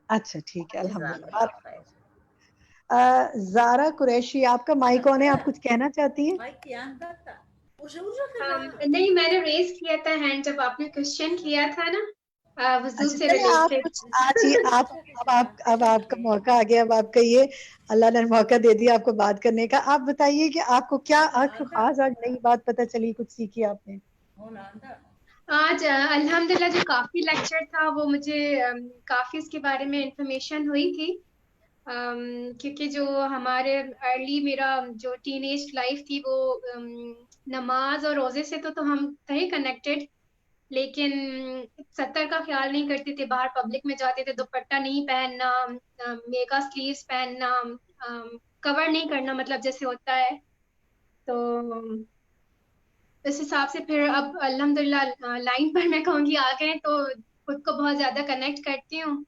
اچھا ٹھیک ہے, الحمدللہ. زارا قریشی, آپ کا مائک آن ہے, آپ کچھ کہنا چاہتی ہیں؟ نہیں, میں نے ریز کیا تھا ہینڈ جب آپ نے کوشچن کیا تھا نا وضو سے آپ ریلیٹڈ. کچھ اب آپ کا موقع آ گیا, اب آپ کا یہ اللہ نے موقع دے دیا آپ کو بات کرنے کا. آپ بتائیے کہ آپ کو کیا خاص آج نئی بات پتہ چلی, کچھ سیکھی آپ نے؟ آج الحمدللہ جو کافی لیکچر تھا وہ مجھے کافی اس کے بارے میں انفارمیشن ہوئی تھی کیونکہ جو ہمارے ارلی میرا جو ٹین ایج لائف تھی وہ نماز اور روزے سے تو ہم تھے کنیکٹڈ, لیکن ستر کا خیال نہیں کرتے تھے. باہر پبلک میں جاتے تھے دوپٹہ نہیں پہننا, میگا سلیوز پہننا, کور نہیں کرنا, مطلب جیسے ہوتا ہے. تو اس حساب سے پھر اب الحمدللہ لائن پر میں کہوں گی آ گئے تو خود کو بہت زیادہ کنیکٹ کرتی ہوں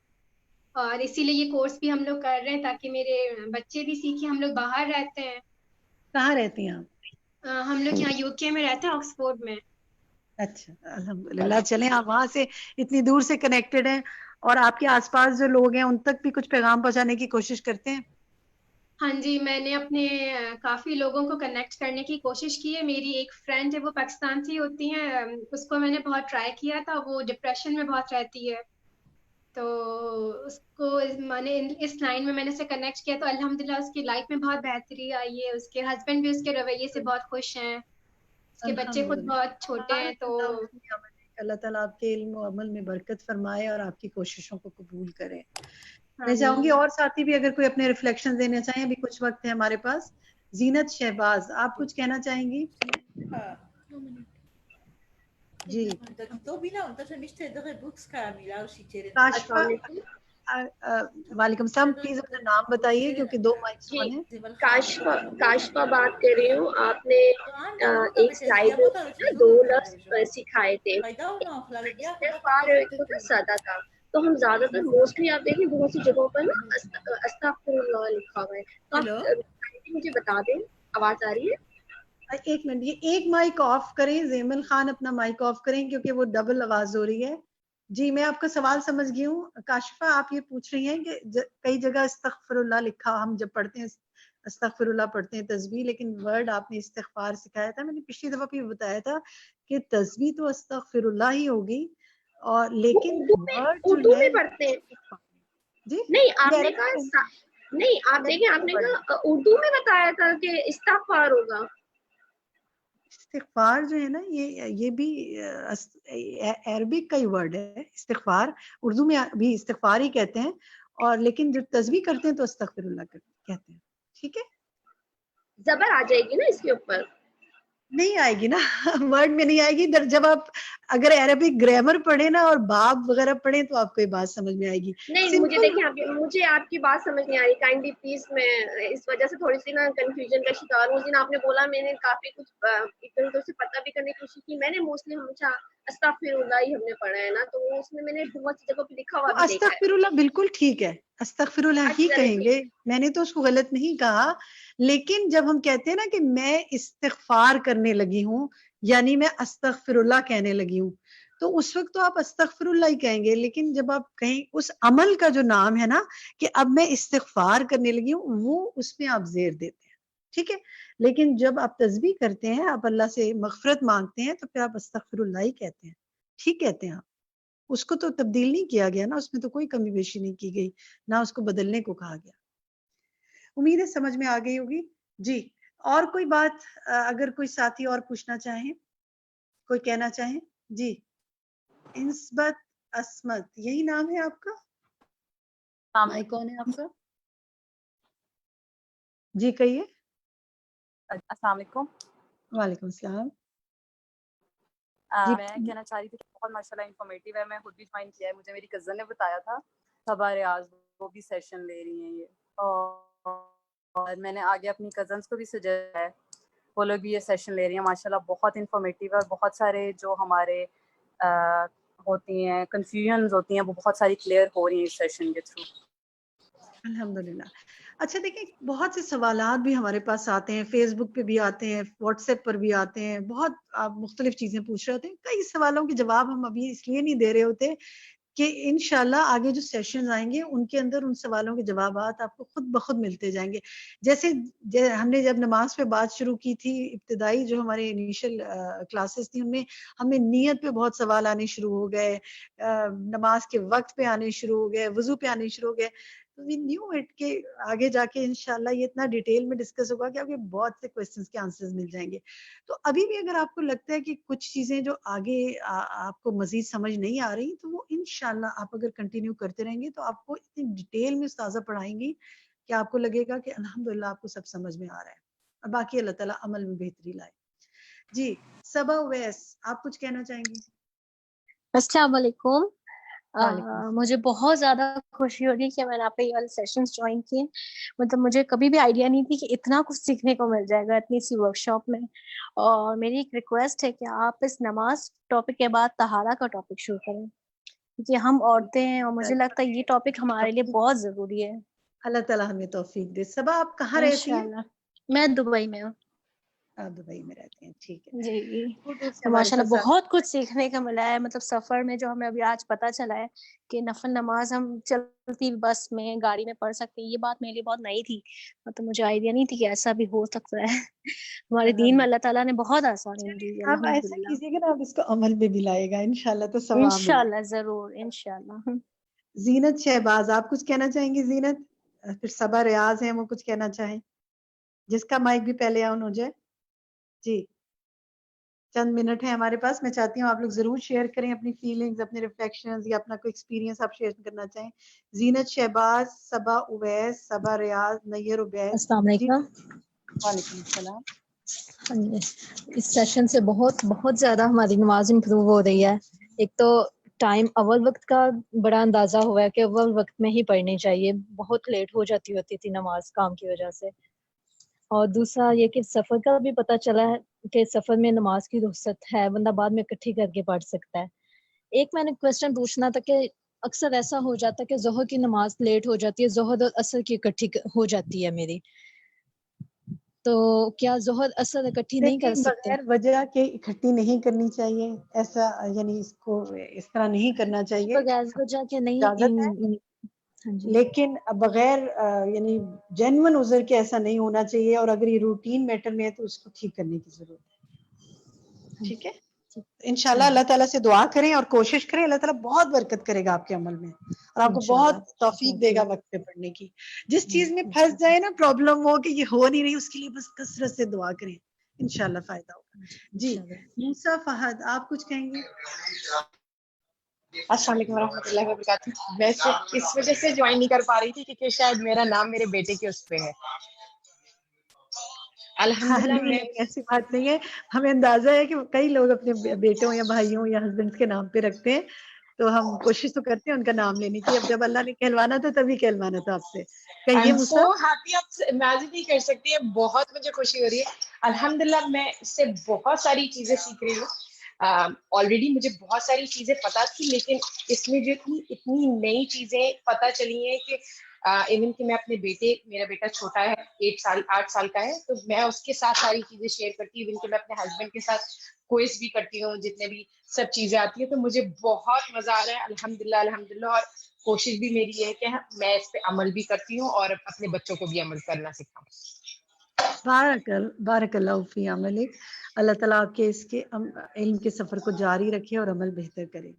اور اسی لیے یہ کورس بھی ہم لوگ کر رہے ہیں تاکہ میرے بچے بھی سیکھیں. ہم لوگ باہر رہتے ہیں. کہاں رہتی ہیں آپ؟ ہم لوگ یہاں UK میں رہتے ہیں, آکسفورڈ میں. اچھا الحمدللہ. چلیں آپ وہاں سے اتنی دور سے کنیکٹڈ ہیں اور آپ کے آس پاس جو لوگ ہیں ان تک بھی کچھ پیغام پہنچانے کی کوشش کرتے ہیں. ہاں جی, میں نے اپنے کافی لوگوں کو کنیکٹ کرنے کی کوشش کی ہے. میری ایک فرینڈ ہے وہ پاکستان سے ہوتی ہیں, اس کو میں نے بہت ٹرائی کیا تھا, وہ ڈپریشن میں بہت رہتی ہے تو اس کو میں نے اس لائن میں نے اسے کنیکٹ کیا تو الحمدللہ اس کی لائف میں بہت بہتری آئی ہے. اس کے ہسبینڈ بھی اس کے رویے سے بہت خوش ہیں, اس کے بچے خود بہت چھوٹے ہیں. تو اللہ تعالیٰ آپ کے علم و عمل میں برکت فرمائے اور آپ کی کوششوں کو قبول کرے. میں چاہوں گی اور ساتھی بھی اگر کوئی اپنے ریفلیکشن دینا چاہیں, ابھی کچھ وقت ہے ہمارے پاس. زینت شہباز, آپ کچھ کہنا چاہیں گی؟ جی. وعلیکم السلام. پلیز اپنا نام بتائیے کیونکہ 2 مائکس آن ہیں. کاشفا بات کر رہی ہوں. آپ نے ایک سلائیڈ میں 2 لفظ سکھائے تھے. استغفار سادہ تھا تو ہم زیادہ تر موسٹلی آپ دیکھیں بہت سی جگہوں پر نا استغفر اللہ لکھا ہوا ہے. تو آپ مجھے بتا دیں, آواز آ رہی ہے؟ ایک منٹ, یہ ایک مائک آف کریں. زیمل خان اپنا مائک آف کریں کیونکہ وہ ڈبل آواز ہو رہی ہے. جی میں آپ کا سوال سمجھ گئی ہوں. کاشفہ آپ یہ پوچھ رہی ہیں کہ کئی جگہ استغفر اللہ لکھا, ہم جب پڑھتے ہیں استغفر اللہ پڑھتے ہیں تسبیح, لیکن ورڈ آپ نے استغفار سکھایا تھا. میں نے پچھلی دفعہ بھی بتایا تھا کہ تسبیح تو استغفر اللہ ہی ہوگی اور لیکن اردو میں پڑھتے ہیں. جی نہیں آپ نے کہا, نہیں آپ دیکھیں آپ نے کہا اردو میں بتایا تھا کہ استغفار ہوگا. استغفار جو ہے نا یہ بھی عربک کا ہی ورڈ ہے استغفار. اردو میں بھی استغفار ہی کہتے ہیں اور لیکن جب تسبیح کرتے ہیں تو استغفر اللہ کہتے ہیں. ٹھیک ہے, زبر آ جائے گی نا اس کے اوپر. نہیں آئے گی نا ورڈ میں نہیں آئے گی. جب آپ اگر عربک گرامر پڑھے نا اور باب وغیرہ پڑھیں تو آپ کو یہ بات سمجھ میں آئے گی. نہیں مجھے دیکھیں مجھے آپ کی بات سمجھ نہیں آ رہی, کائنڈلی پلیز. میں اس وجہ سے تھوڑی سی نا کنفیوژن کا شکار ہوں. اس دن آپ نے بولا, میں نے کافی کچھ ادھر ادھر سے پتہ بھی کرنے کی کوشش کی. میں نے موسٹلی ہمیشہ استغفر اللہ ہی ہم نے پڑھا ہے نا, تو اس میں نے بہت سی جگہ پہ لکھا ہوا بھی دیکھا ہے. استغفر اللہ بالکل ٹھیک ہے, استغفر اللہ ہی کہیں گے, میں نے تو اس کو غلط نہیں کہا. لیکن جب ہم کہتے ہیں نا کہ میں استغفار کرنے لگی ہوں, یعنی میں استغفر اللہ کہنے لگی ہوں, تو اس وقت تو آپ استغفر اللہ ہی کہیں گے. لیکن جب آپ کہیں اس عمل کا جو نام ہے نا کہ اب میں استغفار کرنے لگی ہوں, وہ اس میں آپ زیر دیتے ہیں, ٹھیک ہے. لیکن جب آپ تسبیح کرتے ہیں, آپ اللہ سے مغفرت مانگتے ہیں, تو پھر آپ استغفر اللہ ہی کہتے ہیں, ٹھیک کہتے ہیں آپ. اس کو تو تبدیل نہیں کیا گیا نا, اس میں تو کوئی کمی بیشی نہیں کی گئی, نہ اس کو بدلنے کو کہا گیا. امید ہے سمجھ میں آ گئی ہوگی. جی, اور کوئی بات اگر کوئی ساتھی اور پوچھنا چاہیں, کوئی کہنا چاہیں. جی, انسبت اسمت یہی نام ہے آپ کا؟ بھائی کون ہے آپ کا؟ جی کہیے. السلام علیکم. وعلیکم السلام. میں کہنا چاہ رہی تھی کہ بہت ماشاءاللہ انفارمیٹیو ہے. میں خود بھی جوائن کیا ہے, مجھے میری کزن نے بتایا تھا. صبا ریاض وہ بھی سیشن لے رہی ہیں یہ, اور میں نے آگے اپنی کزنس کو بھی سجیسٹ ہے, وہ لوگ بھی یہ سیشن لے رہی ہیں. ماشاءاللہ بہت انفارمیٹیو ہے, اور بہت سارے جو ہمارے ہوتی ہیں کنفیوژنز ہوتی ہیں وہ بہت ساری کلیئر ہو رہی ہیں اس سیشن کے تھرو. الحمدللہ. اچھا دیکھیں, بہت سے سوالات بھی ہمارے پاس آتے ہیں, فیس بک پہ بھی آتے ہیں, واٹس ایپ پر بھی آتے ہیں, بہت آپ مختلف چیزیں پوچھ رہے ہوتے ہیں. کئی سوالوں کے جواب ہم ابھی اس لیے نہیں دے رہے ہوتے کہ انشاءاللہ آگے جو سیشنز آئیں گے ان کے اندر ان سوالوں کے جوابات آپ کو خود بخود ملتے جائیں گے. جیسے ہم نے جب نماز پہ بات شروع کی تھی, ابتدائی جو ہمارے انیشل کلاسز تھی, ان میں ہمیں نیت پہ بہت سوال آنے شروع ہو گئے, نماز کے وقت پہ آنے شروع ہو گئے, وضو پہ آنے شروع ہو گئے. وی نیو اٹ کہ آگے جا کے انشاءاللہ یہ اتنا ڈیٹیل میں ڈسکس ہوگا کہ آپ کے بہت سے کوسچنز کے آنسرز مل جائیں گے. تو ابھی بھی اگر آپ کو لگتا ہے کہ کچھ چیزیں جو آگے آپ کو مزید سمجھ نہیں آ رہی, تو وہ انشاءاللہ آپ اگر کنٹینیو کرتے رہیں گے تو آپ کو اتنی ڈیٹیل میں استاذہ پڑھائیں گی کہ آپ کو لگے گا کہ الحمدللہ آپ کو سب سمجھ میں آ رہا ہے. اور باقی اللہ تعالیٰ عمل میں بہتری لائے. جی, صبا اویس آپ کچھ کہنا چاہیں گی؟ السلام علیکم. مجھے بہت زیادہ خوشی ہو رہی ہے کہ میں نے آپ کے یہ والے سیشنز جوائن کیے. مطلب مجھے کبھی بھی آئیڈیا نہیں تھی کہ اتنا کچھ سیکھنے کو مل جائے گا اتنی سی ورک شاپ میں. اور میری ایک ریکویسٹ ہے کہ آپ اس نماز ٹاپک کے بعد طہارہ کا ٹاپک شروع کریں, کیونکہ ہم عورتیں ہیں اور مجھے لگتا ہے یہ ٹاپک ہمارے لیے بہت ضروری ہے. اللہ تعالیٰ ہمیں توفیق دے. صبا آپ کہاں رہتی ہیں؟ میں دبئی میں ہوں. آپ دبئی میں رہتے ہیں, ٹھیک ہے. جی, ماشاءاللہ بہت کچھ سیکھنے کا ملا ہے. مطلب سفر میں جو ہمیں ابھی آج پتا چلا ہے کہ نفل نماز ہم چلتی بس میں گاڑی میں پڑھ سکتے ہیں, یہ بات میرے لیے بہت نئی تھی. مطلب مجھے آئیڈیا نہیں تھی کہ ایسا بھی ہو سکتا ہے. ہمارے دین میں اللہ تعالیٰ نے بہت آسانی دی ہے. آپ ایسا کیجیے گا نا, آپ اس کو عمل میں بھی لائے گا انشاءاللہ, تو ثواب ملے گا. انشاءاللہ ضرور, انشاءاللہ. زینت شہباز آپ کچھ کہنا چاہیں گی؟ زینت, پھر صبا ریاض ہیں وہ کچھ کہنا چاہیں, جس کا مائک بھی پہلے آن ہو جائے. جی, چند منٹ ہے ہمارے پاس. میں چاہتی ہوں آپ لوگ ضرور شیئر کریں اپنی فیلنگز, اپنے ریفلیکشنز, یا اپنا کوئی ایکسپیرینس آپ شیئر کرنا چاہیں. زینت شہباز, صبا اویس, صبا ریاض, نیر عبید. السلام علیکم. وعلیکم السلام. اس سیشن سے بہت زیادہ ہماری نماز امپروو ہو رہی ہے. ایک تو ٹائم اول وقت کا بڑا اندازہ ہوا ہے کہ اول وقت میں ہی پڑھنی چاہیے, بہت لیٹ ہو جاتی ہوتی تھی نماز کام کی وجہ سے. اور دوسرا یہ کہ سفر کا بھی پتہ چلا ہے کہ سفر میں نماز کی رخصت ہے, بندہ بعد میں اکٹھی کر کے پڑھ سکتا ہے. ایک میں نے کوشچن پوچھنا تھا کہ اکثر ایسا ہو جاتا ہے کہ ظہر کی نماز لیٹ ہو جاتی ہے, ظہر اور عصر کی اکٹھی ہو جاتی ہے میری, تو کیا ظہر عصر اکٹھی نہیں کر سکتے؟ بغیر وجہ کے اکٹھی نہیں کرنی چاہیے, ایسا یعنی اس کو اس طرح نہیں کرنا چاہیے. بغیر وجہ کے نہیں, لیکن بغیر یعنی جینون عذر کے ایسا نہیں ہونا چاہیے, اور اگر یہ روٹین میٹر میں ہے تو اس کو ٹھیک کرنے کی ضرورت ہے. ٹھیک ہے, انشاءاللہ اللہ تعالیٰ سے دعا کریں اور کوشش کریں, اللہ تعالیٰ بہت برکت کرے گا آپ کے عمل میں, اور آپ کو بہت توفیق دے گا وقت پہ پڑھنے کی. جس چیز میں پھنس جائے نا, پرابلم ہو کہ یہ ہو نہیں رہی, اس کے لیے بس کثرت سے دعا کریں, انشاءاللہ فائدہ ہوگا. جی, موسیٰ فہد آپ کچھ کہیں گے؟ السلام علیکم ورحمۃ اللہ وبرکاتہ. میں اس وجہ سے جوائن نہیں کر پا رہی تھی کیونکہ شاید میرا نام میرے بیٹے کے اس پہ ہے. الحمدللہ نہیں میں نہیں ایسی بات نہیں ہے. ہمیں اندازہ ہے کہ کئی لوگ اپنے بیٹوں یا بھائیوں یا ہسبینڈ کے نام پہ رکھتے ہیں, تو ہم کوشش تو کرتے ہیں ان کا نام لینے کی. اب جب اللہ نے کہلوانا تھا تبھی کہلوانا تھا آپ سے. کہیے سو موسیٰ. ہیپی, آپ امیجن نہیں کر سکتی ہیں, بہت مجھے خوشی ہو رہی ہے. الحمدللہ میں اس سے بہت ساری چیزیں سیکھ رہی ہوں. آلریڈی مجھے بہت ساری چیزیں پتا تھی, لیکن اس میں جو اتنی نئی چیزیں پتا چلی ہیں کہ ایون کہ میں اپنے میرا بیٹا چھوٹا ہے, 8 سال کا ہے, تو میں اس کے ساتھ ساری چیزیں شیئر کرتی ہوں. ایون کہ میں اپنے ہسبینڈ کے ساتھ کوئز بھی کرتی ہوں, جتنے بھی سب چیزیں آتی ہیں, تو مجھے بہت مزہ آ رہا ہے. الحمدللہ. اور کوشش بھی میری یہ ہے کہ میں اس پہ عمل بھی کرتی ہوں اور اپنے بچوں کو بھی عمل کرنا سکھاؤں. بارک اللہ فی عملک. اللہ تعالیٰ آپ کے اس کے علم کے سفر کو جاری رکھے اور عمل بہتر کرے.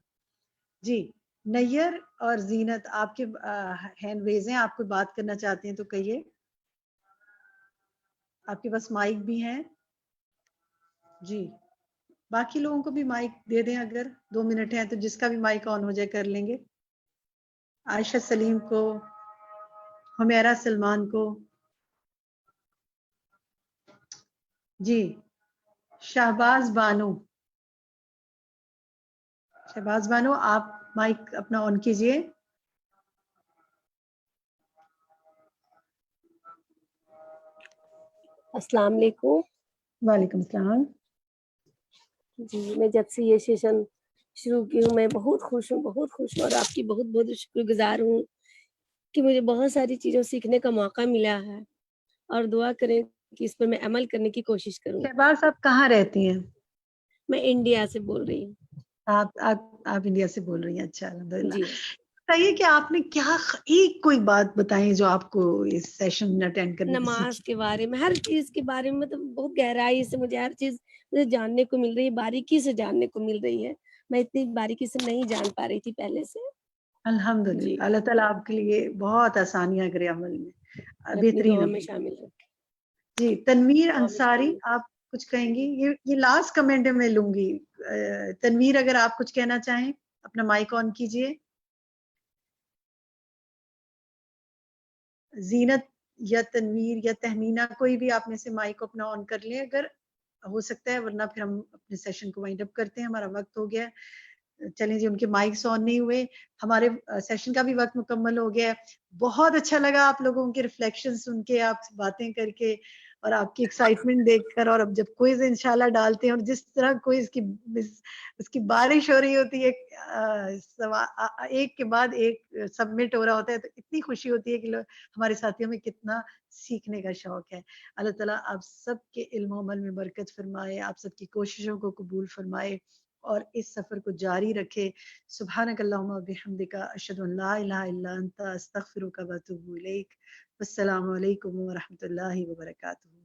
جی نیر اور زینت آپ کے ہینڈ ریز ہیں, آپ کوئی بات کرنا چاہتے ہیں تو کہیے. آپ کے پاس مائک بھی ہیں. جی باقی لوگوں کو بھی مائک دے دیں, اگر 2 منٹ ہیں تو جس کا بھی مائک آن ہو جائے کر لیں گے. عائشہ سلیم کو, حمیرہ سلمان کو. جی شہباز بانو آپ مائک اپنا آن کیجئے. السلام علیکم. وعلیکم السلام. جی میں جب سے یہ سیشن شروع کی ہوں میں بہت خوش ہوں اور آپ کی بہت بہت شکر گزار ہوں کہ مجھے بہت ساری چیزوں سیکھنے کا موقع ملا ہے, اور دعا کریں کہ اس پر میں عمل کرنے کی کوشش کروں. شہباز آپ کہاں رہتی ہیں؟ میں انڈیا سے بول رہی ہوں. آپ انڈیا سے بول رہی ہیں. اچھا الحمدللہ. جی بتائیے کہ آپ نے کیا ایک کوئی بات بتائیں جو آپ کو اس سیشن میں اٹینڈ کرنے میں نماز سیکھی. کے بارے میں, ہر چیز کے بارے میں, مطلب بہت گہرائی سے مجھے ہر چیز مجھے جاننے کو مل رہی ہے, باریکی سے جاننے کو مل رہی ہے. میں اتنی باریکی سے نہیں جان پا رہی تھی پہلے سے. الحمدللہ. جی اللہ تعالیٰ آپ کے لیے بہت آسانیاں کرے عمل میں, اپنی بہترین دعا میں عمل. شامل رکھیں. جی تنویر دعا میں انصاری شامل. آپ کچھ کہیں گی؟ یہ لاسٹ کمنٹ میں لوں گی. تنویر اگر آپ کچھ کہنا چاہیں اپنا مائک آن کیجئے. زینت یا تنویر یا تہمینہ کوئی بھی آپ میں سے مائک اپنا آن کر لیں اگر ہو سکتا ہے, ورنہ پھر ہم اپنے سیشن کو وائنڈ اپ کرتے ہیں, ہمارا وقت ہو گیا ہے. چلیں جی, ان کے مائکس آن نہیں ہوئے, ہمارے سیشن کا بھی وقت مکمل ہو گیا ہے. بہت اچھا لگا آپ لوگوں کے ریفلیکشن سن کے, آپ سے باتیں کر کے, اور آپ کی ایکسائٹمنٹ دیکھ کر. اور اب جب کوئز انشاءاللہ ڈالتے ہیں اور جس طرح کوئز کی اس کی بارش ہو رہی ہوتی ہے, ایک کے بعد ایک سبمٹ ہو رہا ہوتا ہے, تو اتنی خوشی ہوتی ہے کہ ہمارے ساتھیوں میں کتنا سیکھنے کا شوق ہے. اللہ تعالیٰ آپ سب کے علم و عمل میں برکت فرمائے, آپ سب کی کوششوں کو قبول فرمائے اور اس سفر کو جاری رکھے. سبحانک اللہم و بحمدک, اشہد ان لا الہ الا انت, استغفرک و اتوب الیک. السلام علیکم و رحمۃ اللہ وبرکاتہ.